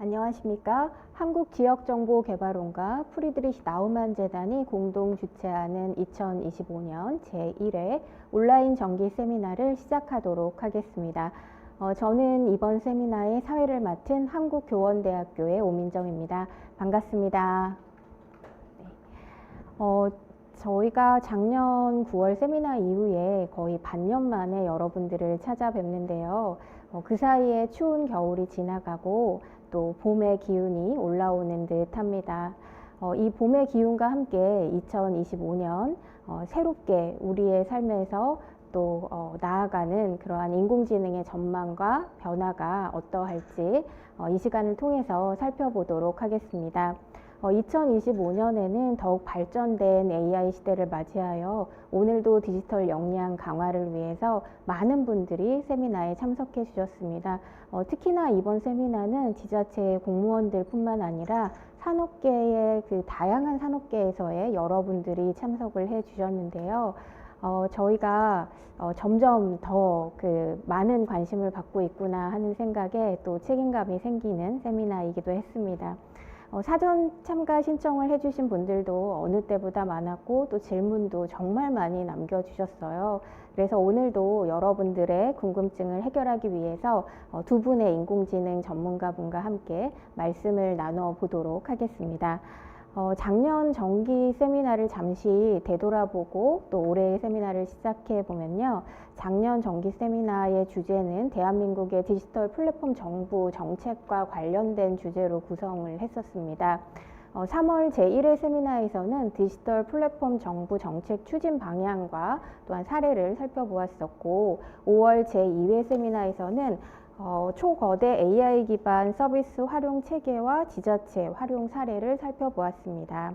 안녕하십니까. 한국지역정보개발원과 프리드리히 나우만 재단이 공동 주최하는 2025년 제1회 온라인 정기 세미나를 시작하도록 하겠습니다. 저는 이번 세미나의 사회를 맡은 한국교원대학교의 오민정입니다. 반갑습니다. 네. 저희가 작년 9월 세미나 이후에 거의 반년 만에 여러분들을 찾아뵙는데요. 그 사이에 추운 겨울이 지나가고 또 봄의 기운이 올라오는 듯 합니다. 이 봄의 기운과 함께 2025년 새롭게 우리의 삶에서 또 나아가는 그러한 인공지능의 전망과 변화가 어떠할지 이 시간을 통해서 살펴보도록 하겠습니다. 2025년에는 더욱 발전된 AI 시대를 맞이하여 오늘도 디지털 역량 강화를 위해서 많은 분들이 세미나에 참석해 주셨습니다. 특히나 이번 세미나는 지자체 공무원들 뿐만 아니라 산업계의 다양한 산업계에서의 여러분들이 참석을 해 주셨는데요. 저희가 점점 더 많은 관심을 받고 있구나 하는 생각에 또 책임감이 생기는 세미나이기도 했습니다. 사전 참가 신청을 해주신 분들도 어느 때보다 많았고 또 질문도 정말 많이 남겨주셨어요. 그래서 오늘도 여러분들의 궁금증을 해결하기 위해서 두 분의 인공지능 전문가분과 함께 말씀을 나눠보도록 하겠습니다. 작년 정기 세미나를 잠시 되돌아보고 또 올해의 세미나를 시작해 보면요. 작년 정기 세미나의 주제는 대한민국의 디지털 플랫폼 정부 정책과 관련된 주제로 구성을 했었습니다. 3월 제1회 세미나에서는 디지털 플랫폼 정부 정책 추진 방향과 또한 사례를 살펴보았었고 5월 제2회 세미나에서는 초거대 AI 기반 서비스 활용 체계와 지자체 활용 사례를 살펴보았습니다.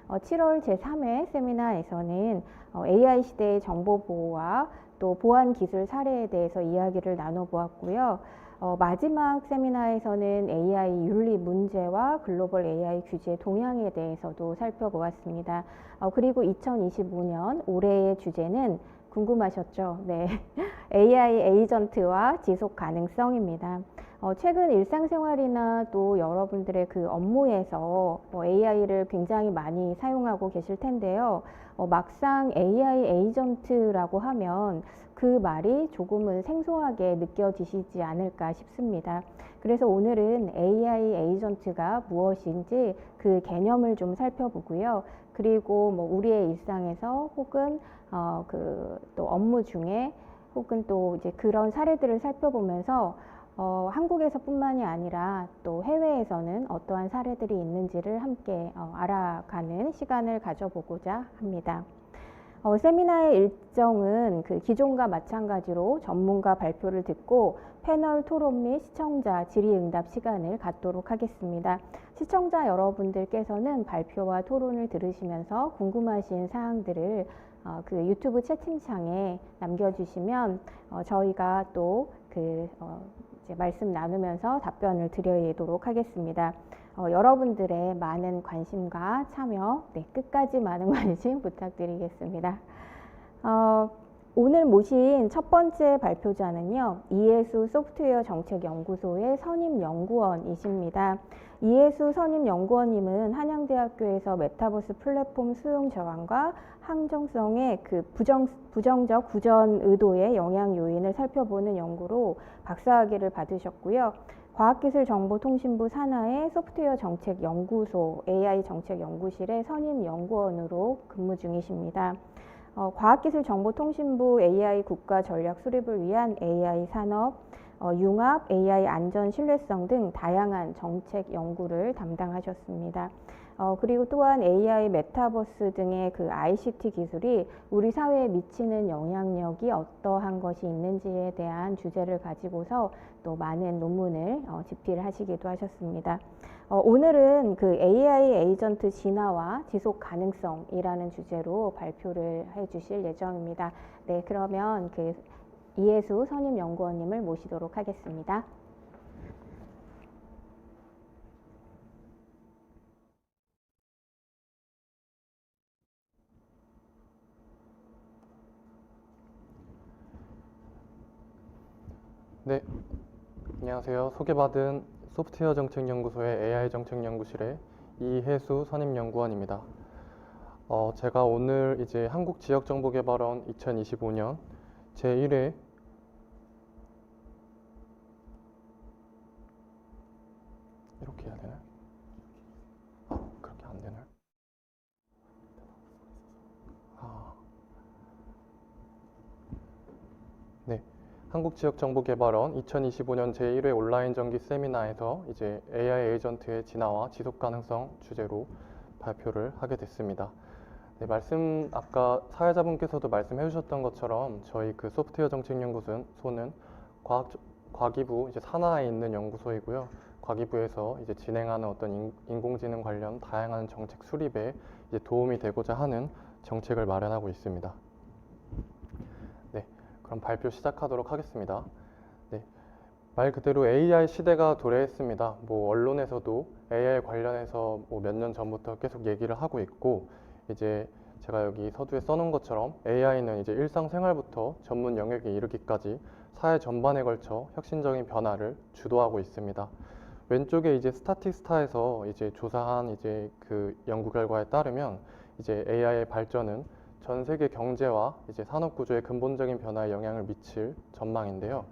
7월 제3회 세미나에서는 AI 시대의 정보 보호와 또 보안 기술 사례에 대해서 이야기를 나눠보았고요. 마지막 세미나에서는 AI 윤리 문제와 글로벌 AI 규제 동향에 대해서도 살펴보았습니다. 그리고 2025년 올해의 주제는 궁금하셨죠? 네. AI 에이전트와 지속 가능성입니다. 최근 일상생활이나 또 여러분들의 업무에서 AI를 굉장히 많이 사용하고 계실 텐데요. 막상 AI 에이전트라고 하면 그 말이 조금은 생소하게 느껴지시지 않을까 싶습니다. 그래서 오늘은 AI 에이전트가 무엇인지 그 개념을 좀 살펴보고요. 그리고 우리의 일상에서 혹은 또 업무 중에 혹은 또 이제 그런 사례들을 살펴보면서 한국에서뿐만이 아니라 또 해외에서는 어떠한 사례들이 있는지를 함께 알아가는 시간을 가져보고자 합니다. 세미나의 일정은 기존과 마찬가지로 전문가 발표를 듣고 패널 토론 및 시청자 질의응답 시간을 갖도록 하겠습니다. 시청자 여러분들께서는 발표와 토론을 들으시면서 궁금하신 사항들을 유튜브 채팅창에 남겨주시면 저희가 또 이제 말씀 나누면서 답변을 드리도록 하겠습니다. 여러분들의 많은 관심과 참여, 끝까지 많은 관심 부탁드리겠습니다. 오늘 모신 첫 번째 발표자는요, 이혜수 소프트웨어 정책연구소의 선임연구원이십니다. 이혜수 선임연구원님은 한양대학교에서 메타버스 플랫폼 수용 저항과 항정성의 부정적 구전 의도의 영향 요인을 살펴보는 연구로 박사학위를 받으셨고요. 과학기술정보통신부 산하의 소프트웨어 정책연구소 AI 정책연구실의 선임연구원으로 근무 중이십니다. 과학기술정보통신부 AI 국가 전략 수립을 위한 AI 산업, 융합, AI 안전 신뢰성 등 다양한 정책 연구를 담당하셨습니다. 그리고 또한 AI 메타버스 등의 ICT 기술이 우리 사회에 미치는 영향력이 어떠한 것이 있는지에 대한 주제를 가지고서 또 많은 논문을 집필하시기도 하셨습니다. 오늘은 AI 에이전트 진화와 지속 가능성이라는 주제로 발표를 해 주실 예정입니다. 네, 그러면 이혜수 선임연구원님을 모시도록 하겠습니다. 네, 안녕하세요. 소개받은 소프트웨어 정책연구소의 AI 정책연구실의 이혜수 선임연구원입니다. 제가 오늘 이제 한국지역정보개발원 2025년 제1회 이렇게 해야 되나요? 그렇게 안 되나요? 네. 한국지역정보개발원 2025년 제1회 온라인 정기 세미나에서 이제 AI 에이전트의 진화와 지속 가능성 주제로 발표를 하게 됐습니다. 네, 아까 사회자분께서도 말씀해 주셨던 것처럼 저희 그 소프트웨어 정책연구소는 과기부 이제 산하에 있는 연구소이고요. 과기부에서 이제 진행하는 어떤 인공지능 관련 다양한 정책 수립에 이제 도움이 되고자 하는 정책을 마련하고 있습니다. 네, 그럼 발표 시작하도록 하겠습니다. 네, 말 그대로 AI 시대가 도래했습니다. 언론에서도 AI 관련해서 몇 년 전부터 계속 얘기를 하고 있고, 이제 제가 여기 서두에 써놓은 것처럼 AI는 이제 일상생활부터 전문 영역에 이르기까지 사회 전반에 걸쳐 혁신적인 변화를 주도하고 있습니다. 왼쪽에 이제 스타틱스타에서 이제 조사한 이제 그 연구 결과에 따르면 이제 AI의 발전은 전 세계 경제와 이제 산업 구조의 근본적인 변화에 영향을 미칠 전망인데요.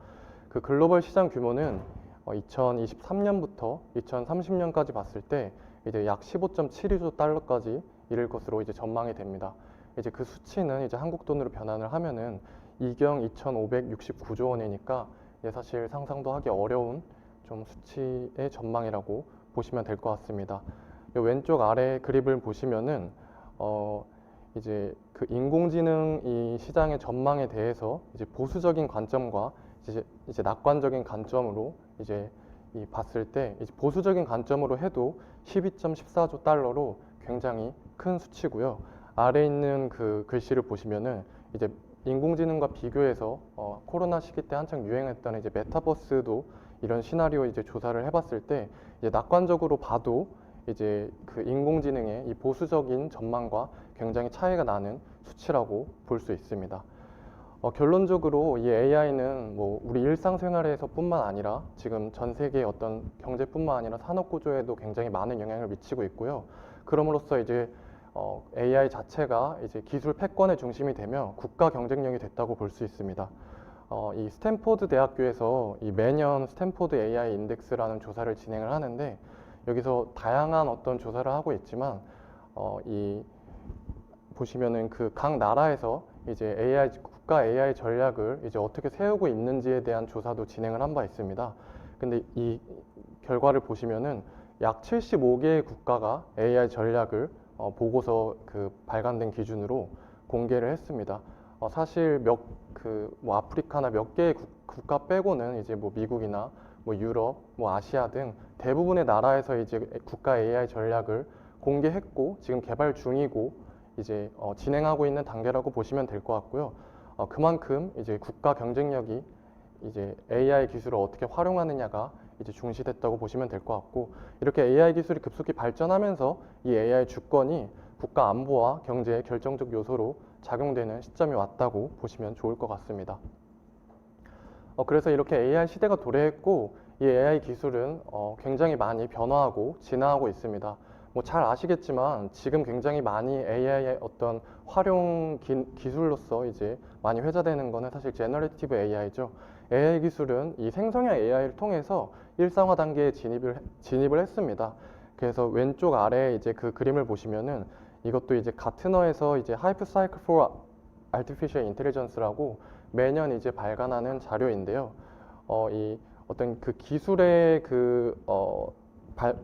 그 글로벌 시장 규모는 2023년부터 2030년까지 봤을 때 이제 약 15.72조 달러까지 이를 것으로 이제 전망이 됩니다. 이제 그 수치는 이제 한국 돈으로 변환을 하면은 이경 2,569조 원이니까 사실 상상도 하기 어려운 좀 수치의 전망이라고 보시면 될 것 같습니다. 왼쪽 아래 그립을 보시면은 이제 그 인공지능 이 시장의 전망에 대해서 이제 보수적인 관점과 이제 낙관적인 관점으로 이제 봤을 때 이제 보수적인 관점으로 해도 12.14조 달러로 굉장히 큰 수치고요. 아래 있는 그 글씨를 보시면은 이제 인공지능과 비교해서 코로나 시기 때 한창 유행했던 이제 메타버스도 이런 시나리오 이제 조사를 해봤을 때 이제 낙관적으로 봐도 이제 그 인공지능의 이 보수적인 전망과 굉장히 차이가 나는 수치라고 볼 수 있습니다. 결론적으로 이 AI는 우리 일상생활에서뿐만 아니라 지금 전 세계의 어떤 경제뿐만 아니라 산업 구조에도 굉장히 많은 영향을 미치고 있고요. 그럼으로써 이제 AI 자체가 이제 기술 패권의 중심이 되며 국가 경쟁력이 됐다고 볼 수 있습니다. 이 스탠포드 대학교에서 매년 스탠포드 AI 인덱스라는 조사를 진행을 하는데 여기서 다양한 어떤 조사를 하고 있지만 보시면은 그 각 나라에서 이제 국가 AI 전략을 이제 어떻게 세우고 있는지에 대한 조사도 진행을 한 바 있습니다. 근데 이 결과를 보시면은 약 75개의 국가가 AI 전략을 보고서 그 발간된 기준으로 공개를 했습니다. 사실 아프리카나 몇 개의 국가 빼고는 이제 미국이나 유럽, 아시아 등 대부분의 나라에서 이제 국가 AI 전략을 공개했고 지금 개발 중이고 이제 진행하고 있는 단계라고 보시면 될 것 같고요. 그만큼 이제 국가 경쟁력이 이제 AI 기술을 어떻게 활용하느냐가 이제 중시됐다고 보시면 될 것 같고 이렇게 AI 기술이 급속히 발전하면서 이 AI 주권이 국가 안보와 경제의 결정적 요소로 작용되는 시점이 왔다고 보시면 좋을 것 같습니다. 그래서 이렇게 AI 시대가 도래했고 이 AI 기술은 굉장히 많이 변화하고 진화하고 있습니다. 잘 아시겠지만 지금 굉장히 많이 AI의 어떤 활용 기술로서 이제 많이 회자되는 거는 사실 제너레이티브 AI죠. AI 기술은 이 생성형 AI를 통해서 일상화 단계에 진입을 했습니다. 그래서 왼쪽 아래 이제 그 그림을 보시면은 이것도 이제 가트너에서 이제 Hype Cycle for Artificial Intelligence라고 매년 이제 발간하는 자료인데요. 이 어떤 그 기술의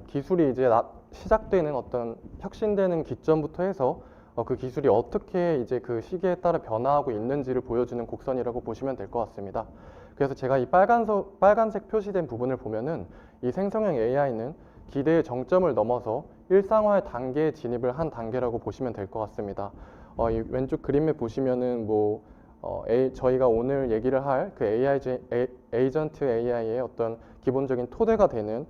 기술이 이제 시작되는 어떤 혁신되는 기점부터 해서 그 기술이 어떻게 이제 그 시기에 따라 변화하고 있는지를 보여주는 곡선이라고 보시면 될 것 같습니다. 그래서 제가 이 빨간색 표시된 부분을 보면은 이 생성형 AI는 기대의 정점을 넘어서 일상화의 단계에 진입을 한 단계라고 보시면 될 것 같습니다. 이 왼쪽 그림에 보시면은 저희가 오늘 얘기를 할 그 에이전트 AI의 어떤 기본적인 토대가 되는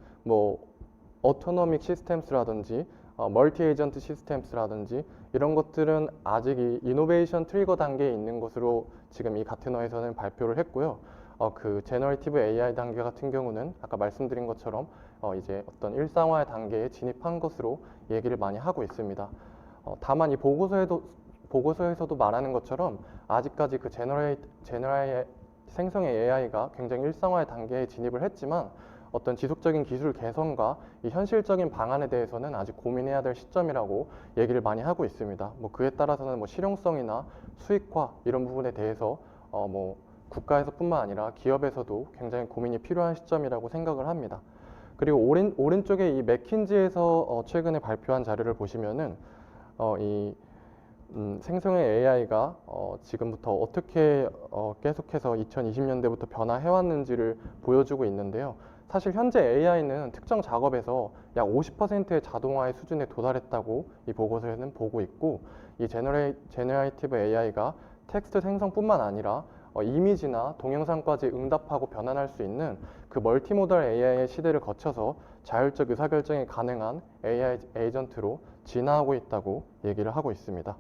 어토노믹 시스템스라든지 멀티 에이전트 시스템스라든지 이런 것들은 아직 이 이노베이션 트리거 단계에 있는 것으로 지금 이 가트너에서는 발표를 했고요. 그 제너레이티브 AI 단계 같은 경우는 아까 말씀드린 것처럼 이제 어떤 일상화의 단계에 진입한 것으로 얘기를 많이 하고 있습니다. 다만 이 보고서에서도 말하는 것처럼 아직까지 그 생성의 AI가 굉장히 일상화의 단계에 진입을 했지만 어떤 지속적인 기술 개선과 이 현실적인 방안에 대해서는 아직 고민해야 될 시점이라고 얘기를 많이 하고 있습니다. 뭐 그에 따라서는 뭐 실용성이나 수익화 이런 부분에 대해서 뭐 국가에서뿐만 아니라 기업에서도 굉장히 고민이 필요한 시점이라고 생각을 합니다. 그리고 오른쪽에 이 맥킨지에서 최근에 발표한 자료를 보시면은 생성의 AI가 지금부터 어떻게 계속해서 2020년대부터 변화해왔는지를 보여주고 있는데요. 사실 현재 AI는 특정 작업에서 약 50%의 자동화의 수준에 도달했다고 이 보고서에는 보고 있고, 이 제너레이티브 AI가 텍스트 생성뿐만 아니라 이미지나 동영상까지 응답하고 변환할 수 있는 그 멀티모달 AI의 시대를 거쳐서 자율적 의사결정이 가능한 AI 에이전트로 진화하고 있다고 얘기를 하고 있습니다.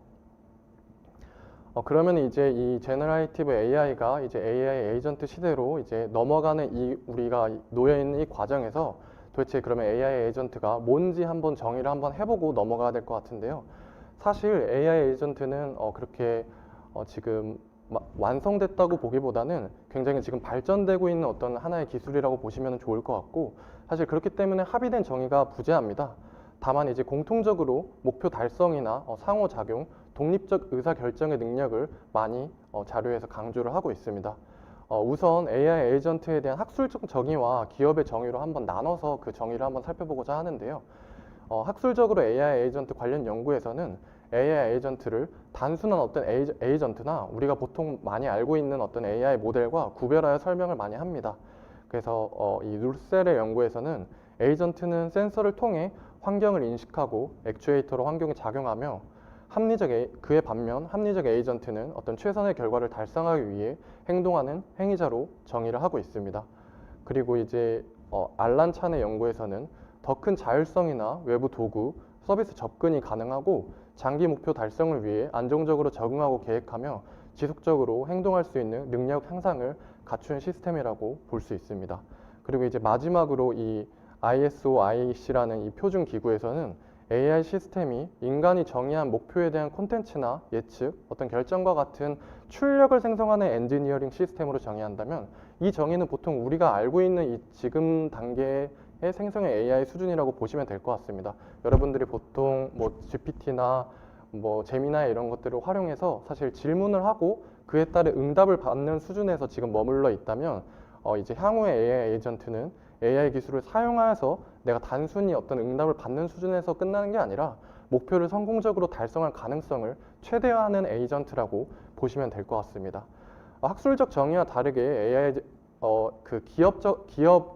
그러면 이제 이 제너레이티브 AI가 이제 AI 에이전트 시대로 이제 넘어가는 우리가 놓여 있는 이 과정에서 도대체 그러면 AI 에이전트가 뭔지 한번 정의를 한번 해보고 넘어가야 될 것 같은데요. 사실 AI 에이전트는 그렇게 지금 완성됐다고 보기보다는 굉장히 지금 발전되고 있는 어떤 하나의 기술이라고 보시면 좋을 것 같고, 사실 그렇기 때문에 합의된 정의가 부재합니다. 다만 이제 공통적으로 목표 달성이나 상호작용, 독립적 의사결정의 능력을 많이 자료에서 강조를 하고 있습니다. 우선 AI 에이전트에 대한 학술적 정의와 기업의 정의로 한번 나눠서 그 정의를 한번 살펴보고자 하는데요. 학술적으로 AI 에이전트 관련 연구에서는 AI 에이전트를 단순한 어떤 에이전트나 우리가 보통 많이 알고 있는 어떤 AI 모델과 구별하여 설명을 많이 합니다. 그래서 이 룰셀의 연구에서는 에이전트는 센서를 통해 환경을 인식하고 액추에이터로 환경에 작용하며 그에 반면 합리적 에이전트는 어떤 최선의 결과를 달성하기 위해 행동하는 행위자로 정의를 하고 있습니다. 그리고 이제 알란 찬의 연구에서는 더 큰 자율성이나 외부 도구, 서비스 접근이 가능하고 장기 목표 달성을 위해 안정적으로 적응하고 계획하며 지속적으로 행동할 수 있는 능력 향상을 갖춘 시스템이라고 볼 수 있습니다. 그리고 이제 마지막으로 이 ISO/IEC라는 이 표준 기구에서는 AI 시스템이 인간이 정의한 목표에 대한 콘텐츠나 예측, 어떤 결정과 같은 출력을 생성하는 엔지니어링 시스템으로 정의한다면 이 정의는 보통 우리가 알고 있는 이 지금 단계의 생성의 AI 수준이라고 보시면 될 것 같습니다. 여러분들이 보통 뭐 GPT나 뭐 제미나이 이런 것들을 활용해서 사실 질문을 하고 그에 따른 응답을 받는 수준에서 지금 머물러 있다면 이제 향후의 AI 에이전트는 AI 기술을 사용하여서 내가 단순히 어떤 응답을 받는 수준에서 끝나는 게 아니라 목표를 성공적으로 달성할 가능성을 최대화하는 에이전트라고 보시면 될 것 같습니다. 학술적 정의와 다르게 AI 그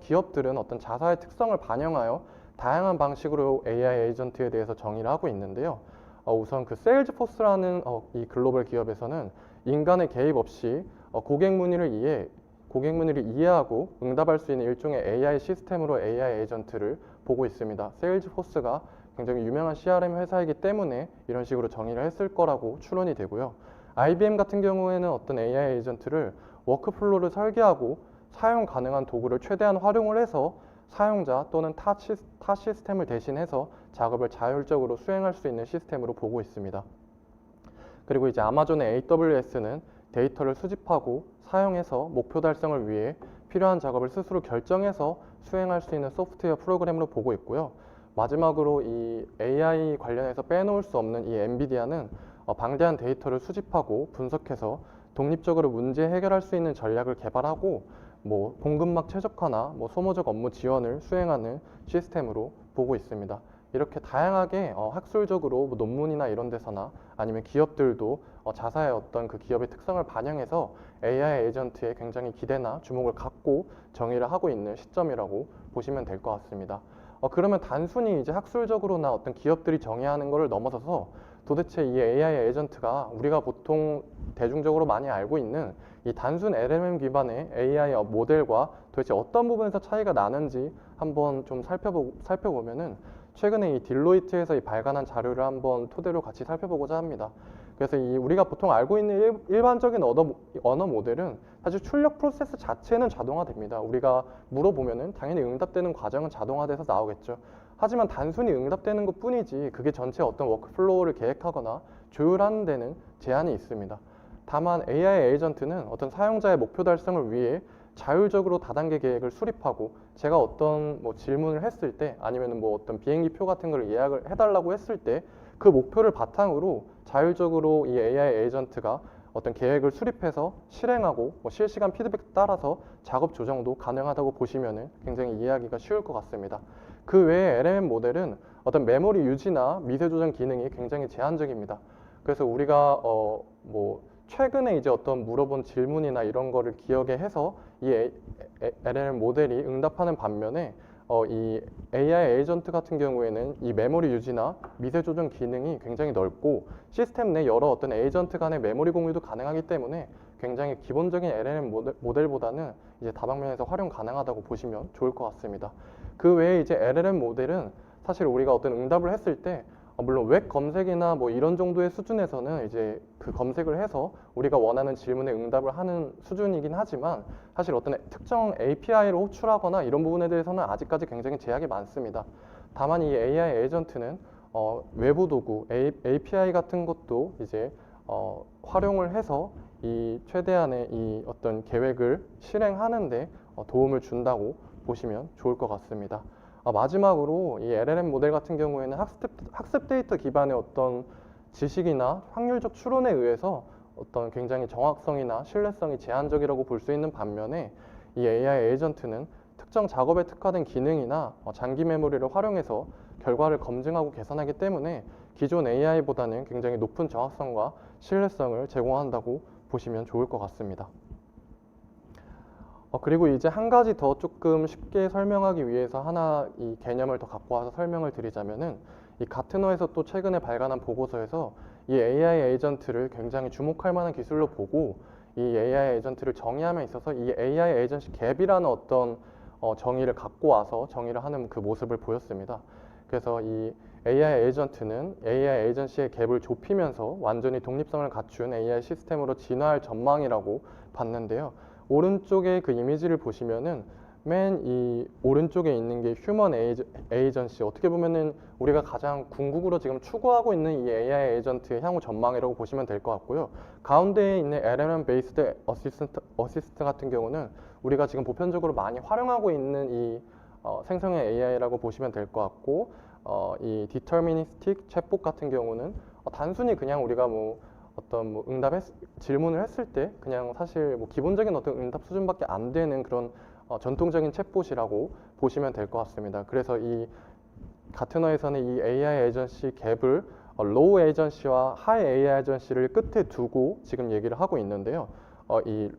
기업들은 어떤 자사의 특성을 반영하여 다양한 방식으로 AI 에이전트에 대해서 정의를 하고 있는데요. 우선 그 세일즈포스라는 이 글로벌 기업에서는 인간의 개입 없이 고객 문의를 이해하고 응답할 수 있는 일종의 AI 시스템으로 AI 에이전트를 보고 있습니다. 세일즈포스가 굉장히 유명한 CRM 회사이기 때문에 이런 식으로 정의를 했을 거라고 추론이 되고요. IBM 같은 경우에는 어떤 AI 에이전트를 워크플로우를 설계하고 사용 가능한 도구를 최대한 활용을 해서 사용자 또는 타 시스템을 대신해서 작업을 자율적으로 수행할 수 있는 시스템으로 보고 있습니다. 그리고 이제 아마존의 AWS는 데이터를 수집하고 사용해서 목표 달성을 위해 필요한 작업을 스스로 결정해서 수행할 수 있는 소프트웨어 프로그램으로 보고 있고요. 마지막으로 이 AI 관련해서 빼놓을 수 없는 이 엔비디아는 방대한 데이터를 수집하고 분석해서 독립적으로 문제 해결할 수 있는 전략을 개발하고 뭐 공급망 최적화나 뭐 소모적 업무 지원을 수행하는 시스템으로 보고 있습니다. 이렇게 다양하게 학술적으로 뭐 논문이나 이런 데서나 아니면 기업들도 자사의 어떤 그 기업의 특성을 반영해서 AI 에이전트에 굉장히 기대나 주목을 갖고 정의를 하고 있는 시점이라고 보시면 될 것 같습니다. 그러면 단순히 이제 학술적으로나 어떤 기업들이 정의하는 것을 넘어서서 도대체 이 AI 에이전트가 우리가 보통 대중적으로 많이 알고 있는 이 단순 LLM 기반의 AI 모델과 도대체 어떤 부분에서 차이가 나는지 한번 좀 살펴보면은 최근에 이 딜로이트에서 발간한 자료를 한번 토대로 같이 살펴보고자 합니다. 그래서 우리가 보통 알고 있는 일반적인 언어 모델은 사실 출력 프로세스 자체는 자동화됩니다. 우리가 물어보면은 당연히 응답되는 과정은 자동화돼서 나오겠죠. 하지만 단순히 응답되는 것 뿐이지 그게 전체 어떤 워크플로우를 계획하거나 조율하는 데는 제한이 있습니다. 다만 AI 에이전트는 어떤 사용자의 목표 달성을 위해 자율적으로 다단계 계획을 수립하고 제가 어떤 질문을 했을 때 아니면 어떤 비행기표 같은 걸 예약을 해달라고 했을 때 그 목표를 바탕으로 자율적으로 이 AI 에이전트가 어떤 계획을 수립해서 실행하고 실시간 피드백 따라서 작업 조정도 가능하다고 보시면 굉장히 이해하기가 쉬울 것 같습니다. 그 외에 LLM 모델은 어떤 메모리 유지나 미세 조정 기능이 굉장히 제한적입니다. 그래서 우리가 최근에 이제 어떤 물어본 질문이나 이런 거를 기억에 해서 이 LLM 모델이 응답하는 반면에 이 AI 에이전트 같은 경우에는 이 메모리 유지나 미세 조정 기능이 굉장히 넓고 시스템 내 여러 어떤 에이전트 간의 메모리 공유도 가능하기 때문에 굉장히 기본적인 LLM 모델보다는 이제 다방면에서 활용 가능하다고 보시면 좋을 것 같습니다. 그 외에 이제 LLM 모델은 사실 우리가 어떤 응답을 했을 때 물론 웹 검색이나 이런 정도의 수준에서는 이제 그 검색을 해서 우리가 원하는 질문에 응답을 하는 수준이긴 하지만 사실 어떤 특정 API를 호출하거나 이런 부분에 대해서는 아직까지 굉장히 제약이 많습니다. 다만 이 AI 에이전트는 외부 도구, API 같은 것도 이제 활용을 해서 이 최대한의 이 어떤 계획을 실행하는데 도움을 준다고 보시면 좋을 것 같습니다. 마지막으로 이 LLM 모델 같은 경우에는 학습 데이터 기반의 어떤 지식이나 확률적 추론에 의해서 어떤 굉장히 정확성이나 신뢰성이 제한적이라고 볼 수 있는 반면에 이 AI 에이전트는 특정 작업에 특화된 기능이나 장기 메모리를 활용해서 결과를 검증하고 개선하기 때문에 기존 AI보다는 굉장히 높은 정확성과 신뢰성을 제공한다고 보시면 좋을 것 같습니다. 그리고 이제 한 가지 더 조금 쉽게 설명하기 위해서 하나 이 개념을 더 갖고 와서 설명을 드리자면은 이 가트너에서 또 최근에 발간한 보고서에서 이 AI 에이전트를 굉장히 주목할 만한 기술로 보고 이 AI 에이전트를 정의함에 있어서 이 AI 에이전시 갭이라는 어떤 정의를 갖고 와서 정의를 하는 그 모습을 보였습니다. 그래서 이 AI 에이전트는 AI 에이전시의 갭을 좁히면서 완전히 독립성을 갖춘 AI 시스템으로 진화할 전망이라고 봤는데요. 오른쪽에 그 이미지를 보시면은 맨 이 오른쪽에 있는 게 휴먼 에이전시, 어떻게 보면은 우리가 가장 궁극으로 지금 추구하고 있는 이 AI 에이전트의 향후 전망이라고 보시면 될 것 같고요. 가운데에 있는 LLM 베이스드 어시스트 같은 경우는 우리가 지금 보편적으로 많이 활용하고 있는 이 생성형 AI라고 보시면 될 것 같고, 이 디터미니스틱 챗봇 같은 경우는 단순히 그냥 우리가 어떤 질문을 했을 때 그냥 사실 기본적인 어떤 응답 수준밖에 안 되는 그런 전통적인 챗봇이라고 보시면 될 것 같습니다. 그래서 이 가트너에서는 이 AI 에이전시 갭을 로우 에이전시와 하이 AI 에이전시를 끝에 두고 지금 얘기를 하고 있는데요. 이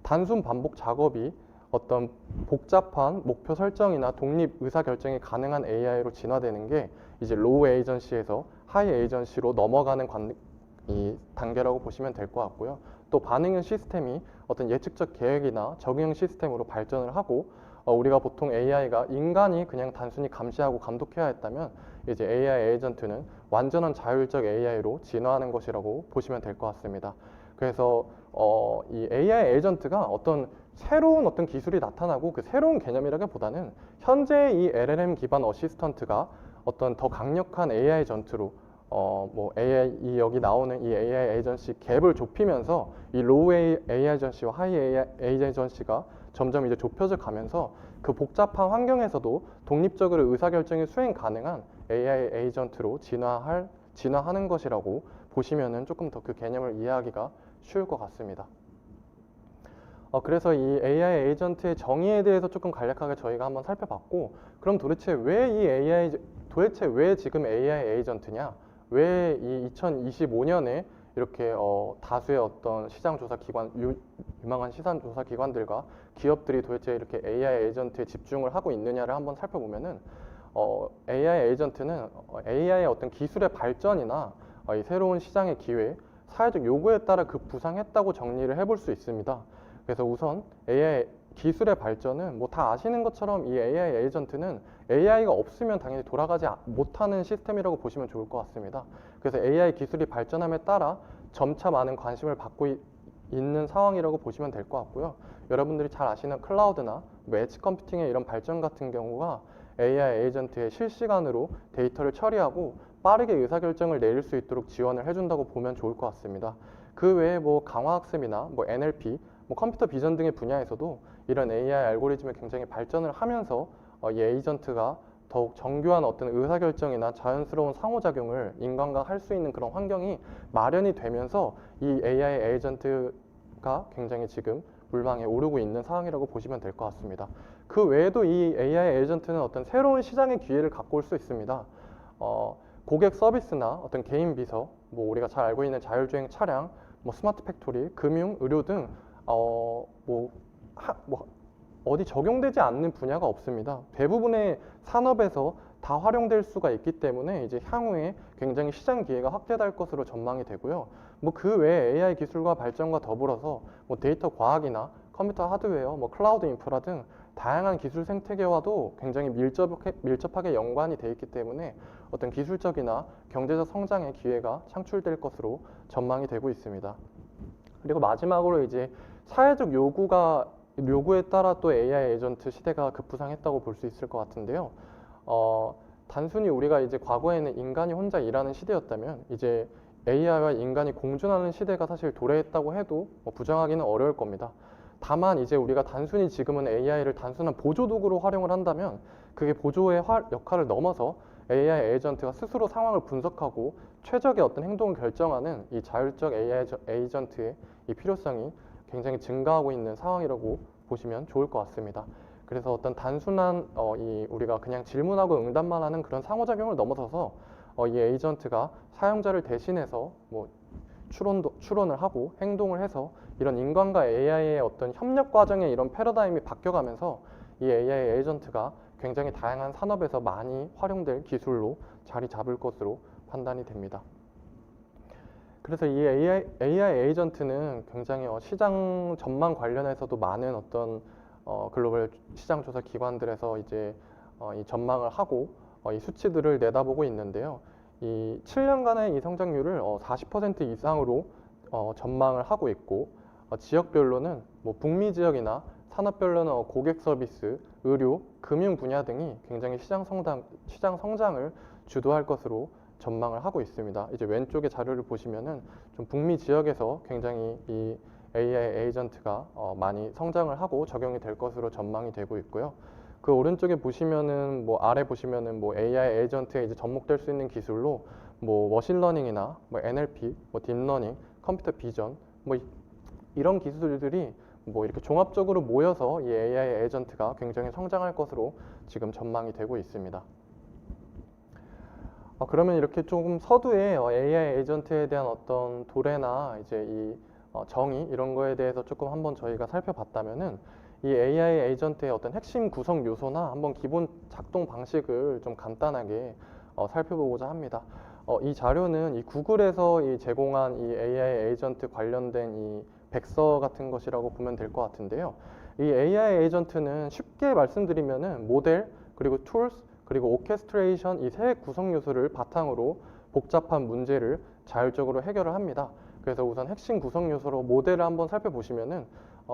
단순 반복 작업이 어떤 복잡한 목표 설정이나 독립 의사 결정이 가능한 AI로 진화되는 게 이제 로우 에이전시에서 하이 에이전시로 넘어가는 이 단계라고 보시면 될 것 같고요. 또 반응형 시스템이 어떤 예측적 계획이나 적용 시스템으로 발전을 하고 우리가 보통 AI가 인간이 그냥 단순히 감시하고 감독해야 했다면 이제 AI 에이전트는 완전한 자율적 AI로 진화하는 것이라고 보시면 될 것 같습니다. 그래서 이 AI 에이전트가 어떤 새로운 어떤 기술이 나타나고 그 새로운 개념이라기보다는 현재 이 LLM 기반 어시스턴트가 어떤 더 강력한 AI 전투로 AI 여기 나오는 이 AI 에이전시 갭을 좁히면서 이 로우 AI 에이전시와 하이 AI 에이전시가 점점 이제 좁혀져 가면서 그 복잡한 환경에서도 독립적으로 의사결정이 수행 가능한 AI 에이전트로 진화하는 것이라고 보시면은 조금 더 그 개념을 이해하기가 쉬울 것 같습니다. 그래서 이 AI 에이전트의 정의에 대해서 조금 간략하게 저희가 한번 살펴봤고, 그럼 도대체 왜 지금 AI 에이전트냐? 왜 이 2025년에 이렇게 다수의 어떤 시장조사 기관, 유망한 시장조사 기관들과 기업들이 도대체 이렇게 AI 에이전트에 집중을 하고 있느냐를 한번 살펴보면은 AI 에이전트는 AI의 어떤 기술의 발전이나 이 새로운 시장의 기회, 사회적 요구에 따라 급부상했다고 정리를 해볼 수 있습니다. 그래서 우선 기술의 발전은 뭐 다 아시는 것처럼 이 AI 에이전트는 AI가 없으면 당연히 돌아가지 못하는 시스템이라고 보시면 좋을 것 같습니다. 그래서 AI 기술이 발전함에 따라 점차 많은 관심을 받고 있는 상황이라고 보시면 될 것 같고요. 여러분들이 잘 아시는 클라우드나 뭐 엣지 컴퓨팅의 이런 발전 같은 경우가 AI 에이전트의 실시간으로 데이터를 처리하고 빠르게 의사결정을 내릴 수 있도록 지원을 해준다고 보면 좋을 것 같습니다. 그 외에 뭐 강화학습이나 뭐 NLP, 뭐 컴퓨터 비전 등의 분야에서도 이런 AI 알고리즘이 굉장히 발전을 하면서 이 에이전트가 더욱 정교한 어떤 의사결정이나 자연스러운 상호작용을 인간과 할 수 있는 그런 환경이 마련이 되면서 이 AI 에이전트가 굉장히 지금 물망에 오르고 있는 상황이라고 보시면 될 것 같습니다. 그 외에도 이 AI 에이전트는 어떤 새로운 시장의 기회를 갖고 올 수 있습니다. 고객 서비스나 어떤 개인 비서, 뭐 우리가 잘 알고 있는 자율주행 차량, 뭐 스마트 팩토리, 금융, 의료 등 어디 적용되지 않는 분야가 없습니다. 대부분의 산업에서 다 활용될 수가 있기 때문에 이제 향후에 굉장히 시장 기회가 확대될 것으로 전망이 되고요. 뭐 그 외에 AI 기술과 발전과 더불어서 뭐 데이터 과학이나 컴퓨터 하드웨어, 뭐 클라우드 인프라 등 다양한 기술 생태계와도 굉장히 밀접하게 연관이 되어 있기 때문에 어떤 기술적이나 경제적 성장의 기회가 창출될 것으로 전망이 되고 있습니다. 그리고 마지막으로 이제 사회적 요구에 따라 또 AI 에이전트 시대가 급부상했다고 볼 수 있을 것 같은데요. 단순히 우리가 이제 과거에는 인간이 혼자 일하는 시대였다면 이제 AI와 인간이 공존하는 시대가 사실 도래했다고 해도 뭐 부정하기는 어려울 겁니다. 다만 이제 우리가 단순히 지금은 AI를 단순한 보조 도구로 활용을 한다면 그게 보조의 역할을 넘어서 AI 에이전트가 스스로 상황을 분석하고 최적의 어떤 행동을 결정하는 이 자율적 AI 에이전트의 이 필요성이 굉장히 증가하고 있는 상황이라고 보시면 좋을 것 같습니다. 그래서 어떤 단순한 우리가 그냥 질문하고 응답만 하는 그런 상호작용을 넘어서서 이 에이전트가 사용자를 대신해서 뭐 추론을 하고 행동을 해서 이런 인간과 AI의 어떤 협력 과정의 이런 패러다임이 바뀌어가면서 이 AI 에이전트가 굉장히 다양한 산업에서 많이 활용될 기술로 자리 잡을 것으로 판단이 됩니다. 그래서 이 AI 에이전트는 굉장히 시장 전망 관련해서도 많은 어떤 글로벌 시장 조사 기관들에서 이제 이 전망을 하고 이 수치들을 내다보고 있는데요. 이 7년간의 이 성장률을 40% 이상으로 전망을 하고 있고 지역별로는 뭐 북미 지역이나 산업별로는 고객 서비스, 의료, 금융 분야 등이 굉장히 시장 성장을 주도할 것으로 전망을 하고 있습니다. 이제 왼쪽의 자료를 보시면은 좀 북미 지역에서 굉장히 이 AI 에이전트가 많이 성장을 하고 적용이 될 것으로 전망이 되고 있고요. 그 오른쪽에 보시면은 뭐 아래 보시면은 뭐 AI 에이전트에 이제 접목될 수 있는 기술로 뭐 머신러닝이나 뭐 NLP, 뭐 딥러닝, 컴퓨터 비전 뭐 이런 기술들이 뭐 이렇게 종합적으로 모여서 이 AI 에이전트가 굉장히 성장할 것으로 지금 전망이 되고 있습니다. 그러면 이렇게 조금 서두에 AI 에이전트에 대한 어떤 도래나 이제 이 정의 이런 거에 대해서 조금 한번 저희가 살펴봤다면은 이 AI 에이전트의 어떤 핵심 구성 요소나 한번 기본 작동 방식을 좀 간단하게 살펴보고자 합니다. 이 자료는 이 구글에서 이 제공한 이 AI 에이전트 관련된 이 백서 같은 것이라고 보면 될 것 같은데요. 이 AI 에이전트는 쉽게 말씀드리면은 모델 그리고 툴스 그리고 오케스트레이션 이 세 구성 요소를 바탕으로 복잡한 문제를 자율적으로 해결을 합니다. 그래서 우선 핵심 구성 요소로 모델을 한번 살펴보시면은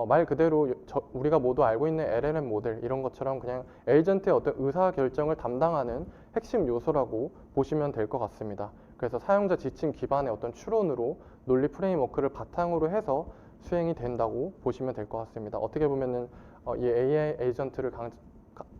말 그대로 우리가 모두 알고 있는 LLM 모델 이런 것처럼 그냥 에이전트의 어떤 의사 결정을 담당하는 핵심 요소라고 보시면 될 것 같습니다. 그래서 사용자 지침 기반의 어떤 추론으로 논리 프레임워크를 바탕으로 해서 수행이 된다고 보시면 될 것 같습니다. 어떻게 보면은 이 AI 에이전트를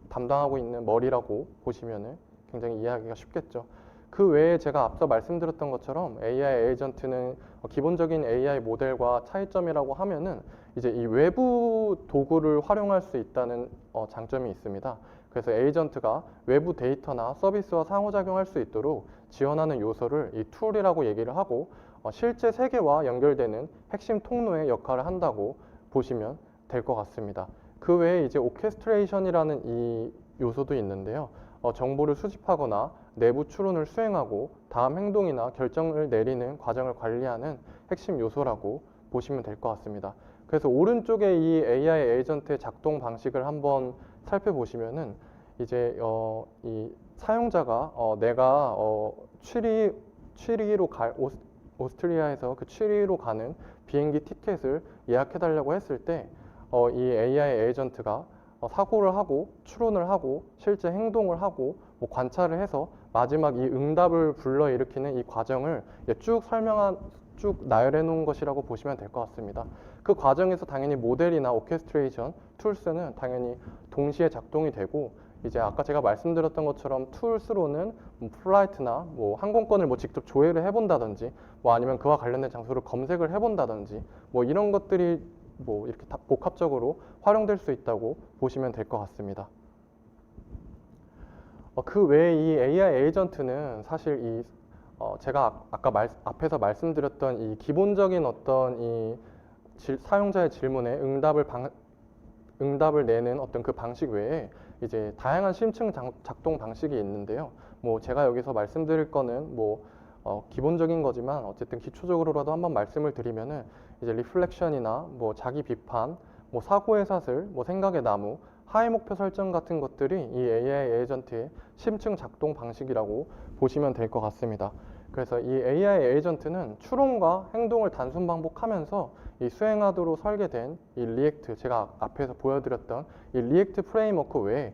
담당하고 있는 머리라고 보시면은 굉장히 이해하기가 쉽겠죠. 그 외에 제가 앞서 말씀드렸던 것처럼 AI 에이전트는 기본적인 AI 모델과 차이점이라고 하면은 이제 이 외부 도구를 활용할 수 있다는 장점이 있습니다. 그래서 에이전트가 외부 데이터나 서비스와 상호작용할 수 있도록 지원하는 요소를 이 툴이라고 얘기를 하고 실제 세계와 연결되는 핵심 통로의 역할을 한다고 보시면 될 것 같습니다. 그 외에 이제 오케스트레이션이라는 이 요소도 있는데요. 정보를 수집하거나 내부 추론을 수행하고 다음 행동이나 결정을 내리는 과정을 관리하는 핵심 요소라고 보시면 될 것 같습니다. 그래서 오른쪽에 이 AI 에이전트의 작동 방식을 한번 살펴보시면은 이제 이 사용자가 내가 취리로 오스트리아에서 그 취리로 가는 비행기 티켓을 예약해달라고 했을 때 이 AI 에이전트가 사고를 하고 추론을 하고 실제 행동을 하고 뭐 관찰을 해서 마지막 이 응답을 불러일으키는 이 과정을 쭉 나열해 놓은 것이라고 보시면 될 것 같습니다. 그 과정에서 당연히 모델이나 오케스트레이션 툴스는 당연히 동시에 작동이 되고 이제 아까 제가 말씀드렸던 것처럼 툴스로는 플라이트나 뭐 항공권을 뭐 직접 조회를 해본다든지 뭐 아니면 그와 관련된 장소를 검색을 해본다든지 뭐 이런 것들이 뭐 이렇게 다 복합적으로 활용될 수 있다고 보시면 될 것 같습니다. 그 외에 이 AI 에이전트는 사실 이 제가 아까 앞에서 말씀드렸던 이 기본적인 어떤 이 사용자의 질문에 응답을 내는 어떤 그 방식 외에 이제 다양한 심층 작동 방식이 있는데요. 뭐 제가 여기서 말씀드릴 거는 뭐 기본적인 거지만 어쨌든 기초적으로라도 한번 말씀을 드리면은 이제 리플렉션이나 뭐 자기 비판, 뭐 사고의 사슬, 뭐 생각의 나무, 하위 목표 설정 같은 것들이 이 AI 에이전트의 심층 작동 방식이라고 보시면 될 것 같습니다. 그래서 이 AI 에이전트는 추론과 행동을 단순 반복하면서 이 수행하도록 설계된 이 리액트, 제가 앞에서 보여드렸던 이 리액트 프레임워크 외에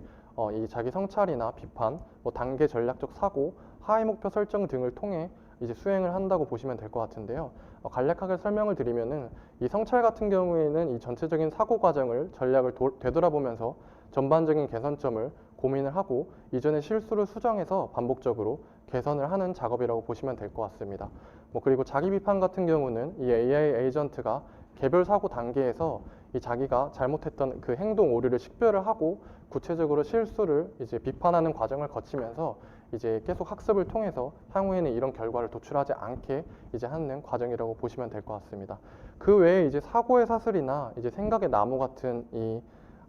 이 자기 성찰이나 비판, 뭐 단계 전략적 사고, 하위 목표 설정 등을 통해 이제 수행을 한다고 보시면 될 것 같은데요. 간략하게 설명을 드리면은 이 성찰 같은 경우에는 이 전체적인 사고 과정을 전략을 되돌아보면서 전반적인 개선점을 고민을 하고 이전의 실수를 수정해서 반복적으로 개선을 하는 작업이라고 보시면 될 것 같습니다. 뭐 그리고 자기 비판 같은 경우는 이 AI 에이전트가 개별 사고 단계에서 이 자기가 잘못했던 그 행동 오류를 식별을 하고 구체적으로 실수를 이제 비판하는 과정을 거치면서 이제 계속 학습을 통해서 향후에는 이런 결과를 도출하지 않게 이제 하는 과정이라고 보시면 될 것 같습니다. 그 외에 이제 사고의 사슬이나 이제 생각의 나무 같은 이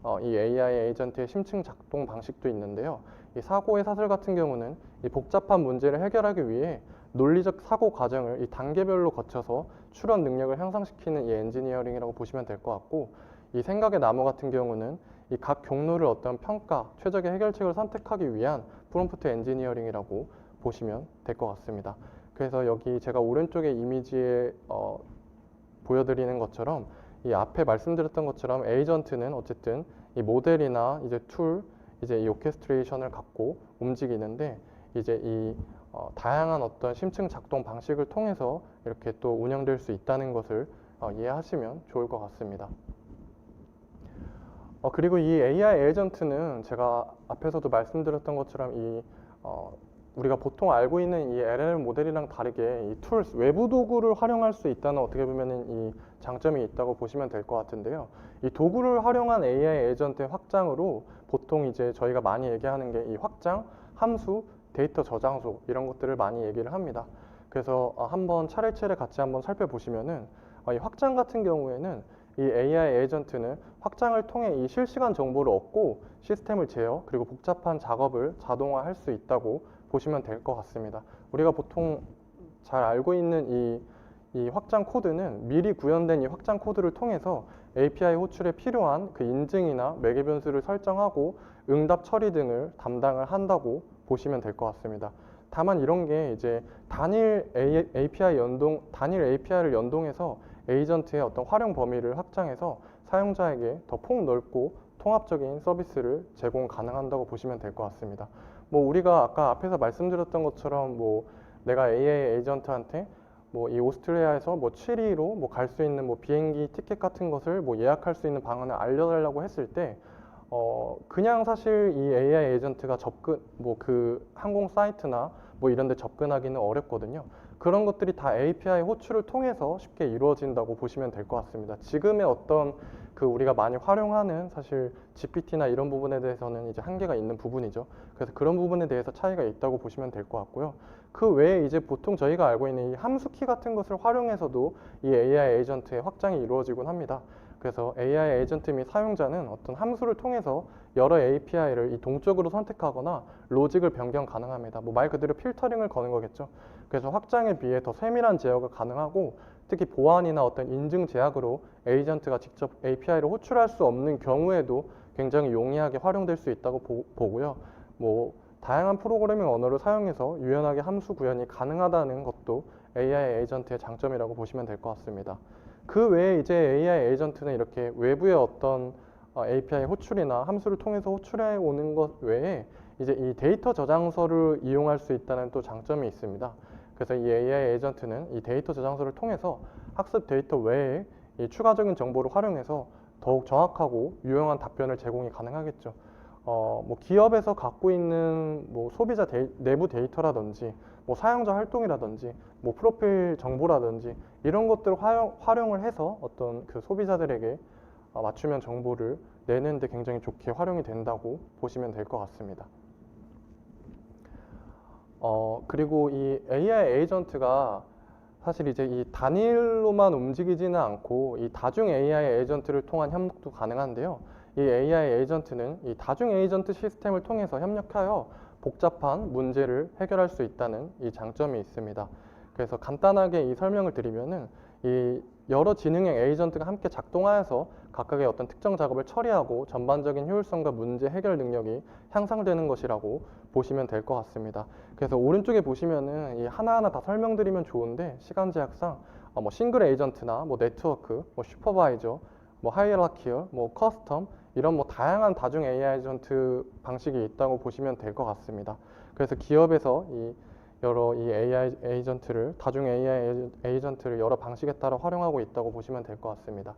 AI 에이전트의 심층 작동 방식도 있는데요. 이 사고의 사슬 같은 경우는 이 복잡한 문제를 해결하기 위해 논리적 사고 과정을 이 단계별로 거쳐서 추론 능력을 향상시키는 이 엔지니어링이라고 보시면 될 것 같고, 이 생각의 나무 같은 경우는 이 각 경로를 어떤 평가, 최적의 해결책을 선택하기 위한 프롬프트 엔지니어링이라고 보시면 될 것 같습니다. 그래서 여기 제가 오른쪽에 이미지에 보여드리는 것처럼 이 앞에 말씀드렸던 것처럼 에이전트는 어쨌든 이 모델이나 이제 툴, 이제 이 오케스트레이션을 갖고 움직이는데 이제 이 다양한 어떤 심층 작동 방식을 통해서 이렇게 또 운영될 수 있다는 것을 이해하시면 좋을 것 같습니다. 그리고 이 AI 에이전트는 제가 앞에서도 말씀드렸던 것처럼 우리가 보통 알고 있는 이 LLM 모델이랑 다르게 이 툴스, 외부 도구를 활용할 수 있다는 어떻게 보면은 이 장점이 있다고 보시면 될 것 같은데요. 이 도구를 활용한 AI 에이전트의 확장으로 보통 이제 저희가 많이 얘기하는 게 이 확장, 함수, 데이터 저장소 이런 것들을 많이 얘기를 합니다. 그래서 한번 차례차례 같이 한번 살펴보시면은 이 확장 같은 경우에는 이 AI 에이전트는 확장을 통해 이 실시간 정보를 얻고 시스템을 제어 그리고 복잡한 작업을 자동화할 수 있다고 보시면 될 것 같습니다. 우리가 보통 잘 알고 있는 이 확장 코드는 미리 구현된 이 확장 코드를 통해서 API 호출에 필요한 그 인증이나 매개 변수를 설정하고 응답 처리 등을 담당을 한다고 보시면 될 것 같습니다. 다만 이런 게 이제 단일 API를 연동해서 에이전트의 어떤 활용 범위를 확장해서 사용자에게 더 폭넓고 통합적인 서비스를 제공 가능한다고 보시면 될 것 같습니다. 뭐 우리가 아까 앞에서 말씀드렸던 것처럼 뭐 내가 AI 에이전트한테 뭐 이 오스트리아에서 뭐 취리로 뭐 갈 수 있는 뭐 비행기 티켓 같은 것을 뭐 예약할 수 있는 방안을 알려달라고 했을 때 그냥 사실 이 AI 에이전트가 뭐 그 항공 사이트나 뭐 이런 데 접근하기는 어렵거든요. 그런 것들이 다 API 호출을 통해서 쉽게 이루어진다고 보시면 될 것 같습니다. 지금의 어떤 그 우리가 많이 활용하는 사실 GPT나 이런 부분에 대해서는 이제 한계가 있는 부분이죠. 그래서 그런 부분에 대해서 차이가 있다고 보시면 될 것 같고요. 그 외에 이제 보통 저희가 알고 있는 이 함수키 같은 것을 활용해서도 이 AI 에이전트의 확장이 이루어지곤 합니다. 그래서 AI 에이전트 및 사용자는 어떤 함수를 통해서 여러 API를 이 동적으로 선택하거나 로직을 변경 가능합니다. 뭐 말 그대로 필터링을 거는 거겠죠. 그래서 확장에 비해 더 세밀한 제어가 가능하고 특히 보안이나 어떤 인증 제약으로 에이전트가 직접 API를 호출할 수 없는 경우에도 굉장히 용이하게 활용될 수 있다고 보고요. 뭐 다양한 프로그래밍 언어를 사용해서 유연하게 함수 구현이 가능하다는 것도 AI 에이전트의 장점이라고 보시면 될 것 같습니다. 그 외에 이제 AI 에이전트는 이렇게 외부의 어떤 API 호출이나 함수를 통해서 호출해 오는 것 외에 이제 이 데이터 저장소를 이용할 수 있다는 또 장점이 있습니다. 그래서 이 AI 에이전트는 이 데이터 저장소를 통해서 학습 데이터 외에 이 추가적인 정보를 활용해서 더욱 정확하고 유용한 답변을 제공이 가능하겠죠. 뭐 기업에서 갖고 있는 뭐 소비자 내부 데이터라든지 뭐 사용자 활동이라든지 뭐 프로필 정보라든지 이런 것들을 활용을 해서 어떤 그 소비자들에게 맞춤형 정보를 내는데 굉장히 좋게 활용이 된다고 보시면 될 것 같습니다. 그리고 이 AI 에이전트가 사실 이제 이 단일로만 움직이지는 않고 이 다중 AI 에이전트를 통한 협력도 가능한데요. 이 AI 에이전트는 이 다중 에이전트 시스템을 통해서 협력하여 복잡한 문제를 해결할 수 있다는 이 장점이 있습니다. 그래서 간단하게 이 설명을 드리면은 이 여러 지능형 에이전트가 함께 작동하여서 각각의 어떤 특정 작업을 처리하고 전반적인 효율성과 문제 해결 능력이 향상되는 것이라고 보시면 될 것 같습니다. 그래서 오른쪽에 보시면은 이 하나하나 다 설명드리면 좋은데 시간 제약상 뭐 싱글 에이전트나 뭐 네트워크, 뭐 슈퍼바이저, 뭐 하이라키얼, 뭐 커스텀 이런 뭐 다양한 다중 AI 에이전트 방식이 있다고 보시면 될 것 같습니다. 그래서 기업에서 이 여러 이 AI 에이전트를 다중 AI 에이전트를 여러 방식에 따라 활용하고 있다고 보시면 될 것 같습니다.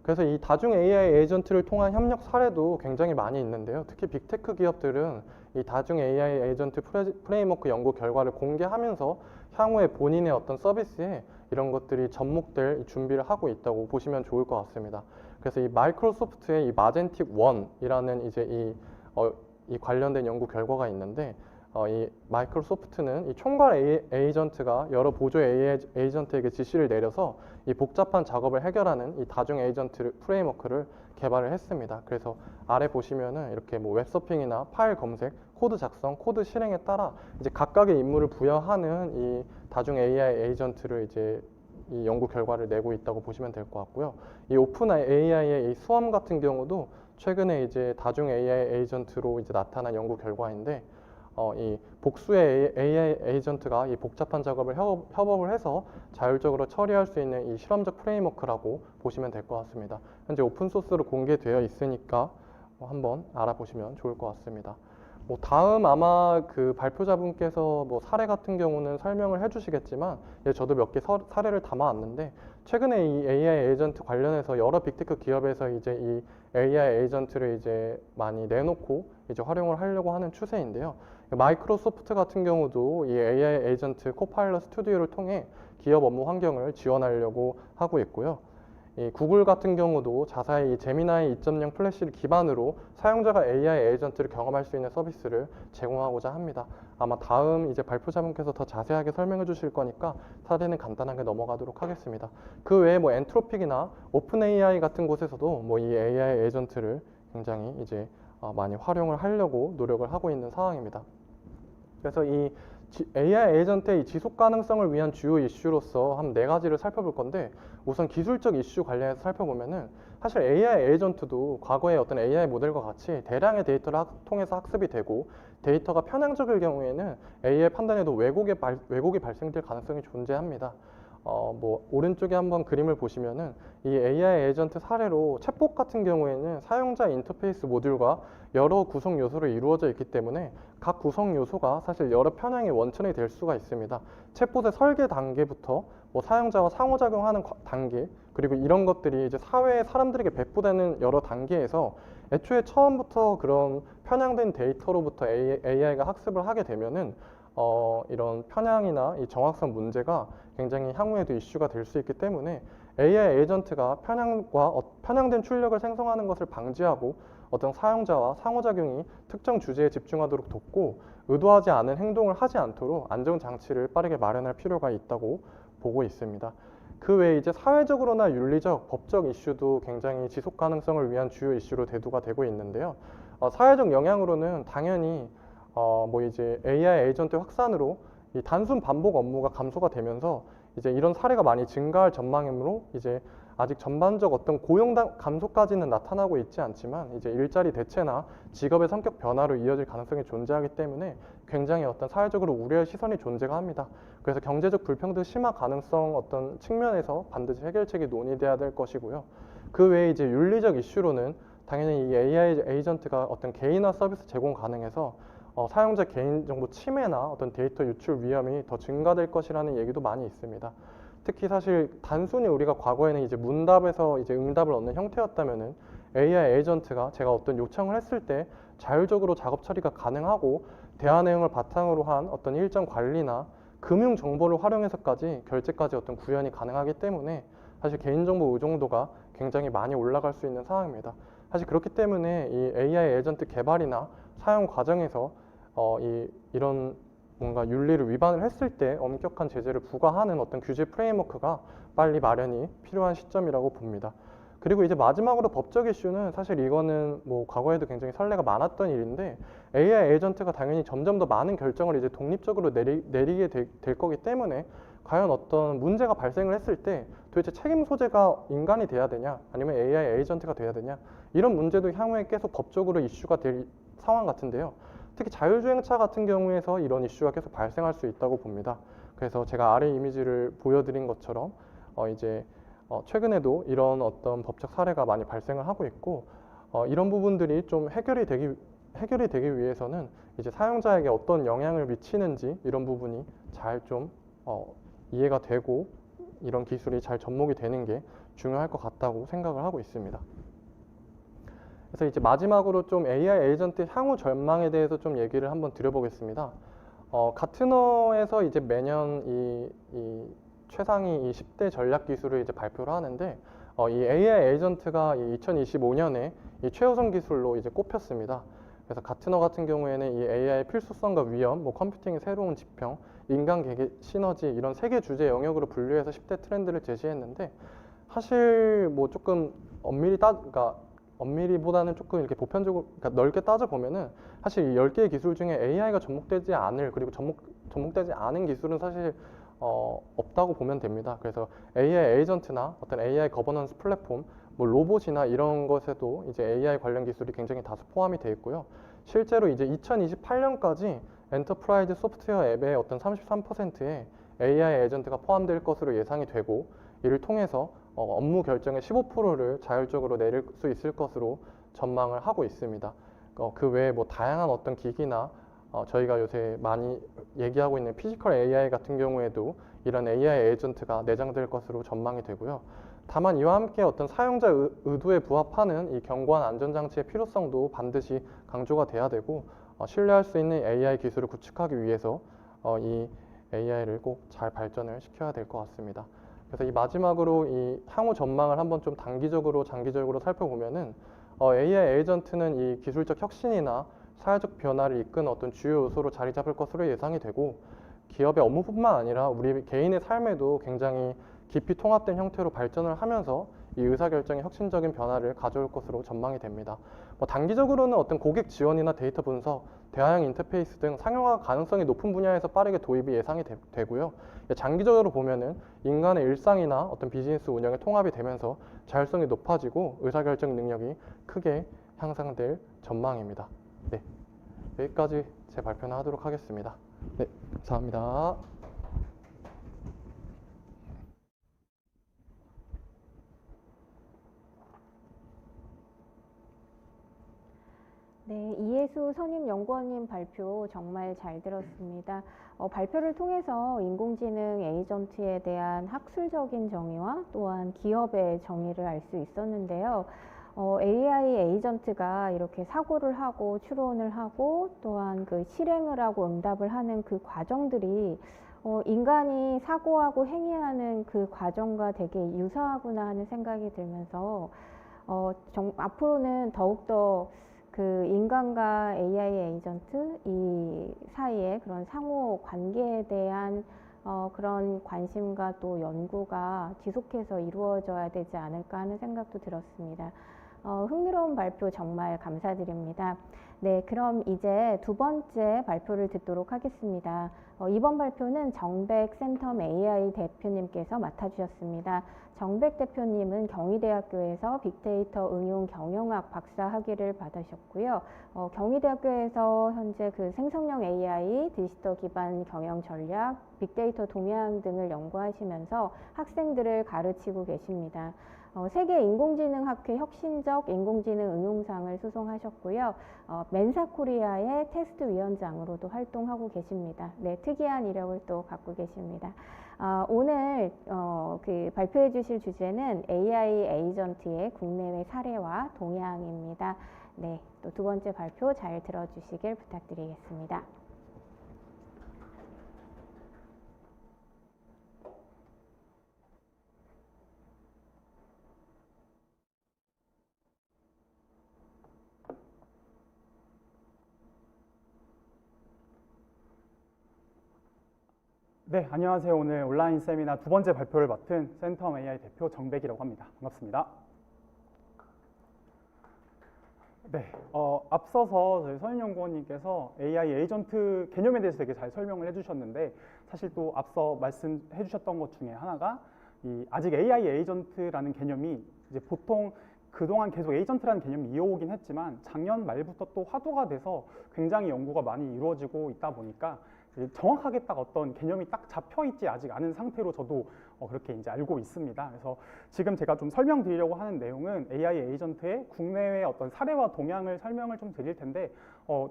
그래서 이 다중 AI 에이전트를 통한 협력 사례도 굉장히 많이 있는데요. 특히 빅테크 기업들은 이 다중 AI 에이전트 프레임워크 연구 결과를 공개하면서 향후에 본인의 어떤 서비스에 이런 것들이 접목될 준비를 하고 있다고 보시면 좋을 것 같습니다. 그래서 이 마이크로소프트의 이 마젠틱 1이라는 이제 이 관련된 연구 결과가 있는데 이 마이크로소프트는 이 총괄 에이전트가 여러 보조 에이전트에게 지시를 내려서 이 복잡한 작업을 해결하는 이 다중 에이전트 프레임워크를 개발을 했습니다. 그래서 아래 보시면은 이렇게 뭐 웹서핑이나 파일 검색, 코드 작성, 코드 실행에 따라 이제 각각의 임무를 부여하는 이 다중 AI 에이전트를 이제 이 연구 결과를 내고 있다고 보시면 될 것 같고요. 이 오픈 AI의 이 수험 같은 경우도 최근에 이제 다중 AI 에이전트로 이제 나타난 연구 결과인데 이 복수의 AI 에이전트가 이 복잡한 작업을 협업을 해서 자율적으로 처리할 수 있는 이 실험적 프레임워크라고 보시면 될 것 같습니다. 현재 오픈소스로 공개되어 있으니까 한번 알아보시면 좋을 것 같습니다. 뭐 다음 아마 그 발표자분께서 뭐 사례 같은 경우는 설명을 해주시겠지만 저도 몇 개 사례를 담아왔는데 최근에 이 AI 에이전트 관련해서 여러 빅테크 기업에서 이제 이 AI 에이전트를 이제 많이 내놓고 이제 활용을 하려고 하는 추세인데요. 마이크로소프트 같은 경우도 이 AI 에이전트 코파일럿 스튜디오를 통해 기업 업무 환경을 지원하려고 하고 있고요. 이 구글 같은 경우도 자사의 이 제미나이 2.0 플래시를 기반으로 사용자가 AI 에이전트를 경험할 수 있는 서비스를 제공하고자 합니다. 아마 다음 이제 발표자분께서 더 자세하게 설명해 주실 거니까 사례는 간단하게 넘어가도록 하겠습니다. 그 외에 뭐 엔트로픽이나 오픈 AI 같은 곳에서도 뭐 이 AI 에이전트를 굉장히 이제 많이 활용을 하려고 노력을 하고 있는 상황입니다. 그래서 이 AI 에이전트의 지속 가능성을 위한 주요 이슈로서 한 4가지를 살펴볼 건데 우선 기술적 이슈 관련해서 살펴보면은 사실 AI 에이전트도 과거의 어떤 AI 모델과 같이 대량의 데이터를 통해서 학습이 되고 데이터가 편향적일 경우에는 AI 판단에도 왜곡이 발생될 가능성이 존재합니다. 뭐 오른쪽에 한번 그림을 보시면은 이 AI 에이전트 사례로 챗봇 같은 경우에는 사용자 인터페이스 모듈과 여러 구성 요소로 이루어져 있기 때문에 각 구성 요소가 사실 여러 편향의 원천이 될 수가 있습니다. 챗봇의 설계 단계부터 뭐 사용자와 상호작용하는 단계 그리고 이런 것들이 이제 사회에 사람들에게 배포되는 여러 단계에서 애초에 처음부터 그런 편향된 데이터로부터 AI가 학습을 하게 되면은 이런 편향이나 이 정확성 문제가 굉장히 향후에도 이슈가 될 수 있기 때문에 AI 에이전트가 편향된 출력을 생성하는 것을 방지하고 어떤 사용자와 상호작용이 특정 주제에 집중하도록 돕고 의도하지 않은 행동을 하지 않도록 안전 장치를 빠르게 마련할 필요가 있다고 보고 있습니다. 그 외에 이제 사회적으로나 윤리적, 법적 이슈도 굉장히 지속 가능성을 위한 주요 이슈로 대두가 되고 있는데요. 사회적 영향으로는 당연히 뭐 이제 AI 에이전트 확산으로 이 단순 반복 업무가 감소가 되면서 이제 이런 사례가 많이 증가할 전망이므로 이제 아직 전반적 어떤 고용 감소까지는 나타나고 있지 않지만 이제 일자리 대체나 직업의 성격 변화로 이어질 가능성이 존재하기 때문에 굉장히 어떤 사회적으로 우려의 시선이 존재가 합니다. 그래서 경제적 불평등 심화 가능성 어떤 측면에서 반드시 해결책이 논의돼야 될 것이고요. 그 외에 이제 윤리적 이슈로는 당연히 이 AI 에이전트가 어떤 개인화 서비스 제공 가능해서 사용자 개인정보 침해나 어떤 데이터 유출 위험이 더 증가될 것이라는 얘기도 많이 있습니다. 특히 사실 단순히 우리가 과거에는 이제 문답에서 이제 응답을 얻는 형태였다면은 AI 에이전트가 제가 어떤 요청을 했을 때 자율적으로 작업 처리가 가능하고 대화 내용을 바탕으로 한 어떤 일정 관리나 금융 정보를 활용해서까지 결제까지 어떤 구현이 가능하기 때문에 사실 개인정보 의존도가 굉장히 많이 올라갈 수 있는 상황입니다. 사실 그렇기 때문에 이 AI 에이전트 개발이나 사용 과정에서 이런 뭔가 윤리를 위반을 했을 때 엄격한 제재를 부과하는 어떤 규제 프레임워크가 빨리 마련이 필요한 시점이라고 봅니다. 그리고 이제 마지막으로 법적 이슈는 사실 이거는 뭐 과거에도 굉장히 선례가 많았던 일인데 AI 에이전트가 당연히 점점 더 많은 결정을 이제 독립적으로 내리게 될 거기 때문에 과연 어떤 문제가 발생을 했을 때 도대체 책임 소재가 인간이 돼야 되냐 아니면 AI 에이전트가 돼야 되냐 이런 문제도 향후에 계속 법적으로 이슈가 될 상황 같은데요. 특히 자율주행차 같은 경우에서 이런 이슈가 계속 발생할 수 있다고 봅니다. 그래서 제가 아래 이미지를 보여드린 것처럼 최근에도 이런 어떤 법적 사례가 많이 발생을 하고 있고 이런 부분들이 좀 해결이 되기 위해서는 이제 사용자에게 어떤 영향을 미치는지 이런 부분이 잘 좀 이해가 되고 이런 기술이 잘 접목이 되는 게 중요할 것 같다고 생각을 하고 있습니다. 그래서 이제 마지막으로 좀 AI 에이전트의 향후 전망에 대해서 좀 얘기를 한번 드려보겠습니다. 가트너에서 이제 매년 이 최상위 이 10대 전략 기술을 이제 발표를 하는데 이 AI 에이전트가 2025년에 이 최우선 기술로 이제 꼽혔습니다. 그래서 가트너 같은 경우에는 이 AI의 필수성과 위험, 뭐 컴퓨팅의 새로운 지평, 인간 개개 시너지 이런 3개 주제 영역으로 분류해서 10대 트렌드를 제시했는데 사실 뭐 조금 엄밀히보다는 조금 이렇게 보편적으로 그러니까 넓게 따져보면은 사실 이 10개의 기술 중에 AI가 접목되지 않을 그리고 접목되지 않은 기술은 사실 없다고 보면 됩니다. 그래서 AI 에이전트나 어떤 AI 거버넌스 플랫폼, 뭐 로봇이나 이런 것에도 이제 AI 관련 기술이 굉장히 다수 포함이 되어 있고요. 실제로 이제 2028년까지 엔터프라이즈 소프트웨어 앱의 어떤 33%에 AI 에이전트가 포함될 것으로 예상이 되고 이를 통해서 업무 결정의 15%를 자율적으로 내릴 수 있을 것으로 전망을 하고 있습니다. 그 외에 뭐 다양한 어떤 기기나 저희가 요새 많이 얘기하고 있는 피지컬 AI 같은 경우에도 이런 AI 에이전트가 내장될 것으로 전망이 되고요. 다만 이와 함께 어떤 사용자 의도에 부합하는 이 견고한 안전장치의 필요성도 반드시 강조가 돼야 되고 신뢰할 수 있는 AI 기술을 구축하기 위해서 이 AI를 꼭 잘 발전을 시켜야 될 것 같습니다. 그래서 이 마지막으로 이 향후 전망을 한번 좀 단기적으로 장기적으로 살펴보면은 AI 에이전트는 이 기술적 혁신이나 사회적 변화를 이끄는 어떤 주요 요소로 자리 잡을 것으로 예상이 되고 기업의 업무뿐만 아니라 우리 개인의 삶에도 굉장히 깊이 통합된 형태로 발전을 하면서 이 의사결정의 혁신적인 변화를 가져올 것으로 전망이 됩니다. 뭐 단기적으로는 어떤 고객 지원이나 데이터 분석, 대화형 인터페이스 등 상용화 가능성이 높은 분야에서 빠르게 도입이 예상이 되고요. 장기적으로 보면은 인간의 일상이나 어떤 비즈니스 운영에 통합이 되면서 자율성이 높아지고 의사결정 능력이 크게 향상될 전망입니다. 네, 여기까지 제 발표는 하도록 하겠습니다. 네, 감사합니다. 네, 이혜수 선임연구원님 발표 정말 잘 들었습니다. 발표를 통해서 인공지능 에이전트에 대한 학술적인 정의와 또한 기업의 정의를 알 수 있었는데요. AI 에이전트가 이렇게 사고를 하고 추론을 하고 또한 그 실행을 하고 응답을 하는 그 과정들이 인간이 사고하고 행위하는 그 과정과 되게 유사하구나 하는 생각이 들면서 앞으로는 더욱더 그 인간과 AI 에이전트 이 사이에 그런 상호 관계에 대한 그런 관심과 또 연구가 지속해서 이루어져야 되지 않을까 하는 생각도 들었습니다. 흥미로운 발표 정말 감사드립니다. 네, 그럼 이제 두 번째 발표를 듣도록 하겠습니다. 이번 발표는 정백 센텀 AI 대표님께서 맡아주셨습니다. 정백 대표님은 경희대학교에서 빅데이터 응용 경영학 박사 학위를 받으셨고요. 경희대학교에서 현재 그 생성형 AI, 디지털 기반 경영 전략, 빅데이터 동향 등을 연구하시면서 학생들을 가르치고 계십니다. 세계 인공지능학회 혁신적 인공지능 응용상을 수송하셨고요. 멘사 코리아의 테스트 위원장으로도 활동하고 계십니다. 네, 특이한 이력을 또 갖고 계십니다. 오늘 그 발표해 주실 주제는 AI 에이전트의 국내외 사례와 동향입니다. 네, 또 두 번째 발표 잘 들어주시길 부탁드리겠습니다. 네, 안녕하세요. 오늘 온라인 세미나 두 번째 발표를 맡은 센텀 AI 대표 정백이라고 합니다. 반갑습니다. 네, 앞서서 저희 서윤연구원님께서 AI 에이전트 개념에 대해서 되게 잘 설명을 해주셨는데 사실 또 앞서 말씀해 주셨던 것 중에 하나가 아직 AI 에이전트라는 개념이 이제 보통 그동안 계속 에이전트라는 개념이 이어오긴 했지만 작년 말부터 또 화두가 돼서 굉장히 연구가 많이 이루어지고 있다 보니까 정확하게 딱 어떤 개념이 딱 잡혀 있지 아직 않은 상태로 저도 그렇게 이제 알고 있습니다. 그래서 지금 제가 좀 설명드리려고 하는 내용은 AI 에이전트의 국내외 어떤 사례와 동향을 설명을 좀 드릴 텐데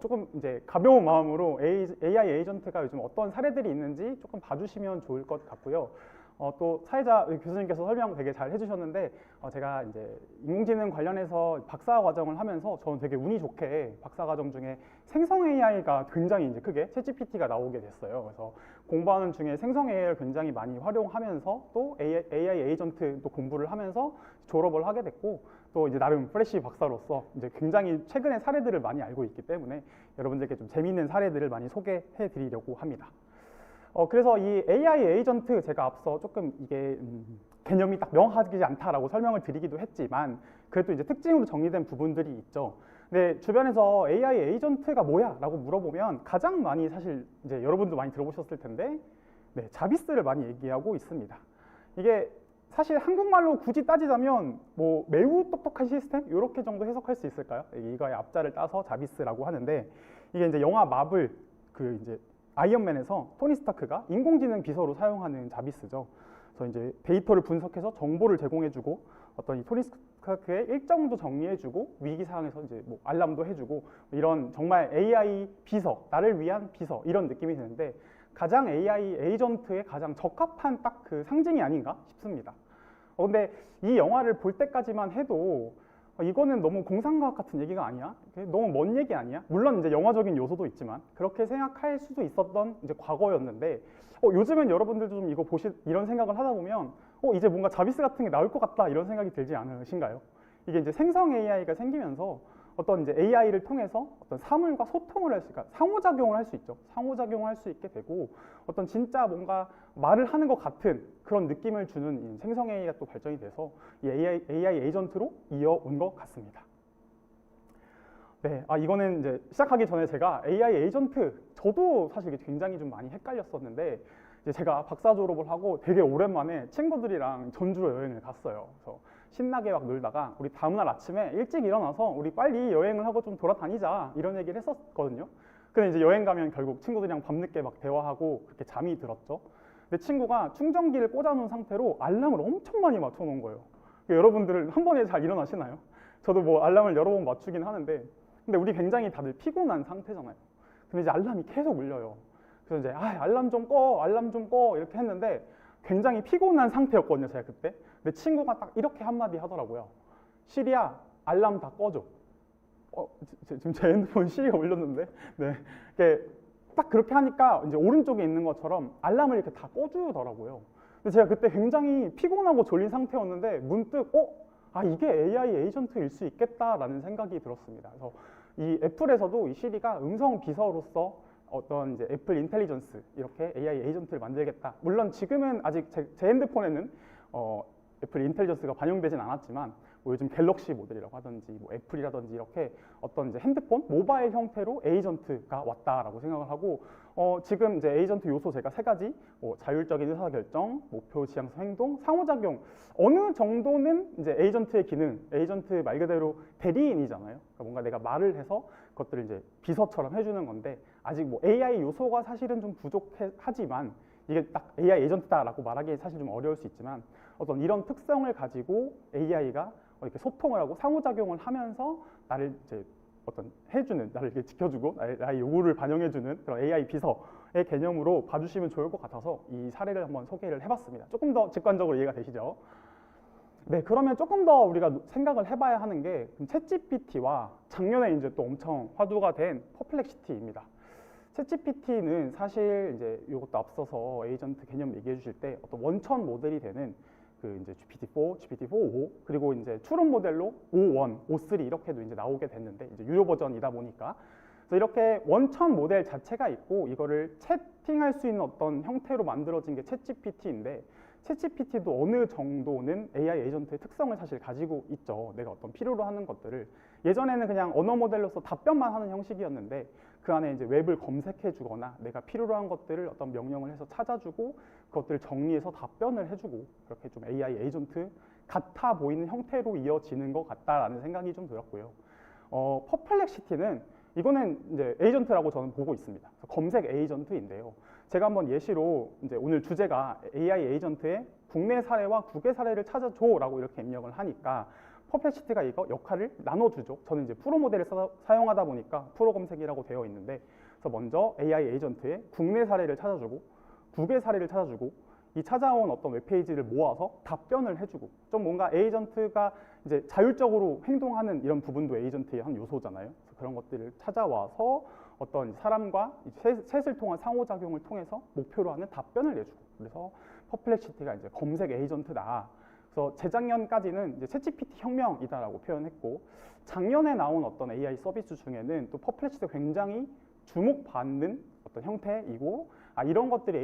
조금 이제 가벼운 마음으로 AI 에이전트가 요즘 어떤 사례들이 있는지 조금 봐주시면 좋을 것 같고요. 또 사회자 교수님께서 설명 되게 잘 해주셨는데 제가 이제 인공지능 관련해서 박사 과정을 하면서 저는 되게 운이 좋게 박사 과정 중에 생성 AI가 굉장히 이제 크게 챗GPT가 나오게 됐어요. 그래서 공부하는 중에 생성 AI를 굉장히 많이 활용하면서 또 AI 에이전트 또 공부를 하면서 졸업을 하게 됐고 또 이제 나름 프레시 박사로서 이제 굉장히 최근의 사례들을 많이 알고 있기 때문에 여러분들께 좀 재미있는 사례들을 많이 소개해 드리려고 합니다. 그래서 이 AI 에이전트 제가 앞서 조금 이게 개념이 딱 명확하지 않다라고 설명을 드리기도 했지만 그래도 이제 특징으로 정리된 부분들이 있죠. 근데 주변에서 AI 에이전트가 뭐야? 라고 물어보면 가장 많이 사실 이제 여러분도 많이 들어보셨을 텐데 네, 자비스를 많이 얘기하고 있습니다. 이게 사실 한국말로 굳이 따지자면 뭐 매우 똑똑한 시스템? 이렇게 정도 해석할 수 있을까요? 이거의 앞자를 따서 자비스라고 하는데 이게 이제 영화 마블 그 이제 아이언맨에서 토니 스타크가 인공지능 비서로 사용하는 자비스죠. 그래서 이제 데이터를 분석해서 정보를 제공해주고 어떤 이 토니 스타크의 일정도 정리해주고 위기 상황에서 이제 뭐 알람도 해주고 이런 정말 AI 비서, 나를 위한 비서 이런 느낌이 드는데 가장 AI 에이전트에 가장 적합한 딱 그 상징이 아닌가 싶습니다. 근데 이 영화를 볼 때까지만 해도 이거는 너무 공상과학 같은 얘기가 아니야? 너무 먼 얘기 아니야? 물론 이제 영화적인 요소도 있지만 그렇게 생각할 수도 있었던 이제 과거였는데 요즘은 여러분들도 좀 이거 이런 생각을 하다 보면 이제 뭔가 자비스 같은 게 나올 것 같다 이런 생각이 들지 않으신가요? 이게 이제 생성 AI가 생기면서 어떤 이제 AI를 통해서 어떤 사물과 소통을 할 수, 그러니까 상호작용을 할 수 있죠. 상호작용을 할 수 있게 되고 어떤 진짜 뭔가 말을 하는 것 같은 그런 느낌을 주는 이 생성 AI가 또 발전이 돼서 이 AI 에이전트로 이어온 것 같습니다. 네, 이거는 이제 시작하기 전에 제가 AI 에이전트 저도 사실 굉장히 좀 많이 헷갈렸었는데 이제 제가 박사 졸업을 하고 되게 오랜만에 친구들이랑 전주로 여행을 갔어요. 그래서 신나게 막 놀다가 우리 다음날 아침에 일찍 일어나서 우리 빨리 여행을 하고 좀 돌아다니자 이런 얘기를 했었거든요. 근데 이제 여행 가면 결국 친구들이랑 밤늦게 막 대화하고 그렇게 잠이 들었죠. 근데 친구가 충전기를 꽂아놓은 상태로 알람을 엄청 많이 맞춰놓은 거예요. 여러분들은 한 번에 잘 일어나시나요? 저도 뭐 알람을 여러 번 맞추긴 하는데 근데 우리 굉장히 다들 피곤한 상태잖아요. 근데 이제 알람이 계속 울려요. 그래서 이제 알람 좀 꺼, 알람 좀 꺼 이렇게 했는데 굉장히 피곤한 상태였거든요, 제가 그때. 근데 친구가 딱 이렇게 한마디 하더라고요. 시리야, 알람 다 꺼줘. 지금 제 핸드폰 시리가 울렸는데, 네, 딱 그렇게 하니까 이제 오른쪽에 있는 것처럼 알람을 이렇게 다 꺼주더라고요. 근데 제가 그때 굉장히 피곤하고 졸린 상태였는데 문득 이게 AI 에이전트일 수 있겠다라는 생각이 들었습니다. 그래서 이 애플에서도 이 시리가 음성 비서로서 어떤 이제 애플 인텔리전스 이렇게 AI 에이전트를 만들겠다. 물론 지금은 아직 제 핸드폰에는 애플 인텔리전스가 반영되진 않았지만 뭐 요즘 갤럭시 모델이라고 하든지 뭐 애플이라든지 이렇게 어떤 이제 핸드폰 모바일 형태로 에이전트가 왔다라고 생각을 하고 지금 이제 에이전트 요소 제가 세 가지, 자율적인 의사결정, 목표 지향성 행동, 상호작용 어느 정도는 이제 에이전트의 기능, 에이전트 말 그대로 대리인이잖아요. 그러니까 뭔가 내가 말을 해서 그것들을 이제 비서처럼 해주는 건데 아직 뭐 AI 요소가 사실은 좀 부족하지만 이게 딱 AI 에이전트다라고 말하기 사실 좀 어려울 수 있지만 어떤 이런 특성을 가지고 AI가 이렇게 소통을 하고 상호작용을 하면서 나를 이제 어떤 해주는, 나를 이렇게 지켜주고 나의 요구를 반영해주는 그런 AI 비서의 개념으로 봐주시면 좋을 것 같아서 이 사례를 한번 소개를 해봤습니다. 조금 더 직관적으로 이해가 되시죠? 네, 그러면 조금 더 우리가 생각을 해봐야 하는 게 챗GPT와 작년에 이제 또 엄청 화두가 된 퍼플렉시티입니다. 챗GPT는 사실 이제 이것도 앞서서 에이전트 개념 얘기해 주실 때 어떤 원천 모델이 되는 그 이제 GPT-4, GPT-4.5 그리고 이제 추론 모델로 5.1, 5.3 이렇게도 이제 나오게 됐는데 이제 유료 버전이다 보니까 그래서 이렇게 원천 모델 자체가 있고 이거를 채팅할 수 있는 어떤 형태로 만들어진 게 챗GPT인데 챗GPT도 어느 정도는 AI 에이전트의 특성을 사실 가지고 있죠. 내가 어떤 필요로 하는 것들을 예전에는 그냥 언어 모델로서 답변만 하는 형식이었는데 그 안에 이제 웹을 검색해 주거나 내가 필요로 한 것들을 어떤 명령을 해서 찾아주고 그것들을 정리해서 답변을 해주고 그렇게 좀 AI 에이전트 같아 보이는 형태로 이어지는 것 같다라는 생각이 좀 들었고요. 퍼플렉시티는 이거는 이제 에이전트라고 저는 보고 있습니다. 검색 에이전트인데요. 제가 한번 예시로 이제 오늘 주제가 AI 에이전트의 국내 사례와 국외 사례를 찾아줘라고 이렇게 입력을 하니까 퍼플렉시티가 이거 역할을 나눠주죠. 저는 이제 프로 모델을 사용하다 보니까 프로 검색이라고 되어 있는데 그래서 먼저 AI 에이전트의 국내 사례를 찾아주고 국외 사례를 찾아주고 이 찾아온 어떤 웹페이지를 모아서 답변을 해주고 좀 뭔가 에이전트가 이제 자율적으로 행동하는 이런 부분도 에이전트의 한 요소잖아요. 그래서 그런 것들을 찾아와서 어떤 사람과 챗을 통한 상호작용을 통해서 목표로 하는 답변을 내주고 그래서 퍼플렉시티가 이제 검색 에이전트다. 그래서 재작년까지는 이제 챗GPT 혁명이다라고 표현했고 작년에 나온 어떤 AI 서비스 중에는 또 퍼플렉시티가 굉장히 주목받는 어떤 형태이고 이런 것들이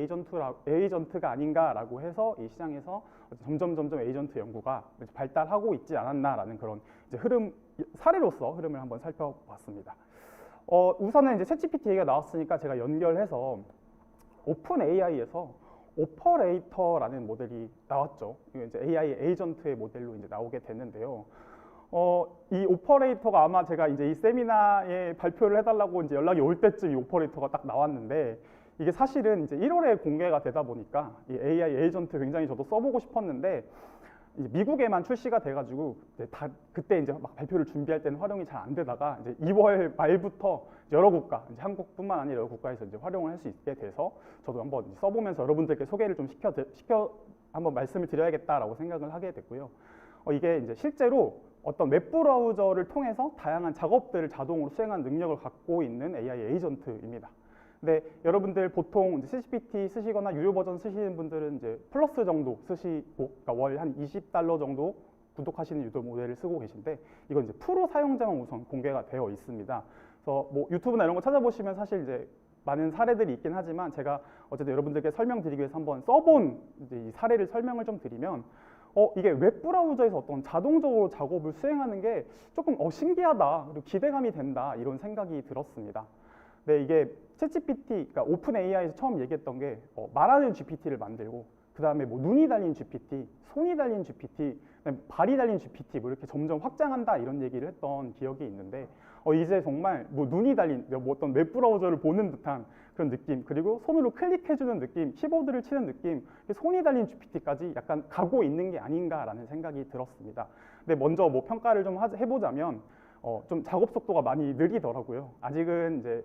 에이전트가 아닌가라고 해서 이 시장에서 점점 에이전트 연구가 발달하고 있지 않았나라는 그런 이제 사례로서 흐름을 한번 살펴봤습니다. 우선은 이제 챗GPT 얘기가 나왔으니까 제가 연결해서 오픈 AI에서 오퍼레이터라는 모델이 나왔죠. 이게 이제 AI 에이전트의 모델로 이제 나오게 됐는데요. 이 오퍼레이터가 아마 제가 이제 이 세미나에 발표를 해달라고 이제 연락이 올 때쯤 이 오퍼레이터가 딱 나왔는데 이게 사실은 이제 1월에 공개가 되다 보니까 이 AI 에이전트 굉장히 저도 써보고 싶었는데 이제 미국에만 출시가 돼가지고 이제 그때 이제 막 발표를 준비할 때는 활용이 잘 안 되다가 이제 2월 말부터 여러 국가, 이제 한국뿐만 아니라 여러 국가에서 이제 활용을 할 수 있게 돼서 저도 한번 써보면서 여러분들께 소개를 좀 한번 말씀을 드려야겠다라고 생각을 하게 됐고요. 이게 이제 실제로 어떤 웹브라우저를 통해서 다양한 작업들을 자동으로 수행하는 능력을 갖고 있는 AI 에이전트입니다. 근데 여러분들 보통 이제 챗GPT 쓰시거나 유료 버전 쓰시는 분들은 이제 플러스 정도 쓰시고 그러니까 월 한 $20 정도 구독하시는 유료 모델을 쓰고 계신데 이건 이제 프로 사용자만 우선 공개가 되어 있습니다. 그래서 뭐 유튜브나 이런 거 찾아보시면 사실 이제 많은 사례들이 있긴 하지만 제가 어쨌든 여러분들께 설명드리기 위해서 한번 써본 이제 이 사례를 설명을 좀 드리면 이게 웹브라우저에서 어떤 자동적으로 작업을 수행하는 게 조금 신기하다 그리고 기대감이 된다 이런 생각이 들었습니다. 네, 이게 챗GPT, 그러니까 오픈 AI에서 처음 얘기했던 게 말하는 GPT를 만들고 그 다음에 뭐 눈이 달린 GPT, 손이 달린 GPT, 발이 달린 GPT 뭐 이렇게 점점 확장한다 이런 얘기를 했던 기억이 있는데 이제 정말 뭐 눈이 달린 뭐 어떤 웹브라우저를 보는 듯한 그런 느낌 그리고 손으로 클릭해주는 느낌, 키보드를 치는 느낌, 손이 달린 GPT까지 약간 가고 있는 게 아닌가라는 생각이 들었습니다. 근데 먼저 뭐 평가를 좀 해보자면 좀 작업 속도가 많이 느리더라고요. 아직은 이제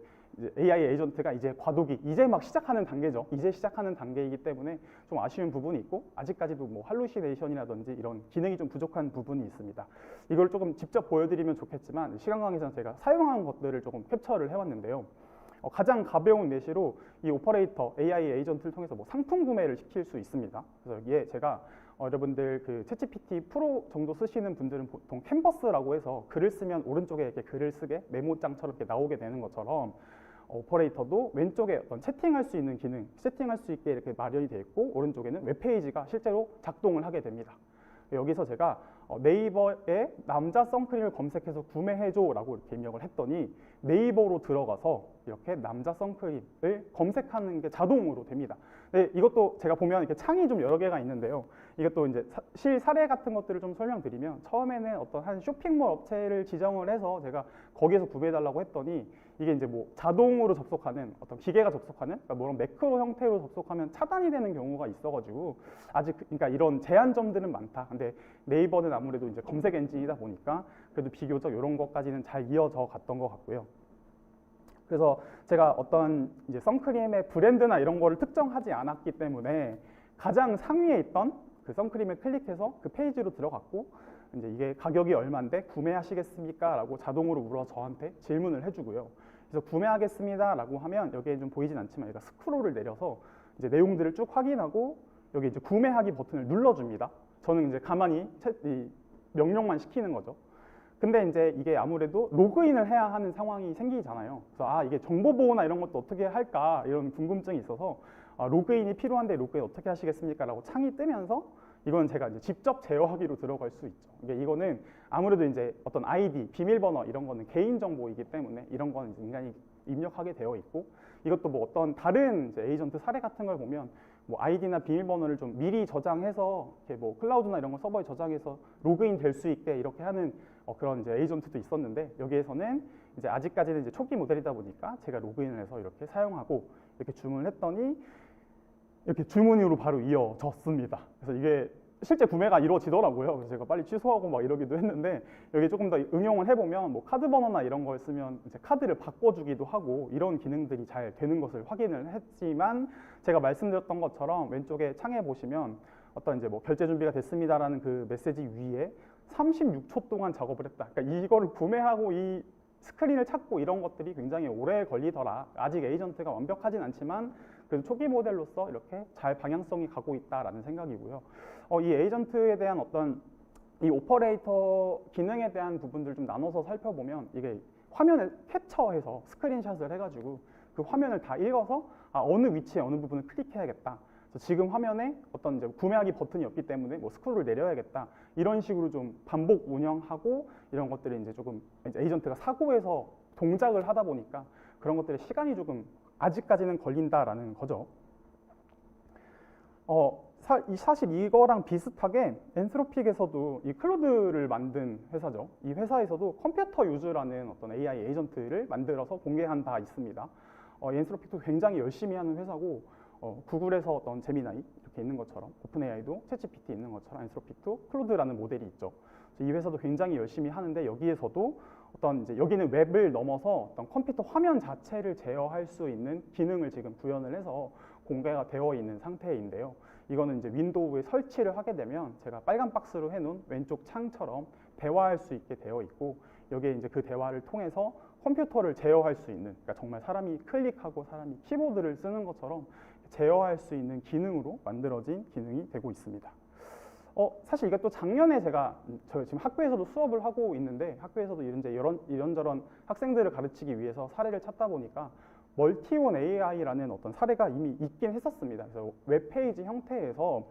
AI 에이전트가 이제 과도기, 이제 막 시작하는 단계죠. 이제 시작하는 단계이기 때문에 좀 아쉬운 부분이 있고 아직까지도 뭐 할루시네이션이라든지 이런 기능이 좀 부족한 부분이 있습니다. 이걸 조금 직접 보여드리면 좋겠지만 시간 관계상 제가 사용한 것들을 조금 캡처를 해왔는데요. 가장 가벼운 예시로 이 오퍼레이터 AI 에이전트를 통해서 뭐 상품 구매를 시킬 수 있습니다. 그래서 여기에 제가 여러분들 그 챗GPT 프로 정도 쓰시는 분들은 보통 캔버스라고 해서 글을 쓰면 오른쪽에 이렇게 글을 쓰게 메모장처럼 이렇게 나오게 되는 것처럼 오퍼레이터도 왼쪽에 어떤 채팅할 수 있는 기능, 세팅할 수 있게 이렇게 마련이 되어 있고 오른쪽에는 웹페이지가 실제로 작동을 하게 됩니다. 여기서 제가 네이버에 남자 선크림을 검색해서 구매해줘라고 이렇게 입력을 했더니 네이버로 들어가서 이렇게 남자 선크림을 검색하는 게 자동으로 됩니다. 네, 이것도 제가 보면 이렇게 창이 좀 여러 개가 있는데요. 이것도 이제 실 사례 같은 것들을 좀 설명드리면 처음에는 어떤 한 쇼핑몰 업체를 지정을 해서 제가 거기에서 구매해달라고 했더니 이게 이제 뭐 자동으로 접속하는 어떤 기계가 접속하는 그러니까 뭐런 매크로 형태로 접속하면 차단이 되는 경우가 있어가지고 아직 그러니까 이런 제한점들은 많다. 근데 네이버는 아무래도 이제 검색 엔진이다 보니까 그래도 비교적 이런 것까지는 잘 이어져 갔던 것 같고요. 그래서 제가 어떤 이제 선크림의 브랜드나 이런 거를 특정하지 않았기 때문에 가장 상위에 있던 그 선크림을 클릭해서 그 페이지로 들어갔고 이제 이게 가격이 얼마인데 구매하시겠습니까? 라고 자동으로 물어 저한테 질문을 해주고요. 그래서 구매하겠습니다 라고 하면 여기에 좀 보이진 않지만 얘가 스크롤을 내려서 이제 내용들을 쭉 확인하고 여기 이제 구매하기 버튼을 눌러줍니다. 저는 이제 가만히 이 명령만 시키는 거죠. 근데 이제 이게 아무래도 로그인을 해야 하는 상황이 생기잖아요. 그래서 아 이게 정보 보호나 이런 것도 어떻게 할까 이런 궁금증이 있어서 로그인이 필요한데 로그인 어떻게 하시겠습니까? 라고 창이 뜨면서 이건 제가 이제 직접 제어하기로 들어갈 수 있죠. 이거는 아무래도 이제 어떤 아이디, 비밀번호 이런 거는 개인정보이기 때문에 이런 거는 인간이 입력하게 되어 있고 이것도 뭐 어떤 다른 이제 에이전트 사례 같은 걸 보면 뭐 아이디나 비밀번호를 좀 미리 저장해서 이렇게 뭐 클라우드나 이런 거 서버에 저장해서 로그인 될 수 있게 이렇게 하는 그런 이제 에이전트도 있었는데 여기에서는 이제 아직까지는 이제 초기 모델이다 보니까 제가 로그인을 해서 이렇게 사용하고 이렇게 주문을 했더니 이렇게 주문으로 바로 이어졌습니다. 그래서 이게 실제 구매가 이루어지더라고요. 그래서 제가 빨리 취소하고 막 이러기도 했는데 여기 조금 더 응용을 해보면 뭐 카드 번호나 이런 걸 쓰면 이제 카드를 바꿔주기도 하고 이런 기능들이 잘 되는 것을 확인을 했지만 제가 말씀드렸던 것처럼 왼쪽에 창에 보시면 어떤 이제 뭐 결제 준비가 됐습니다라는 그 메시지 위에 36초 동안 작업을 했다. 그러니까 이거를 구매하고 이 스크린을 찾고 이런 것들이 굉장히 오래 걸리더라. 아직 에이전트가 완벽하진 않지만 그래도 초기 모델로서 이렇게 잘 방향성이 가고 있다라는 생각이고요. 이 에이전트에 대한 어떤 이 오퍼레이터 기능에 대한 부분들 좀 나눠서 살펴보면 이게 화면을 캡처해서 스크린샷을 해가지고 그 화면을 다 읽어서 어느 위치에 어느 부분을 클릭해야겠다. 그래서 지금 화면에 어떤 이제 구매하기 버튼이 없기 때문에 뭐 스크롤을 내려야겠다. 이런 식으로 좀 반복 운영하고 이런 것들이 이제 조금 이제 에이전트가 사고해서 동작을 하다 보니까 그런 것들의 시간이 조금 아직까지는 걸린다라는 거죠. 사실 이거랑 비슷하게 엔스로픽에서도 이 클로드를 만든 회사죠. 이 회사에서도 컴퓨터 유즈라는 어떤 AI 에이전트를 만들어서 공개한 바 있습니다. 엔스로픽도 굉장히 열심히 하는 회사고 구글에서 어떤 제미나이 이렇게 있는 것처럼 오픈 AI도 챗GPT 있는 것처럼 엔스로픽도 클로드라는 모델이 있죠. 이 회사도 굉장히 열심히 하는데 여기에서도 어떤 이제 여기는 웹을 넘어서 어떤 컴퓨터 화면 자체를 제어할 수 있는 기능을 지금 구현을 해서 공개가 되어 있는 상태인데요. 이거는 이제 윈도우에 설치를 하게 되면 제가 빨간 박스로 해놓은 왼쪽 창처럼 대화할 수 있게 되어 있고 여기에 이제 그 대화를 통해서 컴퓨터를 제어할 수 있는 그러니까 정말 사람이 클릭하고 사람이 키보드를 쓰는 것처럼 제어할 수 있는 기능으로 만들어진 기능이 되고 있습니다. 사실 이게 또 작년에 저 지금 학교에서도 수업을 하고 있는데 학교에서도 이제 이런저런 학생들을 가르치기 위해서 사례를 찾다 보니까 멀티온 AI라는 어떤 사례가 이미 있긴 했었습니다. 그래서 웹페이지 형태에서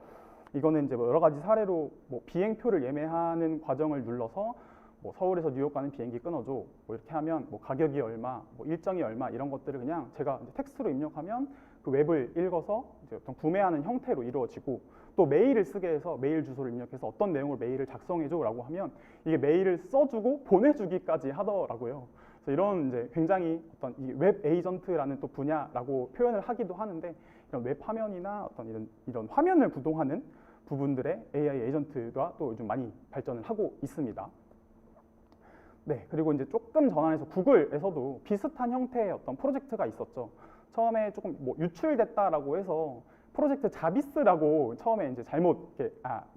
이거는 이제 뭐 여러 가지 사례로 뭐 비행표를 예매하는 과정을 눌러서 뭐 서울에서 뉴욕 가는 비행기 끊어줘 뭐 이렇게 하면 뭐 가격이 얼마, 뭐 일정이 얼마 이런 것들을 그냥 제가 이제 텍스트로 입력하면 그 웹을 읽어서 이제 어떤 구매하는 형태로 이루어지고 또 메일을 쓰게 해서 메일 주소를 입력해서 어떤 내용을 메일을 작성해줘라고 하면 이게 메일을 써주고 보내주기까지 하더라고요. 그래서 이런 이제 굉장히 어떤 이 웹 에이전트라는 또 분야라고 표현을 하기도 하는데 이런 웹 화면이나 어떤 이런 화면을 구동하는 부분들의 AI 에이전트가 또 요즘 많이 발전을 하고 있습니다. 네, 그리고 이제 조금 전환해서 구글에서도 비슷한 형태의 어떤 프로젝트가 있었죠. 처음에 조금 뭐 유출됐다라고 해서 프로젝트 자비스라고 처음에 이제 잘못 이제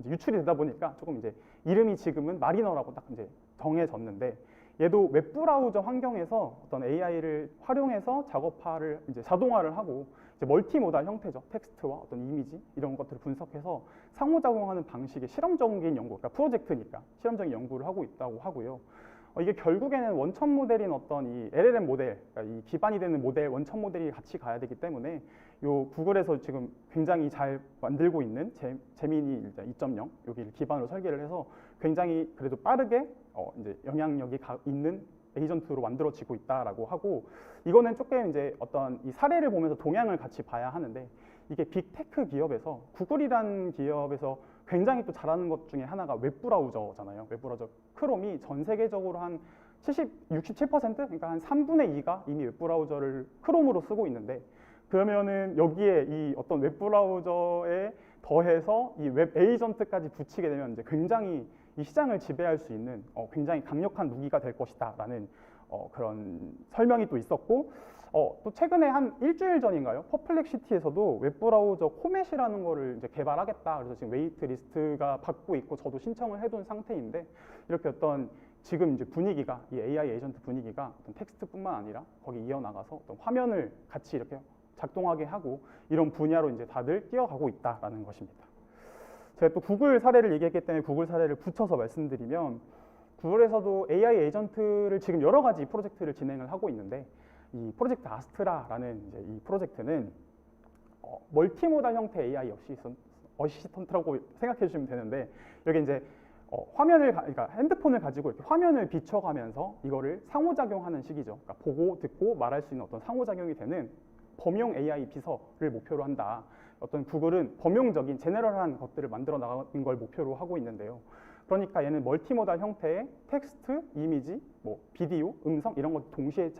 유출이 되다 보니까 조금 이제 이름이 지금은 마리너라고 딱 이제 정해졌는데 얘도 웹브라우저 환경에서 어떤 AI를 활용해서 작업화를 이제 자동화를 하고 이제 멀티모달 형태죠. 텍스트와 어떤 이미지 이런 것들을 분석해서 상호작용하는 방식의 실험적인 연구, 그러니까 프로젝트니까 실험적인 연구를 하고 있다고 하고요. 이게 결국에는 원천 모델인 어떤 이 LLM 모델, 그러니까 이 기반이 되는 모델, 원천 모델이 같이 가야 되기 때문에 요 구글에서 지금 굉장히 잘 만들고 있는 제미니 2.0 여기를 기반으로 설계를 해서 굉장히 그래도 빠르게 이제 영향력이 있는 에이전트로 만들어지고 있다라고 하고, 이거는 조금 이제 어떤 이 사례를 보면서 동향을 같이 봐야 하는데, 이게 빅테크 기업에서 구글이라는 기업에서 굉장히 또 잘하는 것 중에 하나가 웹브라우저잖아요. 웹브라우저 크롬이 전 세계적으로 한 67%? 그러니까 한 3분의 2가 이미 웹브라우저를 크롬으로 쓰고 있는데, 그러면은 여기에 이 어떤 웹브라우저에 더해서 이 웹 에이전트까지 붙이게 되면 이제 굉장히 이 시장을 지배할 수 있는 굉장히 강력한 무기가 될 것이다라는 그런 설명이 또 있었고, 또 최근에 한 일주일 전인가요? 퍼플렉시티에서도 웹브라우저 코멧이라는 거를 이제 개발하겠다. 그래서 지금 웨이트 리스트가 받고 있고 저도 신청을 해둔 상태인데, 이렇게 어떤 지금 이제 분위기가 이 AI 에이전트 분위기가 어떤 텍스트뿐만 아니라 거기 이어나가서 어떤 화면을 같이 이렇게 작동하게 하고 이런 분야로 이제 다들 뛰어가고 있다라는 것입니다. 제가 또 구글 사례를 얘기했기 때문에 구글 사례를 붙여서 말씀드리면, 구글에서도 AI 에이전트를 지금 여러 가지 프로젝트를 진행을 하고 있는데, 이 프로젝트 아스트라라는 이제 이 프로젝트는 멀티모달 형태 AI 어시스턴트라고 생각해 주시면 되는데, 여기 이제 그러니까 핸드폰을 가지고 이렇게 화면을 비춰가면서 이거를 상호작용하는 식이죠. 그러니까 보고 듣고 말할 수 있는 어떤 상호작용이 되는 범용 AI 비서를 목표로 한다. 어떤 구글은 범용적인 제너럴한 것들을 만들어 나가는 걸 목표로 하고 있는데요. 그러니까 얘는 멀티모달 형태의 텍스트, 이미지, 뭐 비디오, 음성 이런 것 동시에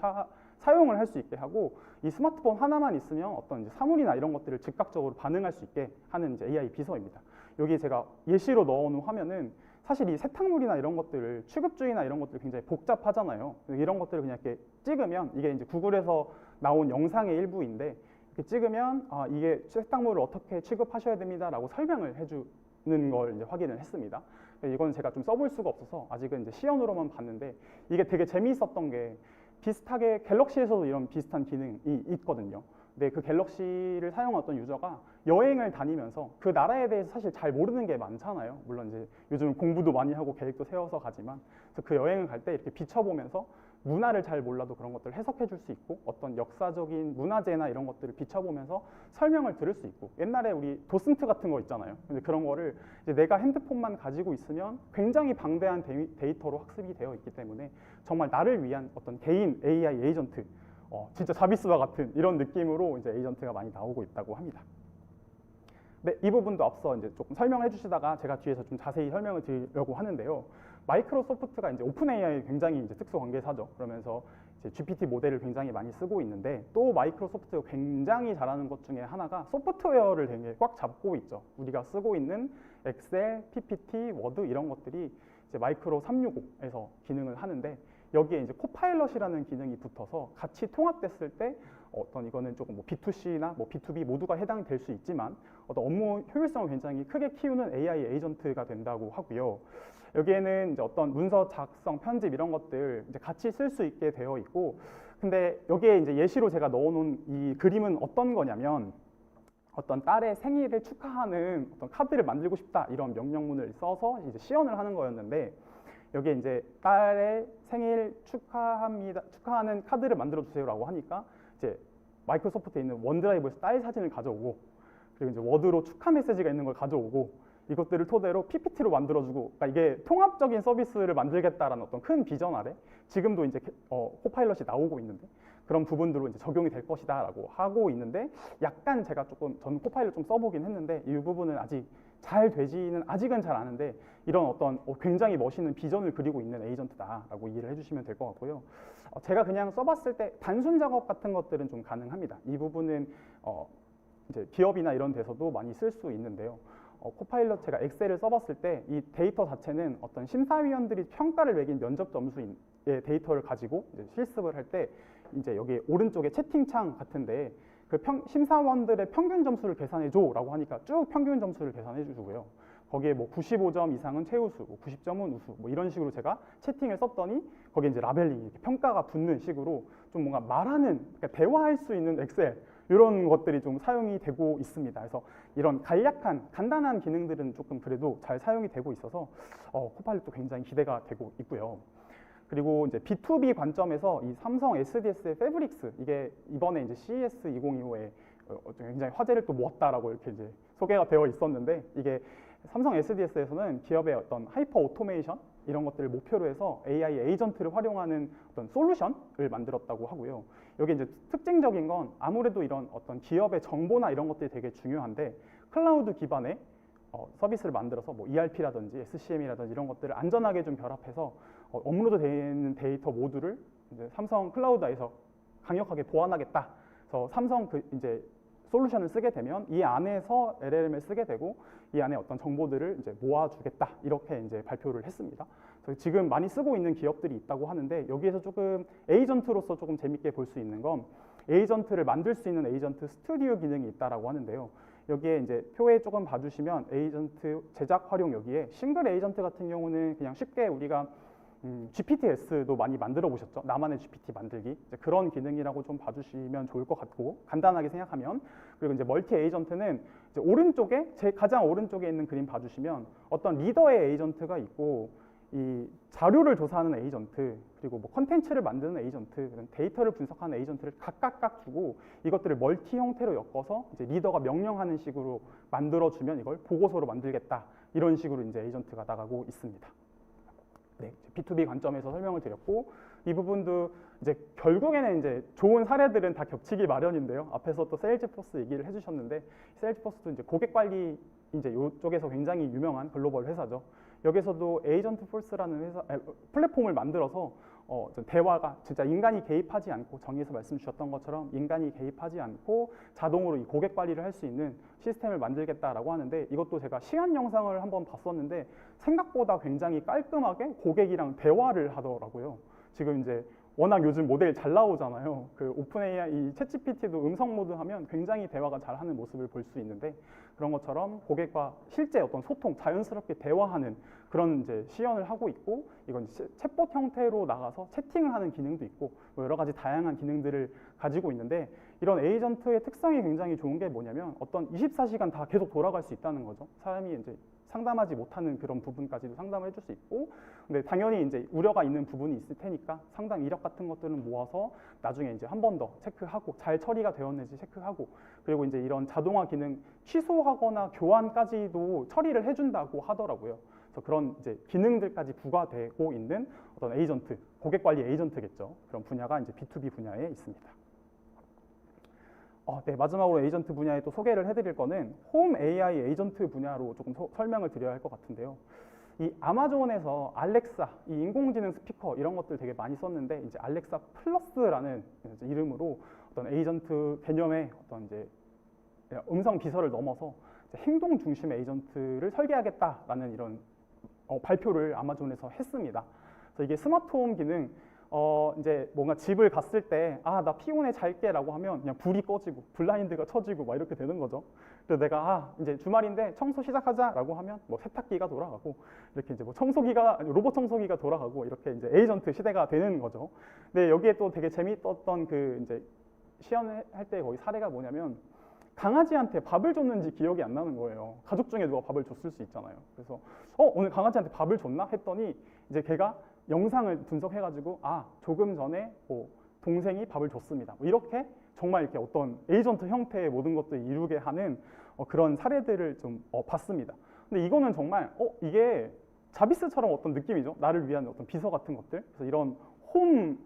사용을 할 수 있게 하고, 이 스마트폰 하나만 있으면 어떤 이제 사물이나 이런 것들을 즉각적으로 반응할 수 있게 하는 이제 AI 비서입니다. 여기 제가 예시로 넣어놓은 화면은 사실 이 세탁물이나 이런 것들을 취급주의나 이런 것들이 굉장히 복잡하잖아요. 이런 것들을 그냥 이렇게 찍으면, 이게 이제 구글에서 나온 영상의 일부인데, 이렇게 찍으면 이게 세탁물을 어떻게 취급하셔야 됩니다라고 설명을 해주는 걸 이제 확인을 했습니다. 이건 제가 좀 써볼 수가 없어서 아직은 이제 시연으로만 봤는데, 이게 되게 재미있었던 게 비슷하게 갤럭시에서도 이런 비슷한 기능이 있거든요. 근데 그 갤럭시를 사용했던 유저가 여행을 다니면서 그 나라에 대해서 사실 잘 모르는 게 많잖아요. 물론 이제 요즘 공부도 많이 하고 계획도 세워서 가지만, 그래서 그 여행을 갈 때 이렇게 비춰보면서 문화를 잘 몰라도 그런 것들을 해석해 줄 수 있고, 어떤 역사적인 문화재나 이런 것들을 비춰보면서 설명을 들을 수 있고, 옛날에 우리 도슨트 같은 거 있잖아요. 근데 그런 거를 이제 내가 핸드폰만 가지고 있으면 굉장히 방대한 데이터로 학습이 되어 있기 때문에 정말 나를 위한 어떤 개인 AI 에이전트, 진짜 자비스와 같은 이런 느낌으로 이제 에이전트가 많이 나오고 있다고 합니다. 네, 이 부분도 앞서 이제 조금 설명해 주시다가 제가 뒤에서 좀 자세히 설명을 드리려고 하는데요. 마이크로소프트가 이제 오픈 AI 굉장히 이제 특수 관계사죠. 그러면서 이제 GPT 모델을 굉장히 많이 쓰고 있는데, 또 마이크로소프트가 굉장히 잘하는 것 중에 하나가 소프트웨어를 되게 꽉 잡고 있죠. 우리가 쓰고 있는 엑셀, PPT, 워드 이런 것들이 이제 마이크로 365에서 기능을 하는데, 여기에 이제 코파일럿이라는 기능이 붙어서 같이 통합됐을 때 어떤 이거는 조금 뭐 B2C나 뭐 B2B 모두가 해당이 될 수 있지만 어떤 업무 효율성을 굉장히 크게 키우는 AI 에이전트가 된다고 하고요. 여기에는 이제 어떤 문서 작성, 편집 이런 것들 이제 같이 쓸 수 있게 되어 있고, 근데 여기에 이제 예시로 제가 넣어놓은 이 그림은 어떤 거냐면, 어떤 딸의 생일을 축하하는 어떤 카드를 만들고 싶다 이런 명령문을 써서 이제 시연을 하는 거였는데, 여기에 이제 딸의 생일 축하하는 카드를 만들어 주세요라고 하니까 이제 마이크로소프트에 있는 원드라이브에서 딸 사진을 가져오고, 그리고 이제 워드로 축하 메시지가 있는 걸 가져오고, 이것들을 토대로 PPT로 만들어주고, 그러니까 이게 통합적인 서비스를 만들겠다라는 어떤 큰 비전 아래 지금도 이제 코파일럿이 나오고 있는데, 그런 부분들로 이제 적용이 될 것이다라고 하고 있는데, 약간 제가 저는 코파일럿 좀 써보긴 했는데 이 부분은 아직 잘 되지는 아직은 잘 않은데, 이런 어떤 굉장히 멋있는 비전을 그리고 있는 에이전트다라고 이해를 해주시면 될 것 같고요. 제가 그냥 써봤을 때 단순 작업 같은 것들은 좀 가능합니다. 이 부분은 이제 기업이나 이런 데서도 많이 쓸 수 있는데요. 코파일럿 제가 엑셀을 써봤을 때 이 데이터 자체는 어떤 심사위원들이 평가를 매긴 면접 점수의 데이터를 가지고 이제 실습을 할 때, 이제 여기 오른쪽에 채팅창 같은데 그 심사원들의 평균 점수를 계산해줘라고 하니까 쭉 평균 점수를 계산해주고요. 거기에 뭐 95점 이상은 최우수, 뭐 90점은 우수, 뭐 이런 식으로 제가 채팅을 썼더니 거기에 이제 라벨링, 이렇게 평가가 붙는 식으로 좀 뭔가 말하는, 그러니까 대화할 수 있는 엑셀 이런 것들이 좀 사용이 되고 있습니다. 그래서 이런 간단한 기능들은 조금 그래도 잘 사용이 되고 있어서 코파일럿도 굉장히 기대가 되고 있고요. 그리고 이제 B2B 관점에서 이 삼성 SDS의 패브릭스, 이게 이번에 이제 CES 2025에 굉장히 화제를 또 모았다라고 이렇게 이제 소개가 되어 있었는데, 이게 삼성 SDS에서는 기업의 어떤 하이퍼 오토메이션 이런 것들을 목표로 해서 AI 에이전트를 활용하는 어떤 솔루션을 만들었다고 하고요. 여기 이제 특징적인 건 아무래도 이런 어떤 기업의 정보나 이런 것들이 되게 중요한데, 클라우드 기반의 서비스를 만들어서 뭐 ERP라든지 SCM이라든지 이런 것들을 안전하게 좀 결합해서 업로드 되는 데이터 모두를 이제 삼성 클라우드에서 강력하게 보완하겠다. 그래서 삼성 그 이제 솔루션을 쓰게 되면 이 안에서 LLM을 쓰게 되고 이 안에 어떤 정보들을 이제 모아주겠다, 이렇게 이제 발표를 했습니다. 그래서 지금 많이 쓰고 있는 기업들이 있다고 하는데, 여기에서 조금 에이전트로서 조금 재밌게 볼 수 있는 건 에이전트를 만들 수 있는 에이전트 스튜디오 기능이 있다라고 하는데요. 여기에 이제 표에 조금 봐주시면 에이전트 제작 활용, 여기에 싱글 에이전트 같은 경우는 그냥 쉽게 우리가 GPTS도 많이 만들어 보셨죠? 나만의 GPT 만들기, 이제 그런 기능이라고 좀 봐주시면 좋을 것 같고, 간단하게 생각하면. 그리고 이제 멀티 에이전트는 이제 오른쪽에, 가장 오른쪽에 있는 그림 봐주시면 어떤 리더의 에이전트가 있고, 이 자료를 조사하는 에이전트, 그리고 뭐 컨텐츠를 만드는 에이전트, 데이터를 분석하는 에이전트를 각각 주고 이것들을 멀티 형태로 엮어서 이제 리더가 명령하는 식으로 만들어주면 이걸 보고서로 만들겠다, 이런 식으로 이제 에이전트가 나가고 있습니다. 네, B2B 관점에서 설명을 드렸고, 이 부분도 이제 결국에는 이제 좋은 사례들은 다 겹치기 마련인데요. 앞에서 또 세일즈포스 얘기를 해주셨는데, 세일즈포스도 이제 고객 관리 이제 이쪽에서 굉장히 유명한 글로벌 회사죠. 여기서도 에이전트 폴스라는 회사 플랫폼을 만들어서 대화가 진짜 인간이 개입하지 않고, 정의에서 말씀 주셨던 것처럼 인간이 개입하지 않고 자동으로 이 고객 관리를 할 수 있는 시스템을 만들겠다라고 하는데, 이것도 제가 시연 영상을 한번 봤었는데 생각보다 굉장히 깔끔하게 고객이랑 대화를 하더라고요. 지금 이제 워낙 요즘 모델 잘 나오잖아요. 그 오픈 AI, 이 챗GPT도 음성 모드 하면 굉장히 대화가 잘하는 모습을 볼 수 있는데, 그런 것처럼 고객과 실제 어떤 소통, 자연스럽게 대화하는 그런 이제 시연을 하고 있고, 이건 챗봇 형태로 나가서 채팅을 하는 기능도 있고, 뭐 여러 가지 다양한 기능들을 가지고 있는데, 이런 에이전트의 특성이 굉장히 좋은 게 뭐냐면 어떤 24시간 다 계속 돌아갈 수 있다는 거죠. 사람이 이제 상담하지 못하는 그런 부분까지도 상담을 해줄 수 있고, 근데 당연히 이제 우려가 있는 부분이 있을 테니까 상담 이력 같은 것들은 모아서 나중에 이제 한 번 더 체크하고 잘 처리가 되었는지 체크하고, 그리고 이제 이런 자동화 기능 취소하거나 교환까지도 처리를 해준다고 하더라고요. 그래서 그런 이제 기능들까지 부과되고 있는 어떤 에이전트, 고객 관리 에이전트겠죠. 그런 분야가 이제 B2B 분야에 있습니다. 네, 마지막으로 에이전트 분야에 또 소개를 해드릴 거는 홈 AI 에이전트 분야로 조금 설명을 드려야 할 것 같은데요. 이 아마존에서 알렉사, 이 인공지능 스피커 이런 것들 되게 많이 썼는데, 이제 알렉사 플러스라는 이제 이름으로 어떤 에이전트 개념의 어떤 이제 음성 비서를 넘어서 이제 행동 중심의 에이전트를 설계하겠다라는 이런 발표를 아마존에서 했습니다. 그래서 이게 스마트홈 기능, 이제 뭔가 집을 갔을 때, 나 피곤해 잘게라고 하면 그냥 불이 꺼지고 블라인드가 쳐지고 막 이렇게 되는 거죠. 그래서 내가 이제 주말인데 청소 시작하자라고 하면 뭐 세탁기가 돌아가고, 이렇게 이제 뭐 로봇 청소기가 돌아가고, 이렇게 이제 에이전트 시대가 되는 거죠. 근데 여기에 또 되게 재미있었던 그 이제 시연할 때 거기 사례가 뭐냐면, 강아지한테 밥을 줬는지 기억이 안 나는 거예요. 가족 중에 누가 밥을 줬을 수 있잖아요. 그래서 오늘 강아지한테 밥을 줬나 했더니, 이제 걔가 영상을 분석해가지고 조금 전에 뭐 동생이 밥을 줬습니다, 뭐 이렇게 정말 이렇게 어떤 에이전트 형태의 모든 것들을 이루게 하는 그런 사례들을 좀 봤습니다. 근데 이거는 정말 이게 자비스처럼 어떤 느낌이죠. 나를 위한 어떤 비서 같은 것들. 그래서 이런 홈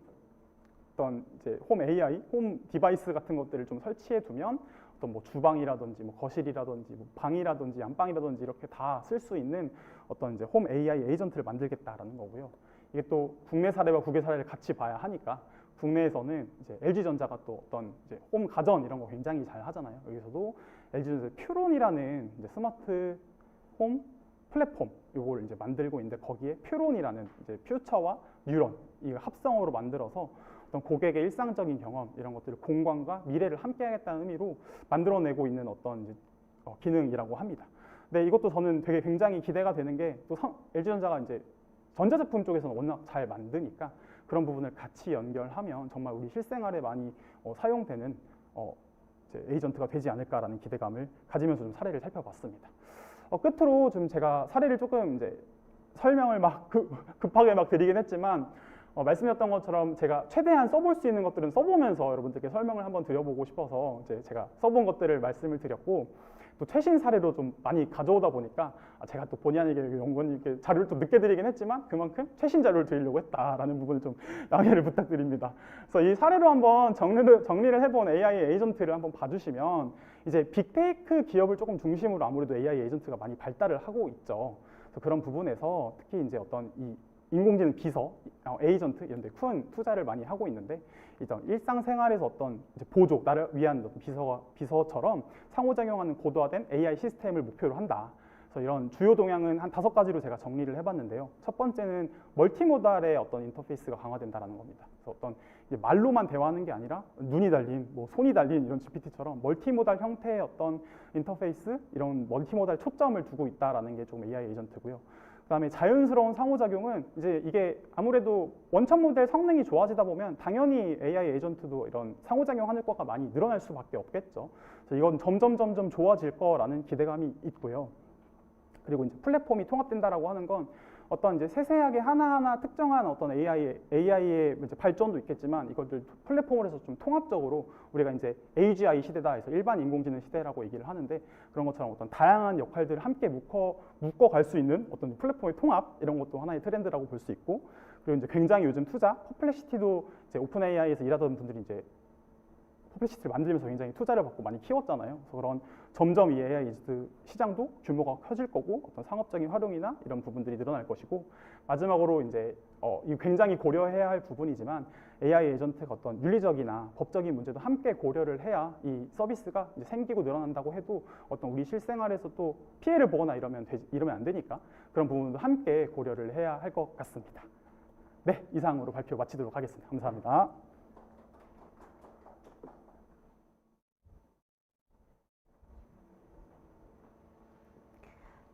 AI, 홈 디바이스 같은 것들을 좀 설치해 두면 어떤 뭐 주방이라든지 뭐 거실이라든지 뭐 방이라든지 안방이라든지 이렇게 다 쓸 수 있는 어떤 이제 홈 AI 에이전트를 만들겠다라는 거고요. 이게 또 국내 사례와 국외 사례를 같이 봐야 하니까, 국내에서는 이제 LG전자가 또 어떤 이제 홈 가전 이런 거 굉장히 잘 하잖아요. 여기서도 LG전자 퓨론이라는 이제 스마트 홈 플랫폼 이걸 이제 만들고 있는데, 거기에 퓨론이라는 이제 퓨처와 뉴런 이 합성어로 만들어서 어떤 고객의 일상적인 경험 이런 것들을 공간과 미래를 함께하겠다는 의미로 만들어내고 있는 어떤 이제 기능이라고 합니다. 근데 이것도 저는 되게 굉장히 기대가 되는 게, 또 LG전자가 이제 전자제품 쪽에서는 워낙 잘 만드니까 그런 부분을 같이 연결하면 정말 우리 실생활에 많이 사용되는 이제 에이전트가 되지 않을까라는 기대감을 가지면서 좀 사례를 살펴봤습니다. 끝으로 좀 제가 사례를 조금 이제 설명을 막 급하게 막 드리긴 했지만, 말씀드렸던 것처럼 제가 최대한 써볼 수 있는 것들은 써보면서 여러분들께 설명을 한번 드려보고 싶어서 이제 제가 써본 것들을 말씀을 드렸고, 또 최신 사례로 좀 많이 가져오다 보니까 제가 또 본의 아니게 연구원님께 자료를 또 늦게 드리긴 했지만 그만큼 최신 자료를 드리려고 했다라는 부분을 좀 양해를 부탁드립니다. 그래서 이 사례로 한번 정리를 해본 AI 에이전트를 한번 봐주시면, 이제 빅테이크 기업을 조금 중심으로 아무래도 AI 에이전트가 많이 발달을 하고 있죠. 그래서 그런 부분에서 특히 이제 어떤 이 인공지능 비서, 에이전트 이런 데 큰 투자를 많이 하고 있는데, 이제 일상생활에서 어떤 이제 보조, 나를 위한 비서처럼 상호작용하는 고도화된 AI 시스템을 목표로 한다. 그래서 이런 주요 동향은 한 5가지로 제가 정리를 해봤는데요. 첫 번째는 멀티모달의 어떤 인터페이스가 강화된다라는 겁니다. 그래서 어떤 이제 말로만 대화하는 게 아니라 눈이 달린, 뭐 손이 달린 이런 GPT처럼 멀티모달 형태의 어떤 인터페이스, 이런 멀티모달 초점을 두고 있다라는 게 좀 AI 에이전트고요. 그다음에 자연스러운 상호작용은 이제 이게 아무래도 원천 모델 성능이 좋아지다 보면 당연히 AI 에이전트도 이런 상호작용하는 거가 많이 늘어날 수밖에 없겠죠. 그래서 이건 점점 좋아질 거라는 기대감이 있고요. 그리고 이제 플랫폼이 통합된다라고 하는 건 어떤 이제 세세하게 하나하나 특정한 어떤 AI의 이제 발전도 있겠지만, 이것들 플랫폼을 해서 좀 통합적으로 우리가 이제 AGI 시대다 해서 일반 인공지능 시대라고 얘기를 하는데, 그런 것처럼 어떤 다양한 역할들을 함께 묶어갈 수 있는 어떤 플랫폼의 통합, 이런 것도 하나의 트렌드라고 볼 수 있고, 그리고 이제 굉장히 요즘 투자, 퍼플렉시티도 이제 오픈 AI에서 일하던 분들이 이제 퍼플렉시티를 만들면서 굉장히 투자를 받고 많이 키웠잖아요. 그래서 그런 점점 이 AI 시장도 규모가 커질 거고, 어떤 상업적인 활용이나 이런 부분들이 늘어날 것이고, 마지막으로 이제 이 굉장히 고려해야 할 부분이지만 AI 에이전트가 어떤 윤리적이나 법적인 문제도 함께 고려를 해야 이 서비스가 이제 생기고 늘어난다고 해도 어떤 우리 실생활에서 또 피해를 보거나 이러면 안 되니까 그런 부분도 함께 고려를 해야 할 것 같습니다. 네, 이상으로 발표 마치도록 하겠습니다. 감사합니다.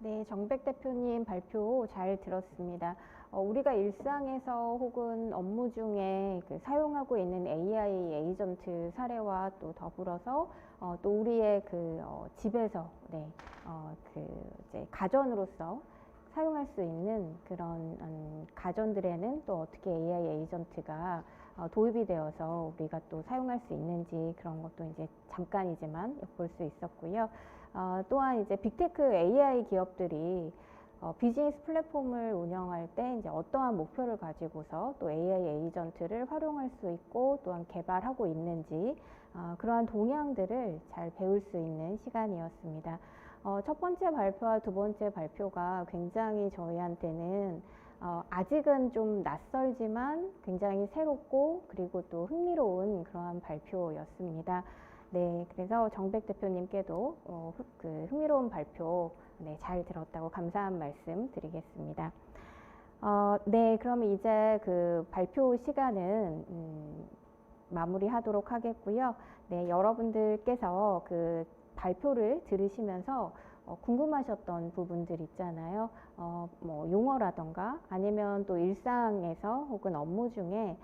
네, 정백 대표님 발표 잘 들었습니다. 우리가 일상에서 혹은 업무 중에 사용하고 있는 AI 에이전트 사례와 또 더불어서 또 우리의 집에서 이제 가전으로서 사용할 수 있는 그런 가전들에는 또 어떻게 AI 에이전트가 도입이 되어서 우리가 또 사용할 수 있는지, 그런 것도 이제 잠깐이지만 엿볼 수 있었고요. 또한 이제 빅테크 AI 기업들이 비즈니스 플랫폼을 운영할 때 이제 어떠한 목표를 가지고서 또 AI 에이전트를 활용할 수 있고 또한 개발하고 있는지, 그러한 동향들을 잘 배울 수 있는 시간이었습니다. 첫 번째 발표와 두 번째 발표가 굉장히 저희한테는 아직은 좀 낯설지만 굉장히 새롭고 그리고 또 흥미로운 그러한 발표였습니다. 네, 그래서 정백 대표님께도 흥미로운 발표 잘 들었다고 감사한 말씀 드리겠습니다. 네, 그럼 이제 발표 시간은 마무리하도록 하겠고요. 네, 여러분들께서 발표를 들으시면서 궁금하셨던 부분들 있잖아요. 뭐 용어라던가 아니면 또 일상에서 혹은 업무 중에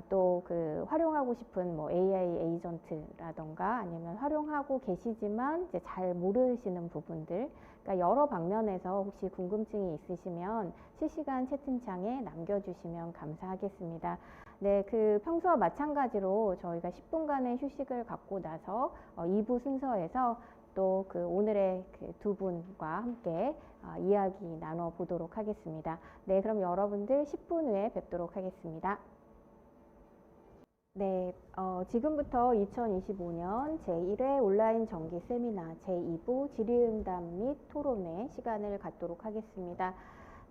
또 활용하고 싶은 뭐 AI 에이전트라던가 아니면 활용하고 계시지만 이제 잘 모르시는 부분들, 그러니까 여러 방면에서 혹시 궁금증이 있으시면 실시간 채팅창에 남겨주시면 감사하겠습니다. 네, 평소와 마찬가지로 저희가 10분간의 휴식을 갖고 나서 2부 순서에서 또 오늘의 두 분과 함께 이야기 나눠보도록 하겠습니다. 네, 그럼 여러분들 10분 후에 뵙도록 하겠습니다. 네, 지금부터 2025년 제1회 온라인 정기 세미나 제2부 질의응답 및 토론회 시간을 갖도록 하겠습니다.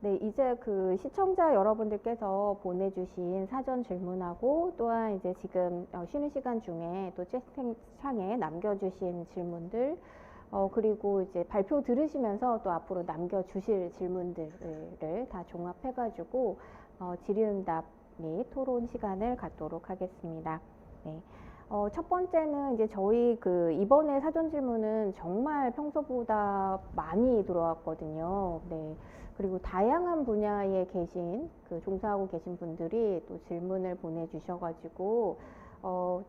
네, 이제 시청자 여러분들께서 보내주신 사전 질문하고 또한 이제 지금 쉬는 시간 중에 또 채팅창에 남겨주신 질문들, 그리고 이제 발표 들으시면서 또 앞으로 남겨주실 질문들을 다 종합해가지고 질의응답 및 토론 시간을 갖도록 하겠습니다. 네. 첫 번째는 이제 저희 이번에 사전 질문은 정말 평소보다 많이 들어왔거든요. 네. 그리고 다양한 분야에 종사하고 계신 분들이 또 질문을 보내주셔가지고,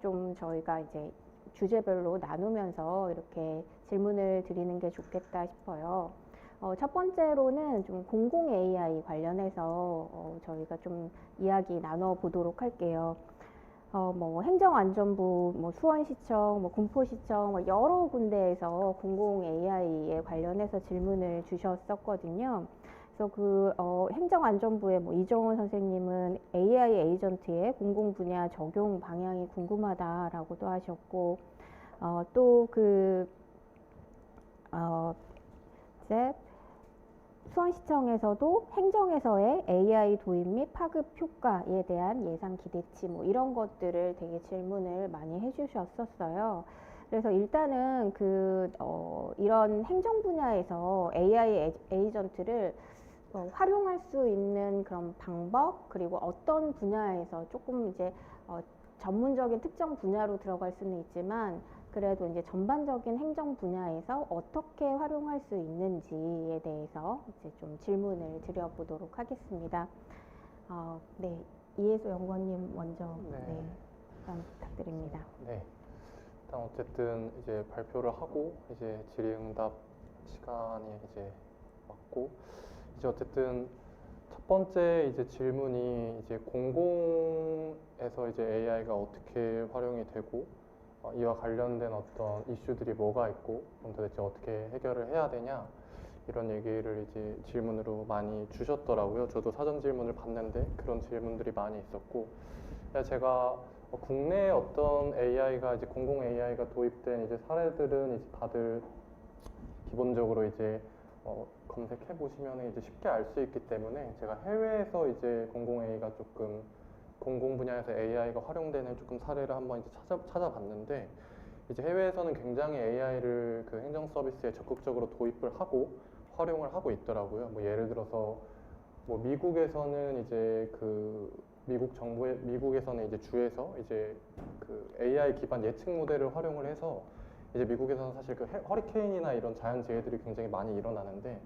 좀 저희가 이제 주제별로 나누면서 이렇게 질문을 드리는 게 좋겠다 싶어요. 첫 번째로는 좀 공공 AI 관련해서 저희가 좀 이야기 나눠보도록 할게요. 뭐 행정안전부, 뭐 수원시청, 뭐 군포시청, 뭐 여러 군데에서 공공 AI에 관련해서 질문을 주셨었거든요. 그래서 행정안전부의 뭐 이정원 선생님은 AI 에이전트의 공공 분야 적용 방향이 궁금하다라고도 하셨고, 이제 수원시청에서도 행정에서의 AI 도입 및 파급 효과에 대한 예상 기대치 뭐 이런 것들을 되게 질문을 많이 해주셨었어요. 그래서 일단은 이런 행정 분야에서 AI 에이전트를 활용할 수 있는 그런 방법, 그리고 어떤 분야에서 조금 이제 전문적인 특정 분야로 들어갈 수는 있지만 그래도 이제 전반적인 행정 분야에서 어떻게 활용할 수 있는지에 대해서 이제 좀 질문을 드려보도록 하겠습니다. 네, 이혜수 연구원님 먼저 답변 부탁드립니다. 네. 일단 어쨌든 이제 발표를 하고 이제 질의응답 시간이 이제 왔고, 이제 어쨌든 첫 번째 이제 질문이 이제 공공에서 이제 AI가 어떻게 활용이 되고 이와 관련된 어떤 이슈들이 뭐가 있고 그럼 도대체 어떻게 해결을 해야 되냐, 이런 얘기를 이제 질문으로 많이 주셨더라고요. 저도 사전 질문을 봤는데 그런 질문들이 많이 있었고, 제가 국내에 어떤 AI가 이제 공공 AI가 도입된 이제 사례들은 이제 다들 기본적으로 이제 검색해 보시면 이제 쉽게 알 수 있기 때문에 제가 해외에서 이제 공공 AI가 조금 공공 분야에서 AI가 활용되는 조금 사례를 한번 이제 찾아봤는데, 이제 해외에서는 굉장히 AI를 그 행정 서비스에 적극적으로 도입을 하고 활용을 하고 있더라고요. 뭐 예를 들어서 뭐 미국에서는 이제 미국에서는 이제 주에서 이제 그 AI 기반 예측 모델을 활용을 해서 이제 미국에서는 사실 허리케인이나 이런 자연재해들이 굉장히 많이 일어나는데,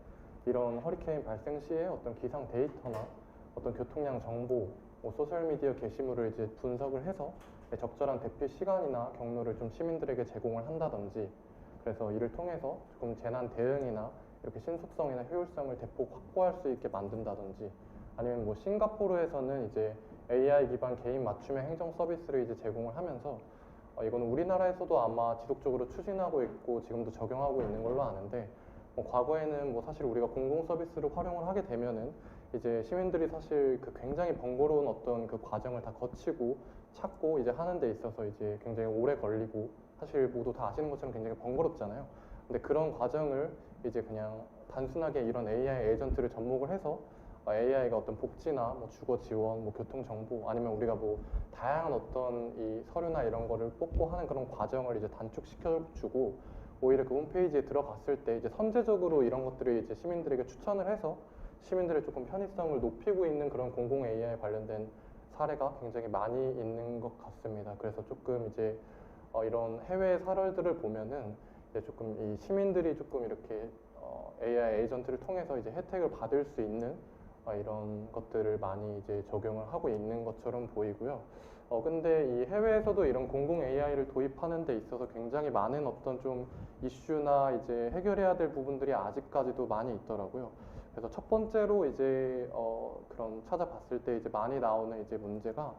이런 허리케인 발생 시에 어떤 기상 데이터나 어떤 교통량 정보, 뭐 소셜미디어 게시물을 이제 분석을 해서 적절한 대피 시간이나 경로를 좀 시민들에게 제공을 한다든지, 그래서 이를 통해서 조금 재난 대응이나 이렇게 신속성이나 효율성을 대폭 확보할 수 있게 만든다든지, 아니면 뭐 싱가포르에서는 이제 AI 기반 개인 맞춤형 행정 서비스를 이제 제공을 하면서 이거는 우리나라에서도 아마 지속적으로 추진하고 있고 지금도 적용하고 있는 걸로 아는데, 과거에는 뭐 사실 우리가 공공 서비스를 활용을 하게 되면은 이제 시민들이 사실 굉장히 번거로운 어떤 그 과정을 다 거치고 찾고 이제 하는 데 있어서 이제 굉장히 오래 걸리고, 사실 모두 다 아시는 것처럼 굉장히 번거롭잖아요. 근데 그런 과정을 이제 그냥 단순하게 이런 AI 에이전트를 접목을 해서 AI가 어떤 복지나 뭐 주거 지원, 뭐 교통 정보, 아니면 우리가 뭐 다양한 어떤 이 서류나 이런 거를 뽑고 하는 그런 과정을 이제 단축시켜주고, 오히려 그 홈페이지에 들어갔을 때 이제 선제적으로 이런 것들을 이제 시민들에게 추천을 해서 시민들의 조금 편의성을 높이고 있는 그런 공공 AI 관련된 사례가 굉장히 많이 있는 것 같습니다. 그래서 조금 이제 이런 해외 사례들을 보면은 이제 조금 이 시민들이 조금 이렇게 AI 에이전트를 통해서 이제 혜택을 받을 수 있는 이런 것들을 많이 이제 적용을 하고 있는 것처럼 보이고요. 근데 이 해외에서도 이런 공공 AI를 도입하는 데 있어서 굉장히 많은 어떤 좀 이슈나 이제 해결해야 될 부분들이 아직까지도 많이 있더라고요. 그래서 첫 번째로 이제 그런 찾아봤을 때 이제 많이 나오는 이제 문제가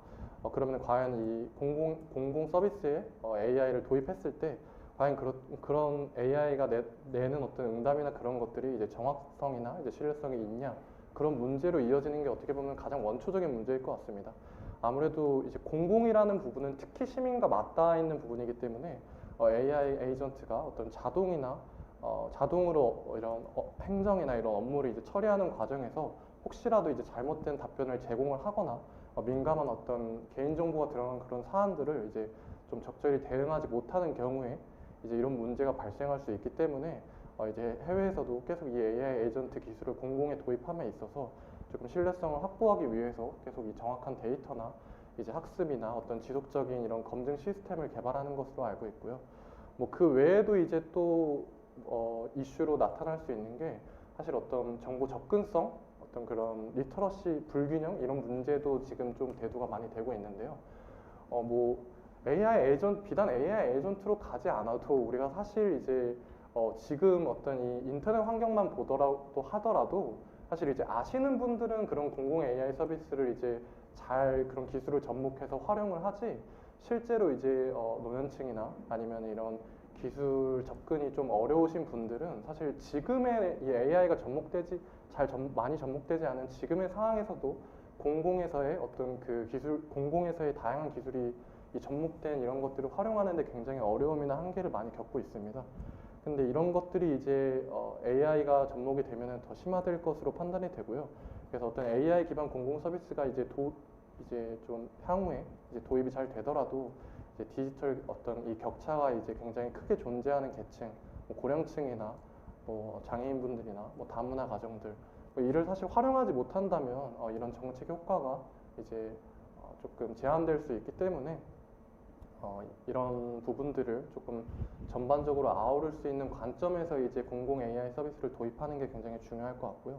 그러면 과연 이 공공 서비스에 AI를 도입했을 때 과연 그런 AI가 내는 어떤 응답이나 그런 것들이 이제 정확성이나 이제 신뢰성이 있냐, 그런 문제로 이어지는 게 어떻게 보면 가장 원초적인 문제일 것 같습니다. 아무래도 이제 공공이라는 부분은 특히 시민과 맞닿아 있는 부분이기 때문에 AI 에이전트가 어떤 자동으로 이런 행정이나 이런 업무를 이제 처리하는 과정에서 혹시라도 이제 잘못된 답변을 제공을 하거나 민감한 어떤 개인정보가 들어간 그런 사안들을 이제 좀 적절히 대응하지 못하는 경우에 이제 이런 문제가 발생할 수 있기 때문에 이제 해외에서도 계속 이 AI 에이전트 기술을 공공에 도입함에 있어서 조금 신뢰성을 확보하기 위해서 계속 이 정확한 데이터나 이제 학습이나 어떤 지속적인 이런 검증 시스템을 개발하는 것으로 알고 있고요. 뭐 그 외에도 이제 또 이슈로 나타날 수 있는 게 사실 어떤 정보 접근성, 어떤 그런 리터러시 불균형, 이런 문제도 지금 좀 대두가 많이 되고 있는데요. 뭐 비단 AI 에이전트로 가지 않아도 우리가 사실 이제 지금 어떤 이 인터넷 환경만 보더라도 하더라도 사실 이제 아시는 분들은 그런 공공 AI 서비스를 이제 잘 그런 기술을 접목해서 활용을 하지 실제로 이제 노년층이나 아니면 이런 기술 접근이 좀 어려우신 분들은 사실 지금의 이 AI가 많이 접목되지 않은 지금의 상황에서도 공공에서의 어떤 그 기술, 공공에서의 다양한 기술이 이 접목된 이런 것들을 활용하는데 굉장히 어려움이나 한계를 많이 겪고 있습니다. 근데 이런 것들이 이제 AI가 접목이 되면 더 심화될 것으로 판단이 되고요. 그래서 어떤 AI 기반 공공 서비스가 이제 좀 향후에 이제 도입이 잘 되더라도 이제 디지털 어떤 이 격차가 이제 굉장히 크게 존재하는 계층, 뭐 고령층이나 뭐 장애인분들이나 뭐 다문화 가정들 이를 사실 활용하지 못한다면 이런 정책 효과가 이제 조금 제한될 수 있기 때문에 이런 부분들을 조금 전반적으로 아우를 수 있는 관점에서 이제 공공 AI 서비스를 도입하는 게 굉장히 중요할 것 같고요.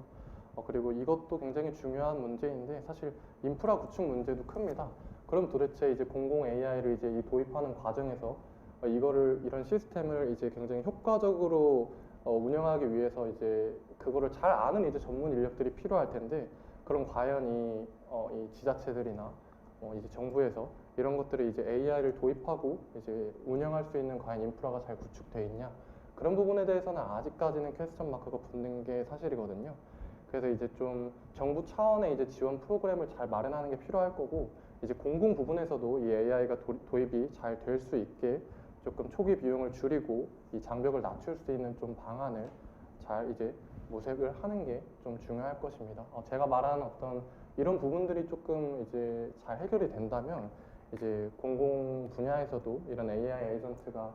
그리고 이것도 굉장히 중요한 문제인데 사실 인프라 구축 문제도 큽니다. 그럼 도대체 이제 공공 AI를 이제 이 도입하는 과정에서 이런 시스템을 이제 굉장히 효과적으로 운영하기 위해서 이제 그거를 잘 아는 이제 전문 인력들이 필요할 텐데 그럼 과연 이 지자체들이나 이제 정부에서 이런 것들을 이제 AI를 도입하고 이제 운영할 수 있는 과연 인프라가 잘 구축되어 있냐 그런 부분에 대해서는 아직까지는 퀘스천 마크가 붙는 게 사실이거든요. 그래서 이제 좀 정부 차원의 이제 지원 프로그램을 잘 마련하는 게 필요할 거고 이제 공공 부분에서도 이 AI가 도입이 잘 될 수 있게 조금 초기 비용을 줄이고 이 장벽을 낮출 수 있는 좀 방안을 잘 이제 모색을 하는 게 좀 중요할 것입니다. 제가 말하는 어떤 이런 부분들이 조금 이제 잘 해결이 된다면 이제 공공 분야에서도 이런 AI 에이전트가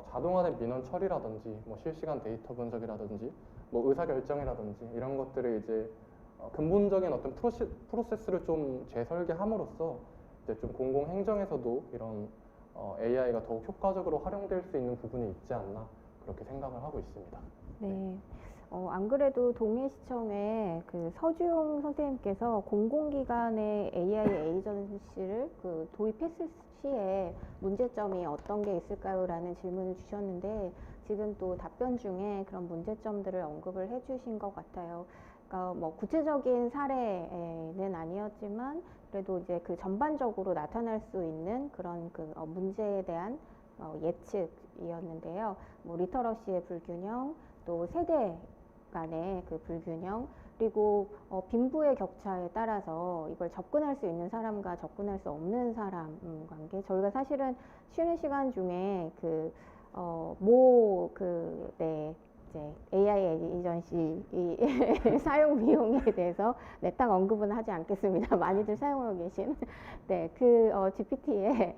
자동화된 민원 처리라든지 뭐 실시간 데이터 분석이라든지 뭐 의사 결정이라든지 이런 것들을 이제 근본적인 어떤 프로세스를 좀 재설계함으로써 이제 좀 공공 행정에서도 이런 AI가 더욱 효과적으로 활용될 수 있는 부분이 있지 않나 그렇게 생각을 하고 있습니다. 네. 안 그래도 동해시청에 그 서주용 선생님께서 공공기관의 AI 에이전시를 그 도입했을 시에 문제점이 어떤 게 있을까요? 라는 질문을 주셨는데 지금 또 답변 중에 그런 문제점들을 언급을 해주신 것 같아요. 그러니까 뭐 구체적인 사례는 아니었지만 그래도 이제 그 전반적으로 나타날 수 있는 그런 그 문제에 대한 예측이었는데요. 뭐 리터러시의 불균형, 또 세대 간의 그 불균형, 그리고 빈부의 격차에 따라서 이걸 접근할 수 있는 사람과 접근할 수 없는 사람 관계. 저희가 사실은 쉬는 시간 중에 이제 AI 에이전시 사용 비용에 대해서 딱 언급은 하지 않겠습니다. 많이들 사용하고 계신 GPT의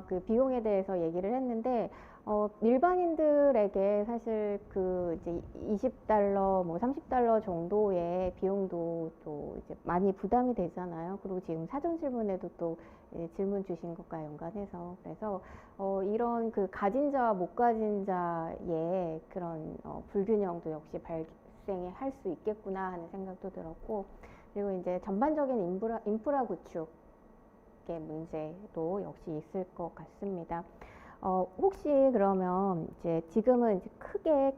그 비용에 대해서 얘기를 했는데 일반인들에게 사실 그 이제 $20, 뭐 $30 정도의 비용도 또 이제 많이 부담이 되잖아요. 그리고 지금 사전 질문에도 또 질문 주신 것과 연관해서 그래서 이런 그 가진 자와 못 가진 자의 그런 불균형도 역시 발생할 수 있겠구나 하는 생각도 들었고 그리고 이제 전반적인 인프라 구축의 문제도 역시 있을 것 같습니다. 혹시 그러면 이제 지금은 이제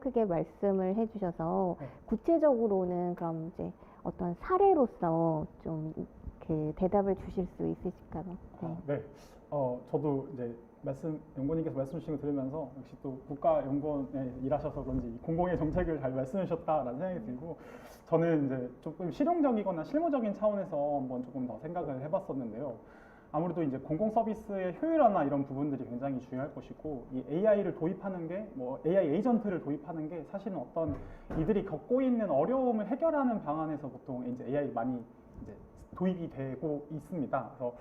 크게 말씀을 해주셔서 구체적으로는 그럼 이제 어떤 사례로서 좀 그 대답을 주실 수 있으실까요? 네. 네. 저도 이제 연구원님께서 말씀 주신 거 들으면서 역시 또 국가연구원에 일하셔서 그런지 공공의 정책을 잘 말씀해 주셨다라는 생각이 들고 저는 이제 조금 실용적이거나 실무적인 차원에서 한번 조금 더 생각을 해봤었는데요. 아무래도 이제 공공 서비스의 효율화나 이런 부분들이 굉장히 중요할 것이고 이 AI를 도입하는 게 뭐 AI 에이전트를 도입하는 게 사실은 어떤 이들이 겪고 있는 어려움을 해결하는 방안에서 보통 이제 AI 많이 이제 도입이 되고 있습니다. 그래서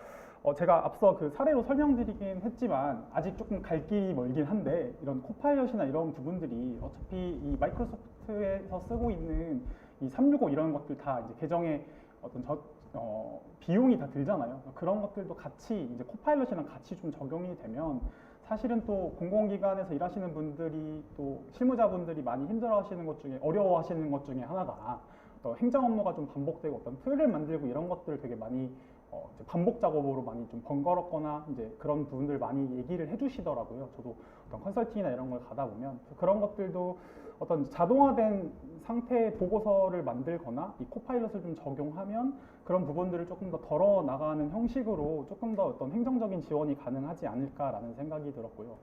제가 앞서 그 사례로 설명드리긴 했지만 아직 조금 갈 길이 멀긴 한데 이런 코파일럿이나 이런 부분들이 어차피 이 마이크로소프트에서 쓰고 있는 이 365 이런 것들 다 이제 계정에 어떤 비용이 다 들잖아요. 그런 것들도 같이 이제 코파일럿이랑 같이 좀 적용이 되면 사실은 또 공공기관에서 일하시는 분들이 또 실무자분들이 많이 힘들어하시는 것 중에 어려워하시는 것 중에 하나가 행정 업무가 좀 반복되고 어떤 틀을 만들고 이런 것들을 되게 많이 이제 반복 작업으로 많이 좀 번거롭거나 이제 그런 부분들 많이 얘기를 해주시더라고요. 저도 어떤 컨설팅이나 이런 걸 가다 보면 그런 것들도 어떤 자동화된 상태의 보고서를 만들거나 이 코파일럿을 좀 적용하면 그런 부분들을 조금 더 덜어 나가는 형식으로 조금 더 어떤 행정적인 지원이 가능하지 않을까라는 생각이 들었고요.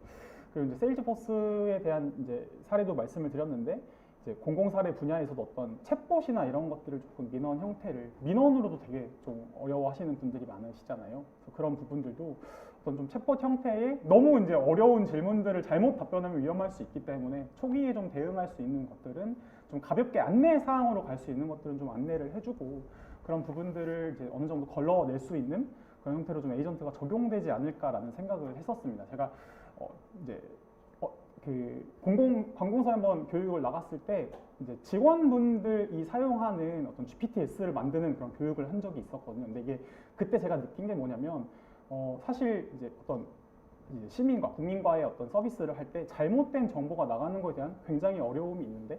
그리고 이제 세일즈포스에 대한 이제 사례도 말씀을 드렸는데 이제 공공사례 분야에서도 어떤 챗봇이나 이런 것들을 조금 민원 형태를 민원으로도 되게 좀 어려워하시는 분들이 많으시잖아요. 그래서 그런 부분들도 어떤 좀 챗봇 형태의 너무 이제 어려운 질문들을 잘못 답변하면 위험할 수 있기 때문에 초기에 좀 대응할 수 있는 것들은 좀 가볍게 안내 사항으로 갈 수 있는 것들은 좀 안내를 해주고 그런 부분들을 이제 어느 정도 걸러낼 수 있는 그런 형태로 좀 에이전트가 적용되지 않을까라는 생각을 했었습니다. 제가 이제 그 관공서에 한번 교육을 나갔을 때 이제 직원분들이 사용하는 어떤 GPTS를 만드는 그런 교육을 한 적이 있었거든요. 근데 이게 그때 제가 느낀 게 뭐냐면 사실 이제 어떤 이제 시민과 국민과의 어떤 서비스를 할 때 잘못된 정보가 나가는 것에 대한 굉장히 어려움이 있는데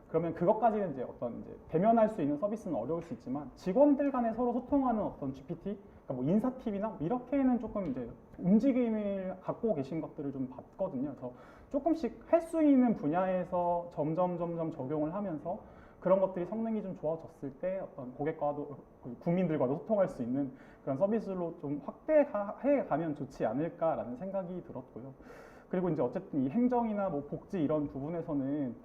그러면 그것까지는 이제 어떤 이제 대면할 수 있는 서비스는 어려울 수 있지만 직원들 간에 서로 소통하는 어떤 GPT, 그러니까 뭐 인사팀이나 뭐 이렇게는 조금 이제 움직임을 갖고 계신 것들을 좀 봤거든요. 그래서 조금씩 할 수 있는 분야에서 점점 적용을 하면서 그런 것들이 성능이 좀 좋아졌을 때 어떤 고객과도 국민들과도 소통할 수 있는 그런 서비스로 좀 확대해 가면 좋지 않을까라는 생각이 들었고요. 그리고 이제 어쨌든 이 행정이나 뭐 복지 이런 부분에서는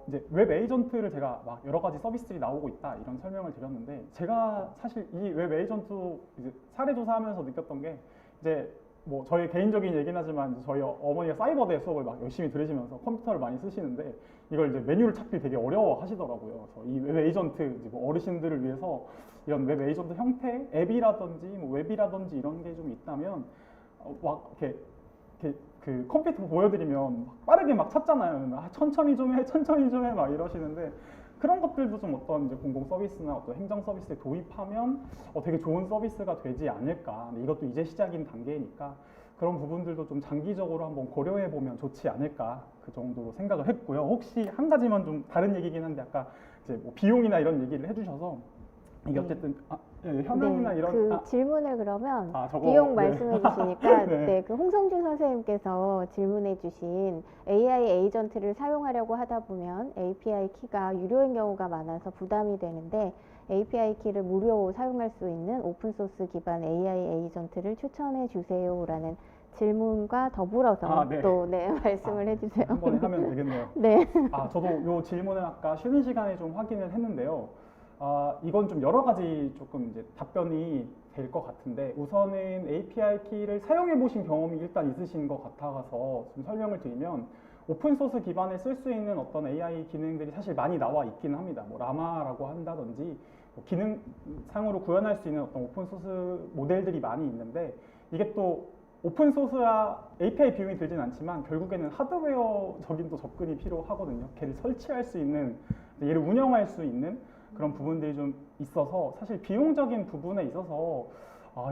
이제 웹 에이전트를 제가 막 여러 가지 서비스들이 나오고 있다 이런 설명을 드렸는데 제가 사실 이 웹 에이전트 이제 사례 조사하면서 느꼈던 게 이제 뭐 저희 개인적인 얘기긴 하지만 저희 어머니가 사이버대 수업을 막 열심히 들으시면서 컴퓨터를 많이 쓰시는데 이걸 이제 메뉴를 찾기 되게 어려워 하시더라고요. 그래서 이 웹 에이전트 이제 뭐 어르신들을 위해서 이런 웹 에이전트 형태 앱이라든지 뭐 웹이라든지 이런 게 좀 있다면 막 이렇게 그 컴퓨터 보여드리면 막 빠르게 막 찾잖아요. 천천히 좀 해 막 이러시는데 그런 것들도 좀 어떤 이제 공공 서비스나 어떤 행정 서비스에 도입하면 되게 좋은 서비스가 되지 않을까. 근데 이것도 이제 시작인 단계니까 그런 부분들도 좀 장기적으로 한번 고려해 보면 좋지 않을까 그 정도로 생각을 했고요. 혹시 한 가지만 좀 다른 얘기긴 한데 아까 이제 뭐 비용이나 이런 얘기를 해주셔서 이게 어쨌든 현황이나 네, 이런 그 질문을 그러면 저거, 비용 네. 말씀해 주시니까 네. 네, 그 홍성준 선생님께서 질문해 주신 AI 에이전트를 사용하려고 하다 보면 API 키가 유료인 경우가 많아서 부담이 되는데 API 키를 무료 사용할 수 있는 오픈소스 기반 AI 에이전트를 추천해 주세요라는 질문과 더불어서 네. 또 네, 말씀을 해주세요. 한 번에 하면 되겠네요. 네. 저도 이 질문을 아까 쉬는 시간에 좀 확인을 했는데요. 이건 좀 여러 가지 조금 이제 답변이 될 것 같은데 우선은 API 키를 사용해 보신 경험이 일단 있으신 것 같아서 좀 설명을 드리면 오픈소스 기반에 쓸 수 있는 어떤 AI 기능들이 사실 많이 나와 있기는 합니다. 뭐 라마라고 한다든지 뭐 기능상으로 구현할 수 있는 어떤 오픈소스 모델들이 많이 있는데 이게 또 오픈소스라 API 비용이 들진 않지만 결국에는 하드웨어적인 또 접근이 필요하거든요. 걔를 설치할 수 있는, 얘를 운영할 수 있는 그런 부분들이 좀 있어서 사실 비용적인 부분에 있어서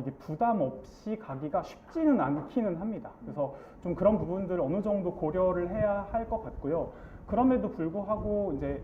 이게 부담 없이 가기가 쉽지는 않기는 합니다. 그래서 좀 그런 부분들을 어느 정도 고려를 해야 할 것 같고요. 그럼에도 불구하고 이제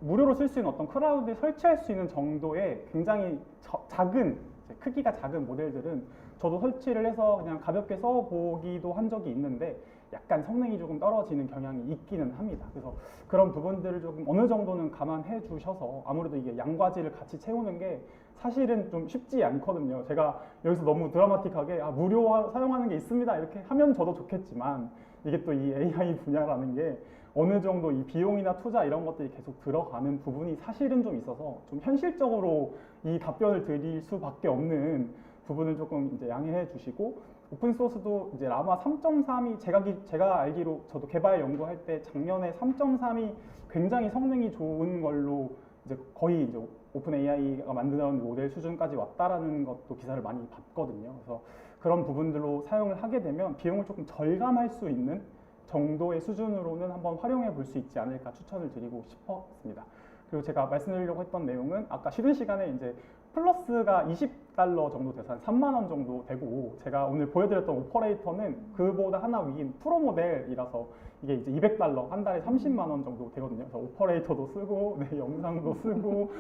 무료로 쓸 수 있는 어떤 클라우드에 설치할 수 있는 정도의 굉장히 작은 크기가 작은 모델들은 저도 설치를 해서 그냥 가볍게 써보기도 한 적이 있는데 약간 성능이 조금 떨어지는 경향이 있기는 합니다. 그래서 그런 부분들을 조금 어느 정도는 감안해 주셔서 아무래도 이게 양과지를 같이 채우는 게 사실은 좀 쉽지 않거든요. 제가 여기서 너무 드라마틱하게 무료 사용하는 게 있습니다 이렇게 하면 저도 좋겠지만 이게 또 이 AI 분야라는 게 어느 정도 이 비용이나 투자 이런 것들이 계속 들어가는 부분이 사실은 좀 있어서 좀 현실적으로 이 답변을 드릴 수밖에 없는 부분을 조금 이제 양해해 주시고 오픈소스도 이제 라마 3.3이 제가 알기로 저도 개발 연구할 때 작년에 3.3이 굉장히 성능이 좋은 걸로 이제 거의 이제 오픈 AI가 만드는 모델 수준까지 왔다라는 것도 기사를 많이 봤거든요. 그래서 그런 부분들로 사용을 하게 되면 비용을 조금 절감할 수 있는 정도의 수준으로는 한번 활용해 볼 수 있지 않을까 추천을 드리고 싶었습니다. 그리고 제가 말씀드리려고 했던 내용은 아까 쉬는 시간에 이제 플러스가 $20 정도 돼서 한 3만 원 정도 되고 제가 오늘 보여드렸던 오퍼레이터는 그보다 하나 위인 프로 모델이라서 이게 이제 $200 한 달에 30만 원 정도 되거든요. 그래서 오퍼레이터도 쓰고 영상도 쓰고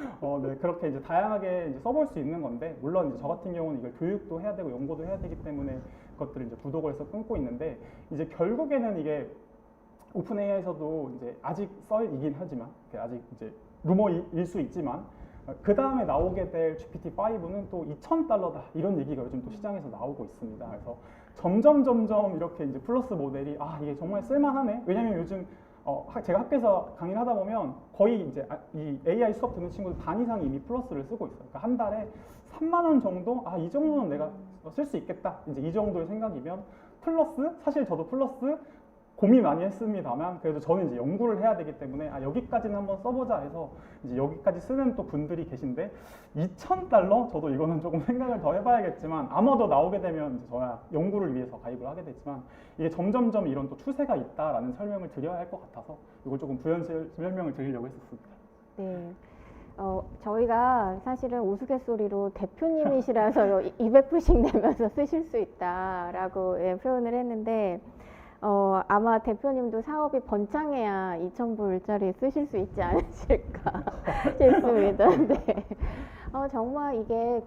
그렇게 이제 다양하게 이제 써볼 수 있는 건데 물론 이제 저 같은 경우는 이걸 교육도 해야 되고 연구도 해야 되기 때문에 것들을 이제 부도걸에서 끊고 있는데 이제 결국에는 이게 오픈 AI에서도 이제 아직 썰이긴 하지만 아직 이제 루머일 수 있지만 그 다음에 나오게 될 GPT-5는 또 $2,000다 이런 얘기가 요즘 또 시장에서 나오고 있습니다. 그래서 점점 이렇게 이제 플러스 모델이 이게 정말 쓸만하네. 왜냐면 요즘 제가 학교에서 강의를 하다 보면 거의 이제 이 AI 수업 듣는 친구들 반 이상이 이미 플러스를 쓰고 있어요. 그러니까 한 달에 3만 원 정도? 이 정도는 내가 쓸 수 있겠다. 이제 이 정도의 생각이면 플러스, 사실 저도 플러스 고민 많이 했습니다만 그래도 저는 이제 연구를 해야 되기 때문에 여기까지는 한번 써보자 해서 이제 여기까지 쓰는 또 분들이 계신데 $2,000? 저도 이거는 조금 생각을 더 해봐야겠지만 아마도 나오게 되면 이제 저야 연구를 위해서 가입을 하게 되지만 이게 점점 이런 또 추세가 있다라는 설명을 드려야 할 것 같아서 이걸 조금 부연 설명을 드리려고 했었습니다. 네. 저희가 사실은 우스갯소리로 대표님이시라서 200불씩 내면서 쓰실 수 있다라고 표현을 했는데 아마 대표님도 사업이 번창해야 2,000불짜리 쓰실 수 있지 않으실까 싶습니다. 네. 정말 이게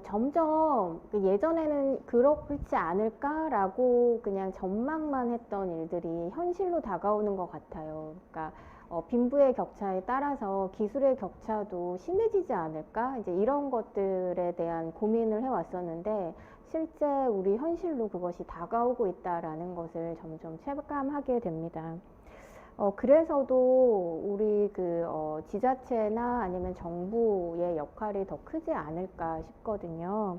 점점 예전에는 그렇지 않을까라고 그냥 전망만 했던 일들이 현실로 다가오는 것 같아요. 그러니까 빈부의 격차에 따라서 기술의 격차도 심해지지 않을까? 이제 이런 것들에 대한 고민을 해왔었는데 실제 우리 현실로 그것이 다가오고 있다라는 것을 점점 체감하게 됩니다. 그래서도 우리 지자체나 아니면 정부의 역할이 더 크지 않을까 싶거든요.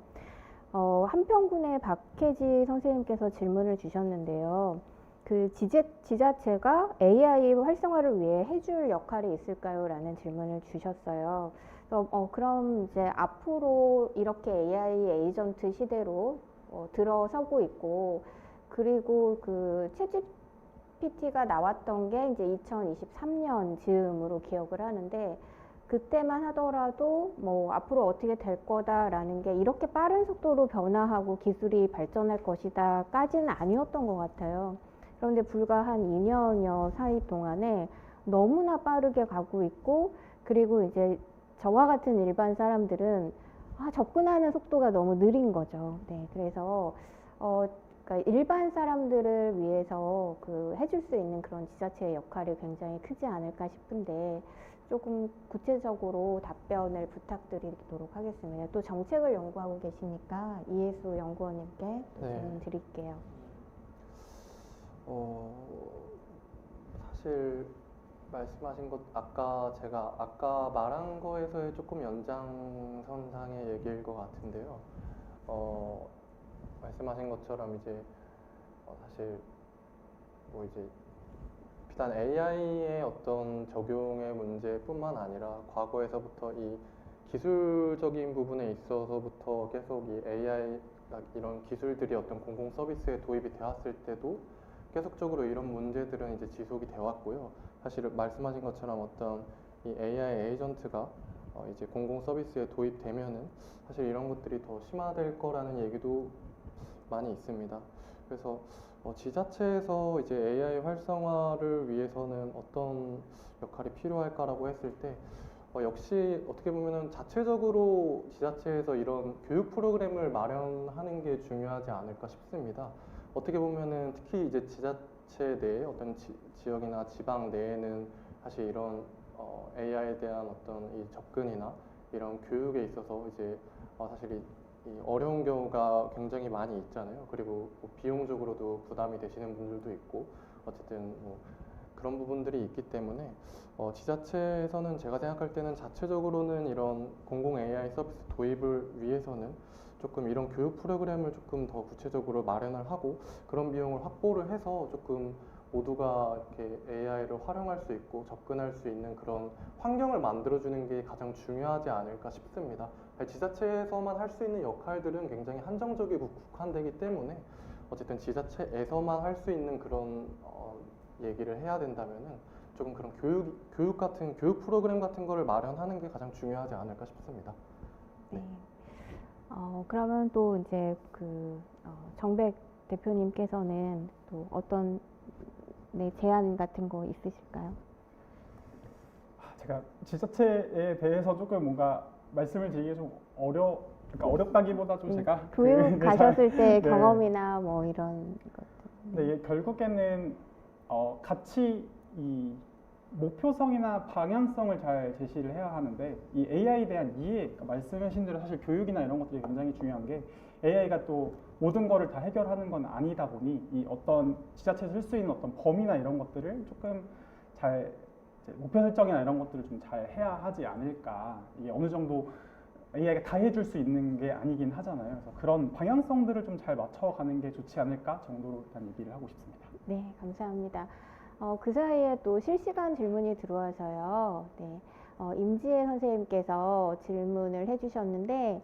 한평군의 박혜지 선생님께서 질문을 주셨는데요. 지자체가 AI 활성화를 위해 해줄 역할이 있을까요? 라는 질문을 주셨어요. 그럼 이제 앞으로 이렇게 AI 에이전트 시대로 들어서고 있고, 그리고 챗GPT가 나왔던 게 이제 2023년 즈음으로 기억을 하는데, 그때만 하더라도 앞으로 어떻게 될 거다라는 게 이렇게 빠른 속도로 변화하고 기술이 발전할 것이다 까지는 아니었던 것 같아요. 그런데 불과 한 2년여 사이 동안에 너무나 빠르게 가고 있고, 그리고 이제 저와 같은 일반 사람들은 접근하는 속도가 너무 느린 거죠. 네, 그래서 그러니까 일반 사람들을 위해서 해줄 수 있는 그런 지자체의 역할이 굉장히 크지 않을까 싶은데 조금 구체적으로 답변을 부탁드리도록 하겠습니다. 또 정책을 연구하고 계시니까 이해수 연구원님께 질문 드릴게요. 사실 말씀하신 것 제가 아까 말한 거에서의 조금 연장선상의 얘기일 것 같은데요. 말씀하신 것처럼 이제 사실 이제 비단 AI의 어떤 적용의 문제뿐만 아니라 과거에서부터 이 기술적인 부분에 있어서부터 계속 이 AI 이런 기술들이 어떤 공공 서비스에 도입이 되었을 때도 계속적으로 이런 문제들은 이제 지속이 되어 왔고요. 사실 말씀하신 것처럼 어떤 이 AI 에이전트가 이제 공공 서비스에 도입되면은 사실 이런 것들이 더 심화될 거라는 얘기도 많이 있습니다. 그래서 지자체에서 이제 AI 활성화를 위해서는 어떤 역할이 필요할까라고 했을 때 역시 어떻게 보면은 자체적으로 지자체에서 이런 교육 프로그램을 마련하는 게 중요하지 않을까 싶습니다. 어떻게 보면은 특히 이제 지자체 내에 어떤 지역이나 지방 내에는 사실 이런 AI에 대한 어떤 이 접근이나 이런 교육에 있어서 이제 사실 이 어려운 경우가 굉장히 많이 있잖아요. 그리고 비용적으로도 부담이 되시는 분들도 있고 어쨌든 그런 부분들이 있기 때문에 지자체에서는 제가 생각할 때는 자체적으로는 이런 공공 AI 서비스 도입을 위해서는 조금 이런 교육 프로그램을 조금 더 구체적으로 마련을 하고 그런 비용을 확보를 해서 조금 모두가 이렇게 AI를 활용할 수 있고 접근할 수 있는 그런 환경을 만들어주는 게 가장 중요하지 않을까 싶습니다. 지자체에서만 할 수 있는 역할들은 굉장히 한정적이고 국한되기 때문에 어쨌든 지자체에서만 할 수 있는 그런 얘기를 해야 된다면은 조금 그런 교육 프로그램 같은 거를 마련하는 게 가장 중요하지 않을까 싶습니다. 네. 그러면 또 이제 정백 대표님께서는 또 어떤 제안 같은 거 있으실까요? 제가 지자체에 대해서 조금 뭔가 말씀을 드리기 좀 그러니까 어렵다기보다 좀 제가 교육 네, 가셨을 때 네. 경험이나 뭐 이런 것들. 근데 이게 결국에는 같이 이 목표성이나 방향성을 잘 제시를 해야 하는데 이 AI에 대한 이해, 그러니까 말씀하신 대로 사실 교육이나 이런 것들이 굉장히 중요한 게 AI가 또 모든 거를 다 해결하는 건 아니다 보니 이 어떤 지자체에서 쓸 수 있는 어떤 범위나 이런 것들을 조금 잘 이제 목표 설정이나 이런 것들을 좀 잘 해야 하지 않을까. 이게 어느 정도 AI가 다 해줄 수 있는 게 아니긴 하잖아요. 그래서 그런 방향성들을 좀 잘 맞춰가는 게 좋지 않을까 정도로 일단 얘기를 하고 싶습니다. 네, 감사합니다. 그 사이에 또 실시간 질문이 들어와서요. 네, 임지혜 선생님께서 질문을 해주셨는데,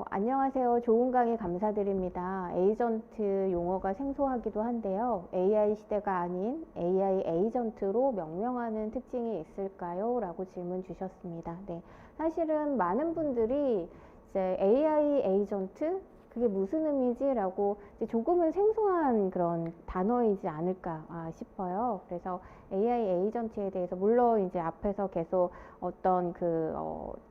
안녕하세요. 좋은 강의 감사드립니다. 에이전트 용어가 생소하기도 한데요. AI 시대가 아닌 AI 에이전트로 명명하는 특징이 있을까요? 라고 질문 주셨습니다. 네, 사실은 많은 분들이 이제 AI 에이전트? 그게 무슨 의미지라고 조금은 생소한 그런 단어이지 않을까 싶어요. 그래서 AI 에이전트에 대해서 물론 이제 앞에서 계속 어떤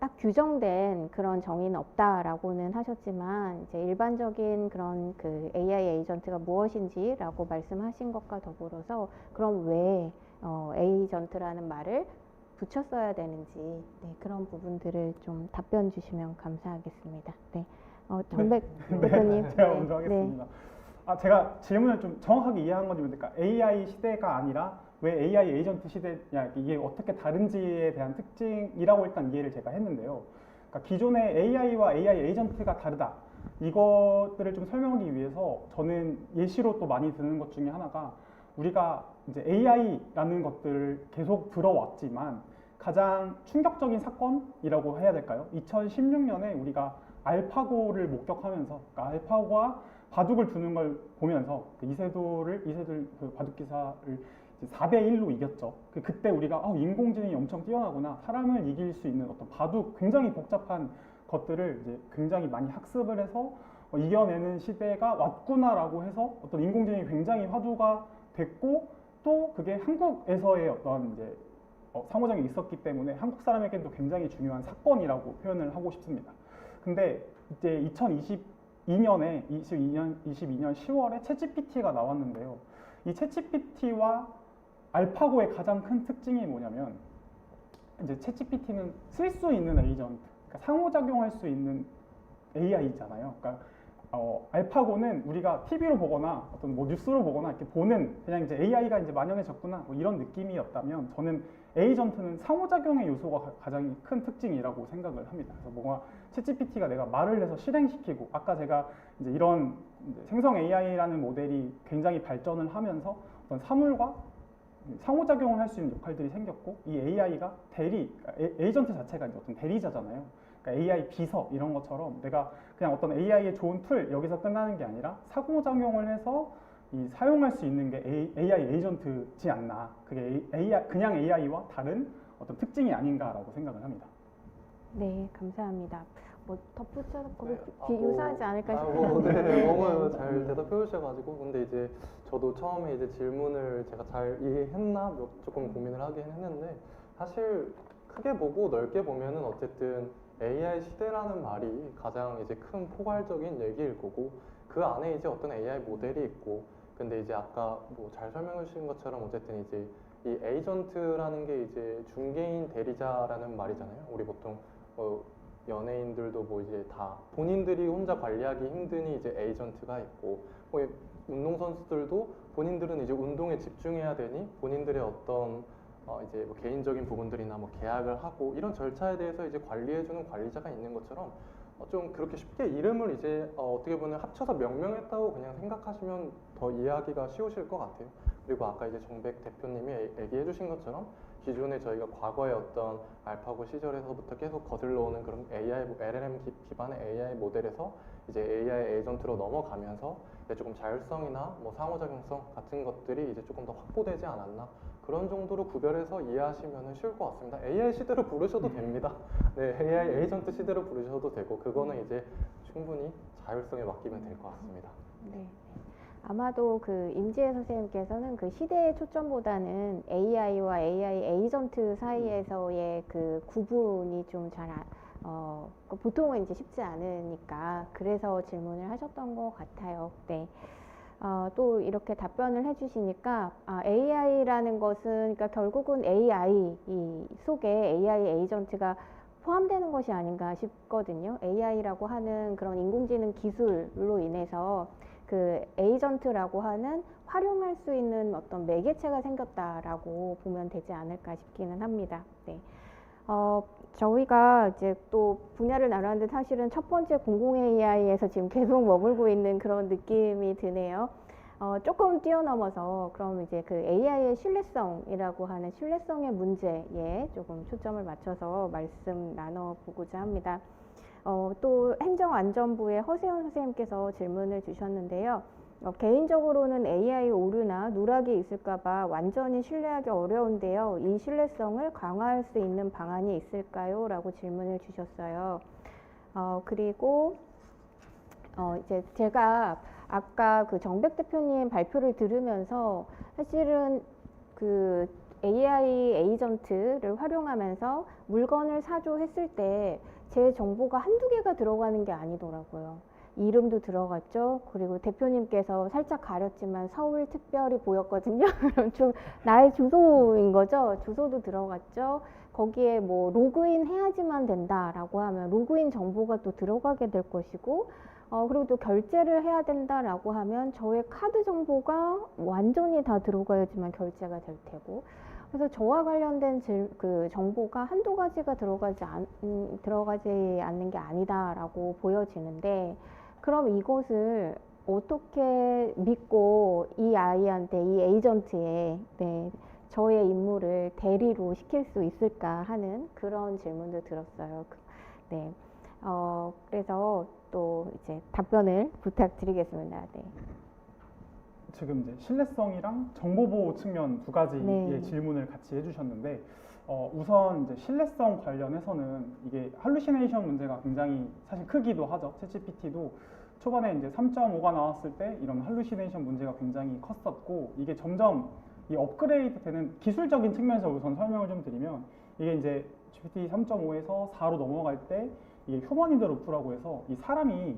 딱 규정된 그런 정의는 없다라고는 하셨지만 이제 일반적인 그런 그 AI 에이전트가 무엇인지라고 말씀하신 것과 더불어서 그럼 왜 에이전트라는 말을 붙였어야 되는지 네, 그런 부분들을 좀 답변 주시면 감사하겠습니다. 네. 정백 대표님. 제가 먼저 하겠습니다. 제가 질문을 좀 정확하게 이해한 건지 모르겠으니까 AI 시대가 아니라 왜 AI 에이전트 시대냐, 이게 어떻게 다른지에 대한 특징이라고 일단 이해를 제가 했는데요. 그러니까 기존의 AI와 AI 에이전트가 다르다. 이것들을 좀 설명하기 위해서 저는 예시로 또 많이 드는 것 중에 하나가 우리가 이제 AI라는 것들을 계속 들어왔지만 가장 충격적인 사건이라고 해야 될까요? 2016년에 우리가 알파고를 목격하면서, 그러니까 알파고가 바둑을 두는 걸 보면서 이세돌 그 바둑 기사를 4대1로 이겼죠. 그때 우리가 인공지능이 엄청 뛰어나구나, 사람을 이길 수 있는 어떤 바둑 굉장히 복잡한 것들을 이제 굉장히 많이 학습을 해서 이겨내는 시대가 왔구나라고 해서 어떤 인공지능이 굉장히 화두가 됐고, 또 그게 한국에서의 어떤 이제 상호작용이 있었기 때문에 한국 사람에게도 굉장히 중요한 사건이라고 표현을 하고 싶습니다. 근데 이제 2022년 10월에 챗GPT가 나왔는데요. 이 챗GPT와 알파고의 가장 큰 특징이 뭐냐면 이제 챗GPT는 쓸 수 있는 에이전트, 그러니까 상호작용할 수 있는 AI잖아요. 그러니까 알파고는 우리가 TV로 보거나 어떤 뭐 뉴스로 보거나 이렇게 보는 그냥 이제 AI가 이제 만연해졌구나 뭐 이런 느낌이었다면, 저는 에이전트는 상호작용의 요소가 가장 큰 특징이라고 생각을 합니다. 그래서 뭔가 챗GPT가 내가 말을 해서 실행시키고, 아까 제가 이제 이런 이제 생성 AI라는 모델이 굉장히 발전을 하면서 어떤 사물과 상호작용을 할 수 있는 역할들이 생겼고, 이 AI가 에이전트 자체가 이제 어떤 대리자잖아요. 그러니까 AI 비서 이런 것처럼 내가 그냥 어떤 AI의 좋은 툴 여기서 끝나는 게 아니라 상호작용을 해서 사용할 수 있는 게 AI 에이전트지 않나. 그게 그냥 AI와 다른 어떤 특징이 아닌가라고 생각을 합니다. 네, 감사합니다. 뭐 덧붙여서 네, 유사하지 않을까 싶어요. 네, 너무 잘 대답해 주셔가지고, 근데 이제 저도 처음에 이제 질문을 제가 잘 이해했나 조금 고민을 하긴 했는데, 사실 크게 보고 넓게 보면은 어쨌든 AI 시대라는 말이 가장 이제 큰 포괄적인 얘기일 거고, 그 안에 이제 어떤 AI 모델이 있고, 근데 이제 아까 뭐 잘 설명해 주신 것처럼 어쨌든 이제 이 에이전트라는 게 이제 중개인 대리자라는 말이잖아요. 우리 보통 연예인들도 뭐 이제 다 본인들이 혼자 관리하기 힘드니 이제 에이전트가 있고, 뭐 운동선수들도 본인들은 이제 운동에 집중해야 되니 본인들의 어떤 이제 뭐 개인적인 부분들이나 뭐 계약을 하고 이런 절차에 대해서 이제 관리해주는 관리자가 있는 것처럼 좀 그렇게 쉽게 이름을 이제 어떻게 보면 합쳐서 명명했다고 그냥 생각하시면 더 이해하기가 쉬우실 것 같아요. 그리고 아까 이제 정백 대표님이 얘기해 주신 것처럼 기존에 저희가 과거의 어떤 알파고 시절에서부터 계속 거슬러 오는 그런 LLM 기반의 AI 모델에서 이제 AI 에이전트로 넘어가면서 이제 조금 자율성이나 뭐 상호작용성 같은 것들이 이제 조금 더 확보되지 않았나, 그런 정도로 구별해서 이해하시면 쉬울 것 같습니다. AI 시대로 부르셔도 됩니다. 네, AI 에이전트 시대로 부르셔도 되고, 그거는 이제 충분히 자율성에 맡기면 될 것 같습니다. 네. 아마도 임지혜 선생님께서는 그 시대의 초점보다는 AI와 AI 에이전트 사이에서의 그 구분이 좀 잘 보통은 이제 쉽지 않으니까 그래서 질문을 하셨던 것 같아요. 네. 또 이렇게 답변을 해주시니까 AI라는 것은 그러니까 결국은 AI 이 속에 AI 에이전트가 포함되는 것이 아닌가 싶거든요. AI라고 하는 그런 인공지능 기술로 인해서 그 에이전트라고 하는 활용할 수 있는 어떤 매개체가 생겼다라고 보면 되지 않을까 싶기는 합니다. 네. 저희가 이제 또 분야를 나눴는데 사실은 첫 번째 공공 AI에서 지금 계속 머물고 있는 그런 느낌이 드네요. 조금 뛰어넘어서 그럼 이제 그 AI의 신뢰성이라고 하는 신뢰성의 문제에 조금 초점을 맞춰서 말씀 나눠보고자 합니다. 또 행정안전부의 허세현 선생님께서 질문을 주셨는데요. 개인적으로는 AI 오류나 누락이 있을까봐 완전히 신뢰하기 어려운데요. 이 신뢰성을 강화할 수 있는 방안이 있을까요? 라고 질문을 주셨어요. 그리고 이제 제가 아까 그 정백 대표님 발표를 들으면서 사실은 그 AI 에이전트를 활용하면서 물건을 사줘 했을 때 제 정보가 한두 개가 들어가는 게 아니더라고요. 이름도 들어갔죠. 그리고 대표님께서 살짝 가렸지만 서울 특별히 보였거든요. 좀 나의 주소인 거죠. 주소도 들어갔죠. 거기에 뭐 로그인 해야지만 된다라고 하면 로그인 정보가 또 들어가게 될 것이고, 그리고 또 결제를 해야 된다라고 하면 저의 카드 정보가 완전히 다 들어가야지만 결제가 될 테고, 그래서 저와 관련된 그 정보가 한두 가지가 들어가지 않는 게 아니다라고 보여지는데, 그럼 이것을 어떻게 믿고 이 아이한테 이 에이전트에 저의 임무를 대리로 시킬 수 있을까 하는 그런 질문도 들었어요. 네. 그래서 또 이제 답변을 부탁드리겠습니다. 네. 지금 이제 신뢰성이랑 정보보호 측면 두 가지의 네. 질문을 같이 해주셨는데, 우선 이제 신뢰성 관련해서는 이게 할루시네이션 문제가 굉장히 사실 크기도 하죠. 챗GPT도 초반에 이제 3.5가 나왔을 때 이런 할루시네이션 문제가 굉장히 컸었고, 이게 점점 이 업그레이드 되는 기술적인 측면에서 우선 설명을 좀 드리면, 이게 이제 GPT 3.5에서 4로 넘어갈 때 이게 휴머니드 루프라고 해서 이 사람이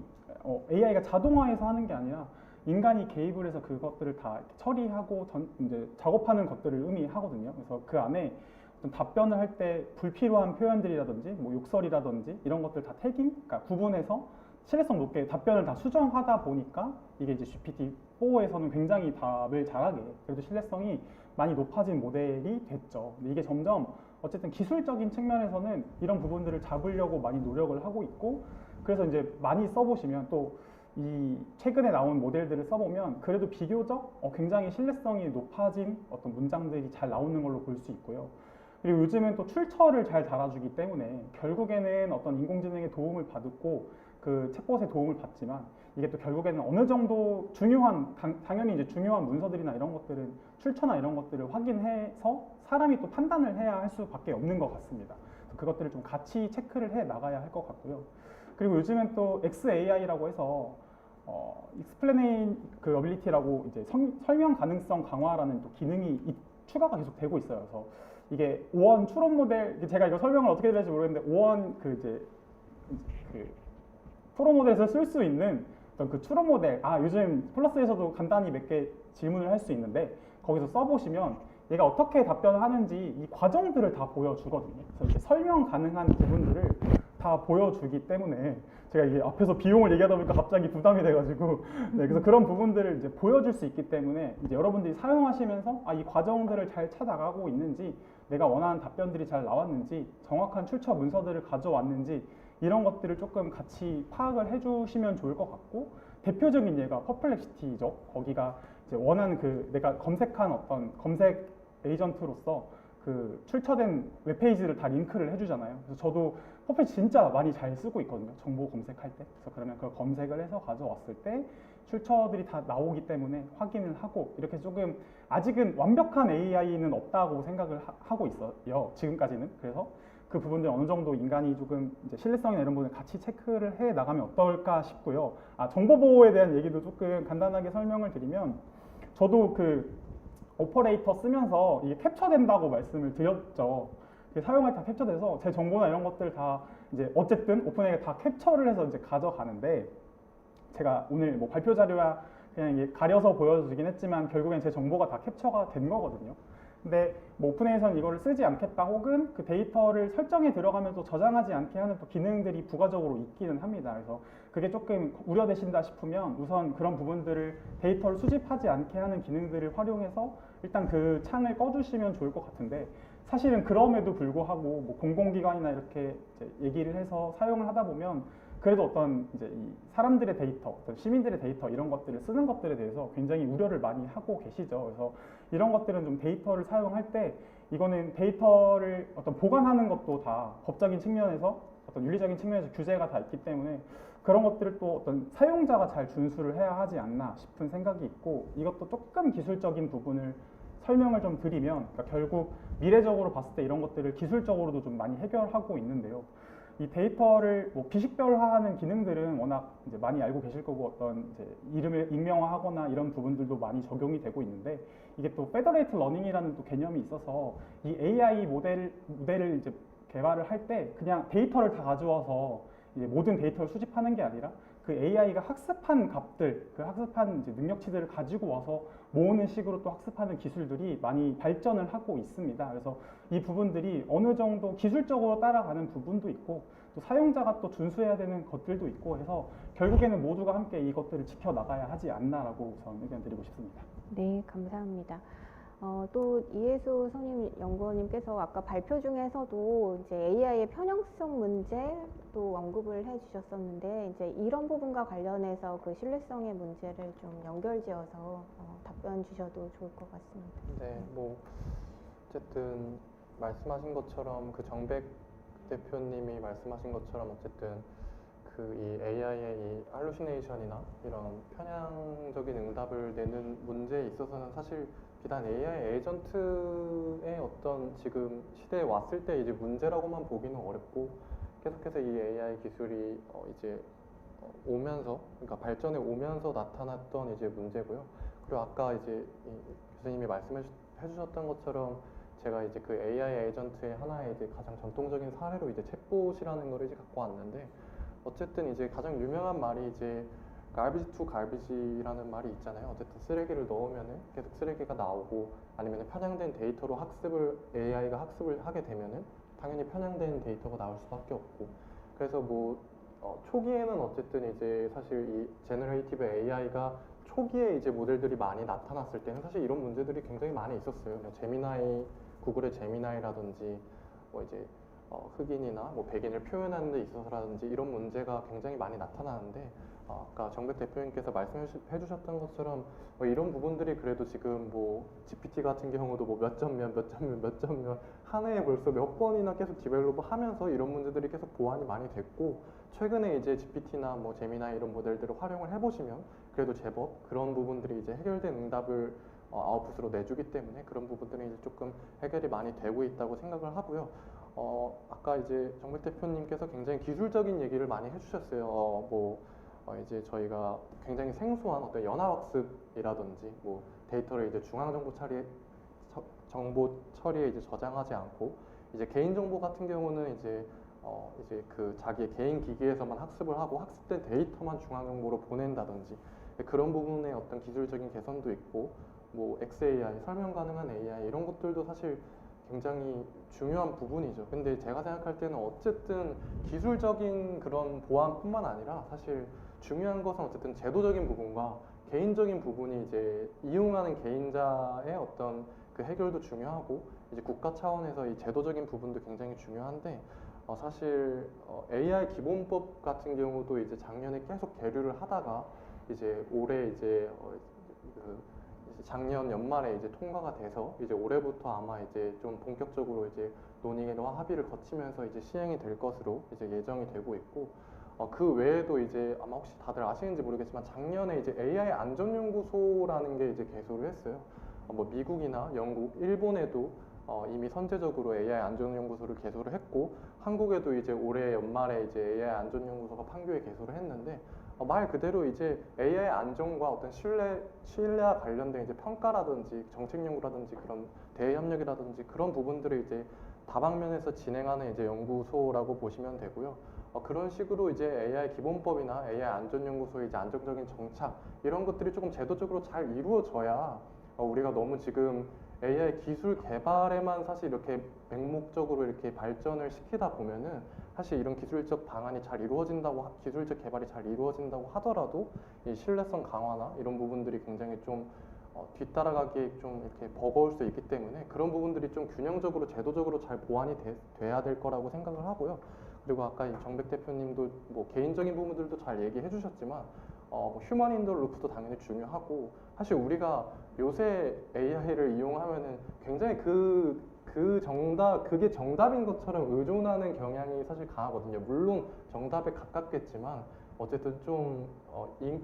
AI가 자동화해서 하는 게 아니라 인간이 개입을 해서 그것들을 다 처리하고 이제 작업하는 것들을 의미하거든요. 그래서 그 안에 어떤 답변을 할 때 불필요한 표현들이라든지 뭐 욕설이라든지 이런 것들 다 태깅, 그러니까 구분해서 신뢰성 높게 답변을 다 수정하다 보니까 이게 이제 GPT-4에서는 굉장히 답을 잘하게, 그래도 신뢰성이 많이 높아진 모델이 됐죠. 근데 이게 점점 어쨌든 기술적인 측면에서는 이런 부분들을 잡으려고 많이 노력을 하고 있고, 그래서 이제 많이 써보시면 또 이 최근에 나온 모델들을 써보면 그래도 비교적 굉장히 신뢰성이 높아진 어떤 문장들이 잘 나오는 걸로 볼 수 있고요. 그리고 요즘은 또 출처를 잘 달아주기 때문에 결국에는 어떤 인공지능의 도움을 받고 그 챗봇의 도움을 받지만, 이게 또 결국에는 어느 정도 중요한, 당연히 이제 중요한 문서들이나 이런 것들은 출처나 이런 것들을 확인해서 사람이 또 판단을 해야 할 수밖에 없는 것 같습니다. 그것들을 좀 같이 체크를 해 나가야 할 것 같고요. 그리고 요즘엔 또 XAI라고 해서 Explain 그 Ability라고 이제 설명 가능성 강화라는 또 기능이 추가가 계속 되고 있어요. 그래서 이게 5원 추론 모델, 제가 이거 설명을 어떻게 드릴지 모르겠는데 5원 그 이제 그 프로 모델에서 쓸 수 있는 어떤 그 추론 모델, 요즘 플러스에서도 간단히 몇 개 질문을 할 수 있는데 거기서 써보시면 얘가 어떻게 답변을 하는지 이 과정들을 다 보여주거든요. 그래서 이렇게 설명 가능한 부분들을 다 보여주기 때문에 제가 이게 앞에서 비용을 얘기하다 보니까 갑자기 부담이 돼가지고 그래서 그런 부분들을 이제 보여줄 수 있기 때문에 이제 여러분들이 사용하시면서 이 과정들을 잘 찾아가고 있는지, 내가 원하는 답변들이 잘 나왔는지, 정확한 출처 문서들을 가져왔는지 이런 것들을 조금 같이 파악을 해주시면 좋을 것 같고, 대표적인 예가 퍼플렉시티죠. 거기가 이제 원하는 그 내가 검색한 어떤 검색 에이전트로서 그 출처된 웹페이지를 다 링크를 해주잖아요. 그래서 저도 퍼플렉시티 진짜 많이 잘 쓰고 있거든요. 정보 검색할 때. 그래서 그러면 그걸 검색을 해서 가져왔을 때 출처들이 다 나오기 때문에 확인을 하고, 이렇게 조금 아직은 완벽한 AI는 없다고 생각을 하고 있어요. 지금까지는. 그래서 그 부분들 어느 정도 인간이 조금 이제 신뢰성이나 이런 부분을 같이 체크를 해 나가면 어떨까 싶고요. 정보 보호에 대한 얘기도 조금 간단하게 설명을 드리면, 저도 그 오퍼레이터 쓰면서 이게 캡처된다고 말씀을 드렸죠. 사용할 때 다 캡처돼서 제 정보나 이런 것들 다 이제 어쨌든 오픈AI가 다 캡처를 해서 이제 가져가는데, 제가 오늘 뭐 발표 자료야 그냥 이게 가려서 보여주긴 했지만 결국엔 제 정보가 다 캡처가 된 거거든요. 근데 뭐 오픈AI에서는 이거를 쓰지 않겠다, 혹은 그 데이터를 설정에 들어가면서 저장하지 않게 하는 또 기능들이 부가적으로 있기는 합니다. 그래서 그게 조금 우려되신다 싶으면 우선 그런 부분들을 데이터를 수집하지 않게 하는 기능들을 활용해서 일단 그 창을 꺼주시면 좋을 것 같은데, 사실은 그럼에도 불구하고 뭐 공공기관이나 이렇게 이제 얘기를 해서 사용을 하다 보면 그래도 어떤 이제 이 사람들의 데이터, 어떤 시민들의 데이터 이런 것들을 쓰는 것들에 대해서 굉장히 우려를 많이 하고 계시죠. 그래서 이런 것들은 좀 데이터를 사용할 때 이거는 데이터를 어떤 보관하는 것도 다 법적인 측면에서 어떤 윤리적인 측면에서 규제가 다 있기 때문에 그런 것들을 또 어떤 사용자가 잘 준수를 해야 하지 않나 싶은 생각이 있고, 이것도 조금 기술적인 부분을 설명을 좀 드리면, 그러니까 결국 미래적으로 봤을 때 이런 것들을 기술적으로도 좀 많이 해결하고 있는데요. 이 데이터를 뭐 비식별화하는 기능들은 워낙 이제 많이 알고 계실 거고, 어떤 이제 이름을 익명화하거나 이런 부분들도 많이 적용이 되고 있는데, 이게 또 페더레이트 러닝이라는 또 개념이 있어서 이 AI 모델을 이제 개발을 할 때 그냥 데이터를 다 가져와서 이제 모든 데이터를 수집하는 게 아니라 그 AI가 학습한 값들, 그 학습한 이제 능력치들을 가지고 와서 모으는 식으로 또 학습하는 기술들이 많이 발전을 하고 있습니다. 그래서 이 부분들이 어느 정도 기술적으로 따라가는 부분도 있고, 또 사용자가 또 준수해야 되는 것들도 있고 해서 결국에는 모두가 함께 이것들을 지켜나가야 하지 않나라고 우선 의견 드리고 싶습니다. 네, 감사합니다. 또 이혜수 선임 연구원님께서 아까 발표 중에서도 이제 AI의 편향성 문제 또 언급을 해주셨었는데, 이제 이런 부분과 관련해서 그 신뢰성의 문제를 좀 연결지어서 답변 주셔도 좋을 것 같습니다. 네, 뭐 어쨌든 말씀하신 것처럼 그 정백 대표님이 말씀하신 것처럼 어쨌든 그 이 AI의 이 할루시네이션이나 이런 편향적인 응답을 내는 문제에 있어서는 사실 비단 AI 에이전트의 어떤 지금 시대에 왔을 때 이제 문제라고만 보기는 어렵고, 계속해서 이 AI 기술이 이제 오면서, 그러니까 발전해 오면서 나타났던 이제 문제고요. 그리고 아까 이제 이 교수님이 말씀해 주셨던 것처럼 제가 이제 그 AI 에이전트의 하나의 이제 가장 전통적인 사례로 이제 챗봇이라는 걸 이제 갖고 왔는데, 어쨌든 이제 가장 유명한 말이 이제 garbage to garbage라는 말이 있잖아요. 어쨌든 쓰레기를 넣으면은 계속 쓰레기가 나오고, 아니면 편향된 데이터로 AI가 학습을 하게 되면은 당연히 편향된 데이터가 나올 수밖에 없고, 그래서 뭐 초기에는 어쨌든 이제 사실 이 제너레이티브 AI가 초기에 이제 모델들이 많이 나타났을 때는 사실 이런 문제들이 굉장히 많이 있었어요. 뭐 제미나이, 구글의 제미나이라든지 뭐 이제 흑인이나 뭐 백인을 표현하는 데 있어서라든지 이런 문제가 굉장히 많이 나타나는데, 아까 정백 대표님께서 말씀해 주셨던 것처럼 이런 부분들이 그래도 지금 뭐 GPT 같은 경우도 뭐 몇 점 몇 한 해에 벌써 몇 번이나 계속 디벨롭을 하면서 이런 문제들이 계속 보완이 많이 됐고, 최근에 이제 GPT나 뭐 제미나 이런 모델들을 활용을 해보시면 그래도 제법 그런 부분들이 이제 해결된 응답을 아웃풋으로 내주기 때문에 그런 부분들이 이제 조금 해결이 많이 되고 있다고 생각을 하고요. 아까 이제 정백 대표님께서 굉장히 기술적인 얘기를 많이 해주셨어요. 이제 저희가 굉장히 생소한 어떤 연합학습이라든지 뭐 데이터를 이제 정보 처리에 이제 저장하지 않고, 이제 개인정보 같은 경우는 이제 그 자기의 개인 기기에서만 학습을 하고 학습된 데이터만 중앙정보로 보낸다든지, 그런 부분의 어떤 기술적인 개선도 있고, 뭐 XAI, 설명 가능한 AI 이런 것들도 사실 굉장히 중요한 부분이죠. 근데 제가 생각할 때는 어쨌든 기술적인 그런 보완뿐만 아니라 사실 중요한 것은 어쨌든 제도적인 부분과 개인적인 부분이 이제 이용하는 개인자의 어떤 그 해결도 중요하고, 이제 국가 차원에서 이 제도적인 부분도 굉장히 중요한데, 사실 AI 기본법 같은 경우도 이제 작년에 계속 계류를 하다가 이제 올해 이제 작년 연말에 이제 통과가 돼서 이제 올해부터 아마 이제 좀 본격적으로 이제 논의와 합의를 거치면서 이제 시행이 될 것으로 이제 예정이 되고 있고, 그 외에도 이제 아마 혹시 다들 아시는지 모르겠지만 작년에 이제 AI 안전연구소라는 게 이제 개소를 했어요. 뭐 미국이나 영국, 일본에도 이미 선제적으로 AI 안전연구소를 개소를 했고, 한국에도 이제 올해 연말에 이제 AI 안전연구소가 판교에 개소를 했는데, 말 그대로 이제 AI 안전과 어떤 신뢰와 관련된 이제 평가라든지 정책 연구라든지 그런 대외 협력이라든지 그런 부분들을 이제 다방면에서 진행하는 이제 연구소라고 보시면 되고요. 그런 식으로 이제 AI 기본법이나 AI 안전연구소의 이제 안정적인 정착 이런 것들이 조금 제도적으로 잘 이루어져야 우리가 너무 지금 AI 기술 개발에만 사실 이렇게 맹목적으로 이렇게 발전을 시키다 보면은 사실 이런 기술적 방안이 잘 이루어진다고 기술적 개발이 잘 이루어진다고 하더라도 이 신뢰성 강화나 이런 부분들이 굉장히 좀 뒤따라가기 좀 이렇게 버거울 수 있기 때문에 그런 부분들이 좀 균형적으로 제도적으로 잘 보완이 돼야 될 거라고 생각을 하고요. 그리고 아까 이 정백 대표님도 뭐 개인적인 부분들도 잘 얘기해 주셨지만 휴먼 인더 루프도 당연히 중요하고 사실 우리가 요새 AI를 이용하면은 굉장히 그게 정답인 것처럼 의존하는 경향이 사실 강하거든요. 물론 정답에 가깝겠지만 어쨌든 좀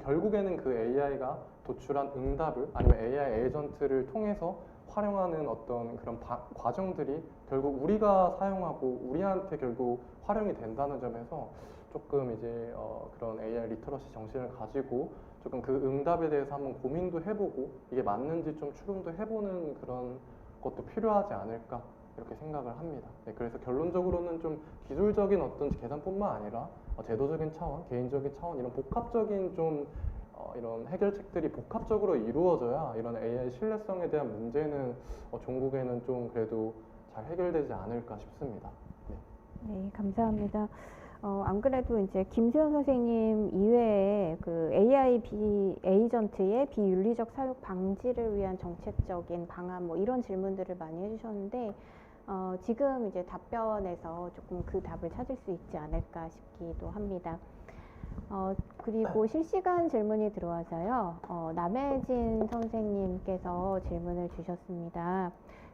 결국에는 그 AI가 도출한 응답을 아니면 AI 에이전트를 통해서 활용하는 어떤 그런 과정들이 결국 우리가 사용하고 우리한테 결국 활용이 된다는 점에서 조금 이제 그런 AI 리터러시 정신을 가지고 조금 그 응답에 대해서 한번 고민도 해보고 이게 맞는지 좀 추론도 해보는 그런 것도 필요하지 않을까 이렇게 생각을 합니다. 네, 그래서 결론적으로는 좀 기술적인 어떤 계산뿐만 아니라 제도적인 차원, 개인적인 차원 이런 복합적인 좀 이런 해결책들이 복합적으로 이루어져야 이런 AI 신뢰성에 대한 문제는 종국에는 좀 그래도 잘 해결되지 않을까 싶습니다. 네, 감사합니다. 안 그래도 이제 김수현 선생님 이외에 그 AI 에이전트의 비윤리적 사용 방지를 위한 정책적인 방안 뭐 이런 질문들을 많이 해주셨는데 지금 이제 답변에서 조금 그 답을 찾을 수 있지 않을까 싶기도 합니다. 그리고 실시간 질문이 들어와서요. 남혜진 선생님께서 질문을 주셨습니다.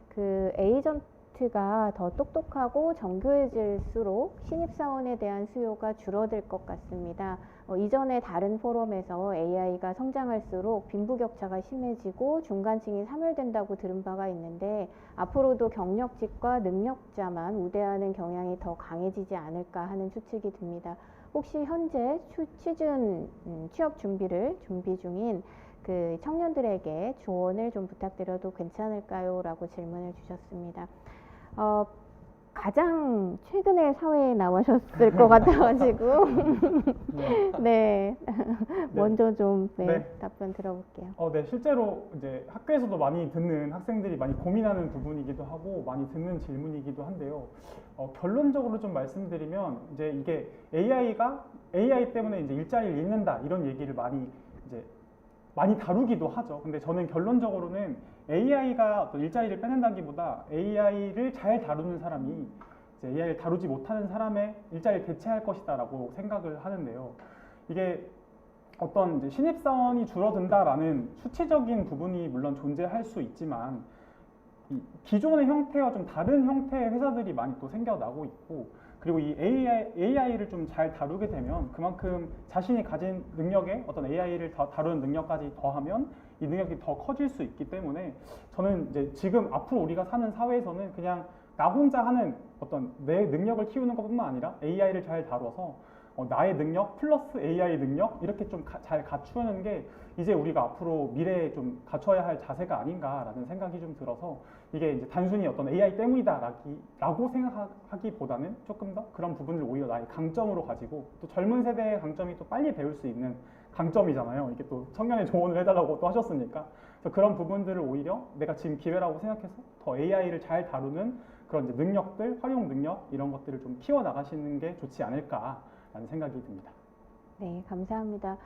그 에이전트가 더 똑똑하고 정교해질수록 신입사원에 대한 수요가 줄어들 것 같습니다. 이전에 다른 포럼에서 AI가 성장할수록 빈부격차가 심해지고 중간층이 사멸된다고 들은 바가 있는데 앞으로도 경력직과 능력자만 우대하는 경향이 더 강해지지 않을까 하는 추측이 듭니다. 혹시 현재 취업 준비 중인 그 청년들에게 조언을 좀 부탁드려도 괜찮을까요? 라고 질문을 주셨습니다. 가장 최근에 사회에 나오셨을 것 같아가지고 네, 먼저 좀 답변 들어볼게요. 네, 실제로 이제 학교에서도 많이 듣는 학생들이 많이 고민하는 부분이기도 하고 많이 듣는 질문이기도 한데요. 결론적으로 좀 말씀드리면 이제 이게 AI 때문에 이제 일자리를 잃는다 이런 얘기를 많이 다루기도 하죠. 근데 저는 결론적으로는 AI가 어떤 일자리를 빼낸다기보다 AI를 잘 다루는 사람이 이제 AI를 다루지 못하는 사람의 일자리를 대체할 것이다라고 생각을 하는데요. 이게 어떤 이제 신입사원이 줄어든다라는 수치적인 부분이 물론 존재할 수 있지만 이 기존의 형태와 좀 다른 형태의 회사들이 많이 또 생겨나고 있고 그리고 이 AI를 좀 잘 다루게 되면 그만큼 자신이 가진 능력에 어떤 AI를 다루는 능력까지 더하면 이 능력이 더 커질 수 있기 때문에 저는 이제 지금 앞으로 우리가 사는 사회에서는 그냥 나 혼자 하는 어떤 내 능력을 키우는 것뿐만 아니라 AI를 잘 다뤄서 나의 능력 플러스 AI 능력 이렇게 좀 잘 갖추는 게 이제 우리가 앞으로 미래에 좀 갖춰야 할 자세가 아닌가라는 생각이 좀 들어서 이게 이제 단순히 어떤 AI 때문이다라고 생각하기보다는 조금 더 그런 부분을 오히려 나의 강점으로 가지고 또 젊은 세대의 강점이 또 빨리 배울 수 있는 강점이잖아요. 이게 또 청년의 조언을 해달라고 또 하셨으니까 그래서 그런 부분들을 오히려 내가 지금 기회라고 생각해서 더 AI를 잘 다루는 그런 이제 능력들, 활용 능력 이런 것들을 좀 키워나가시는 게 좋지 않을까라는 생각이 듭니다. 네, 감사합니다.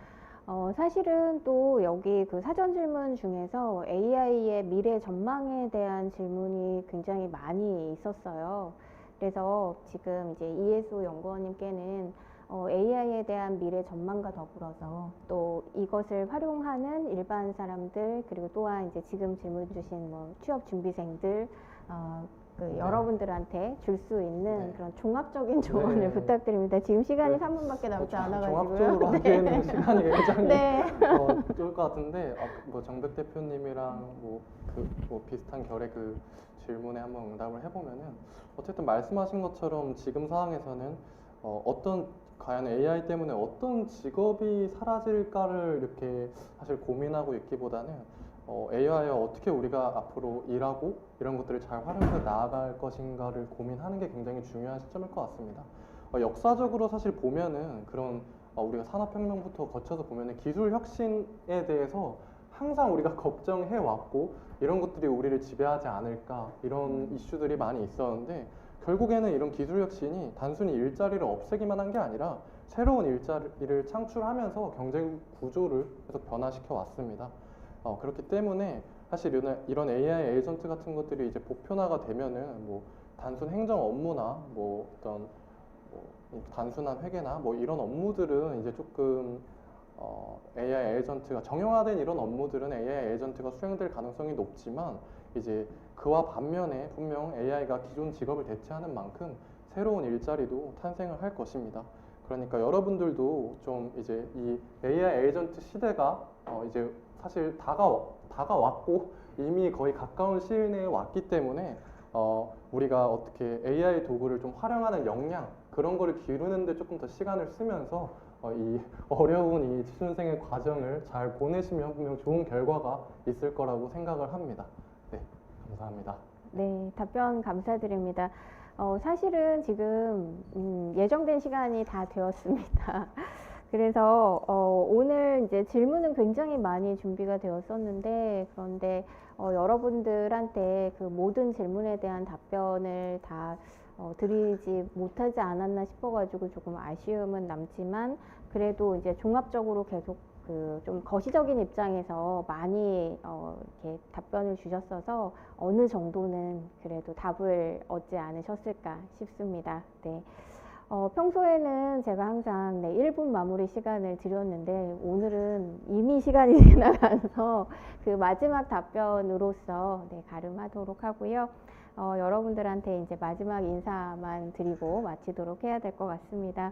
사실은 또 여기 그 사전 질문 중에서 AI의 미래 전망에 대한 질문이 굉장히 많이 있었어요. 그래서 지금 이제 이혜수 연구원님께는 AI에 대한 미래 전망과 더불어서 또 이것을 활용하는 일반 사람들 그리고 또한 이제 지금 질문 주신 뭐 취업 준비생들 여러분들한테 줄 수 있는 그런 종합적인 조언을 부탁드립니다. 지금 시간이 3분밖에 남지 않아가지고요. 종합적으로 하기에는 시간이 굉장히 쫄 것 같은데 뭐 정백 대표님이랑 뭐 비슷한 결의 그 질문에 한번 응답을 해보면은 어쨌든 말씀하신 것처럼 지금 상황에서는 과연 AI 때문에 어떤 직업이 사라질까를 이렇게 사실 고민하고 있기보다는 AI와 어떻게 우리가 앞으로 일하고 이런 것들을 잘 활용해서 나아갈 것인가를 고민하는 게 굉장히 중요한 시점일 것 같습니다. 역사적으로 사실 보면은 그런 우리가 산업혁명부터 거쳐서 보면은 기술 혁신에 대해서 항상 우리가 걱정해 왔고 이런 것들이 우리를 지배하지 않을까 이런 이슈들이 많이 있었는데 결국에는 이런 기술 혁신이 단순히 일자리를 없애기만 한 게 아니라 새로운 일자리를 창출하면서 경쟁 구조를 계속 변화시켜 왔습니다. 그렇기 때문에 사실 이런 AI 에이전트 같은 것들이 이제 보편화가 되면은 뭐 단순 행정 업무나 뭐 어떤 단순한 회계나 뭐 이런 업무들은 이제 조금 AI 에이전트가 정형화된 이런 업무들은 AI 에이전트가 수행될 가능성이 높지만 이제 그와 반면에 분명 AI가 기존 직업을 대체하는 만큼 새로운 일자리도 탄생을 할 것입니다. 그러니까 여러분들도 좀 이제 이 AI 에이전트 시대가 이제 사실 다가왔고 이미 거의 가까운 시일 내에 왔기 때문에 우리가 어떻게 AI 도구를 좀 활용하는 역량 그런 거를 기르는데 조금 더 시간을 쓰면서 이 어려운 이 취준생의 과정을 잘 보내시면 분명 좋은 결과가 있을 거라고 생각을 합니다. 네, 감사합니다. 네, 답변 감사드립니다. 사실은 지금 예정된 시간이 다 되었습니다. 그래서 오늘 이제 질문은 굉장히 많이 준비가 되었었는데 그런데 여러분들한테 그 모든 질문에 대한 답변을 다 드리지 못하지 않았나 싶어가지고 조금 아쉬움은 남지만 그래도 이제 종합적으로 계속 그 좀 거시적인 입장에서 많이 이렇게 답변을 주셨어서 어느 정도는 그래도 답을 얻지 않으셨을까 싶습니다. 네. 평소에는 제가 항상 1분 마무리 시간을 드렸는데 오늘은 이미 시간이 지나가서 그 마지막 답변으로서 가름하도록 하고요. 여러분들한테 이제 마지막 인사만 드리고 마치도록 해야 될 것 같습니다.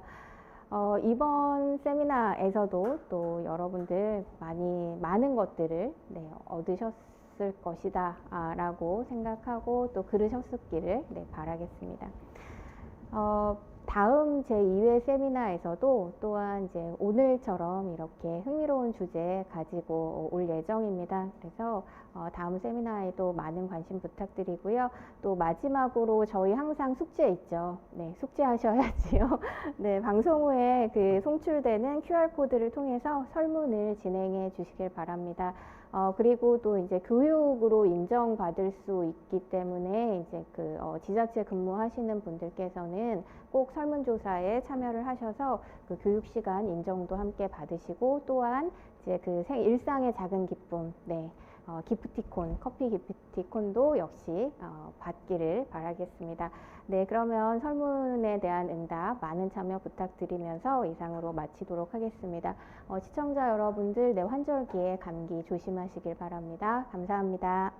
이번 세미나에서도 또 여러분들 많은 것들을 얻으셨을 것이다 라고 생각하고 또 그러셨기를 바라겠습니다. 다음 제2회 세미나에서도 또한 이제 오늘처럼 이렇게 흥미로운 주제 가지고 올 예정입니다. 그래서 다음 세미나에도 많은 관심 부탁드리고요. 또 마지막으로 저희 항상 숙제 있죠. 네, 숙제하셔야지요. 네, 방송 후에 그 송출되는 QR코드를 통해서 설문을 진행해 주시길 바랍니다. 그리고 또 이제 교육으로 인정받을 수 있기 때문에 이제 그 지자체 근무하시는 분들께서는 꼭 설문조사에 참여를 하셔서 그 교육 시간 인정도 함께 받으시고 또한 이제 그 일상의 작은 기쁨, 기프티콘, 커피 기프티콘도 역시 받기를 바라겠습니다. 네, 그러면 설문에 대한 응답 많은 참여 부탁드리면서 이상으로 마치도록 하겠습니다. 시청자 여러분들 환절기에 감기 조심하시길 바랍니다. 감사합니다.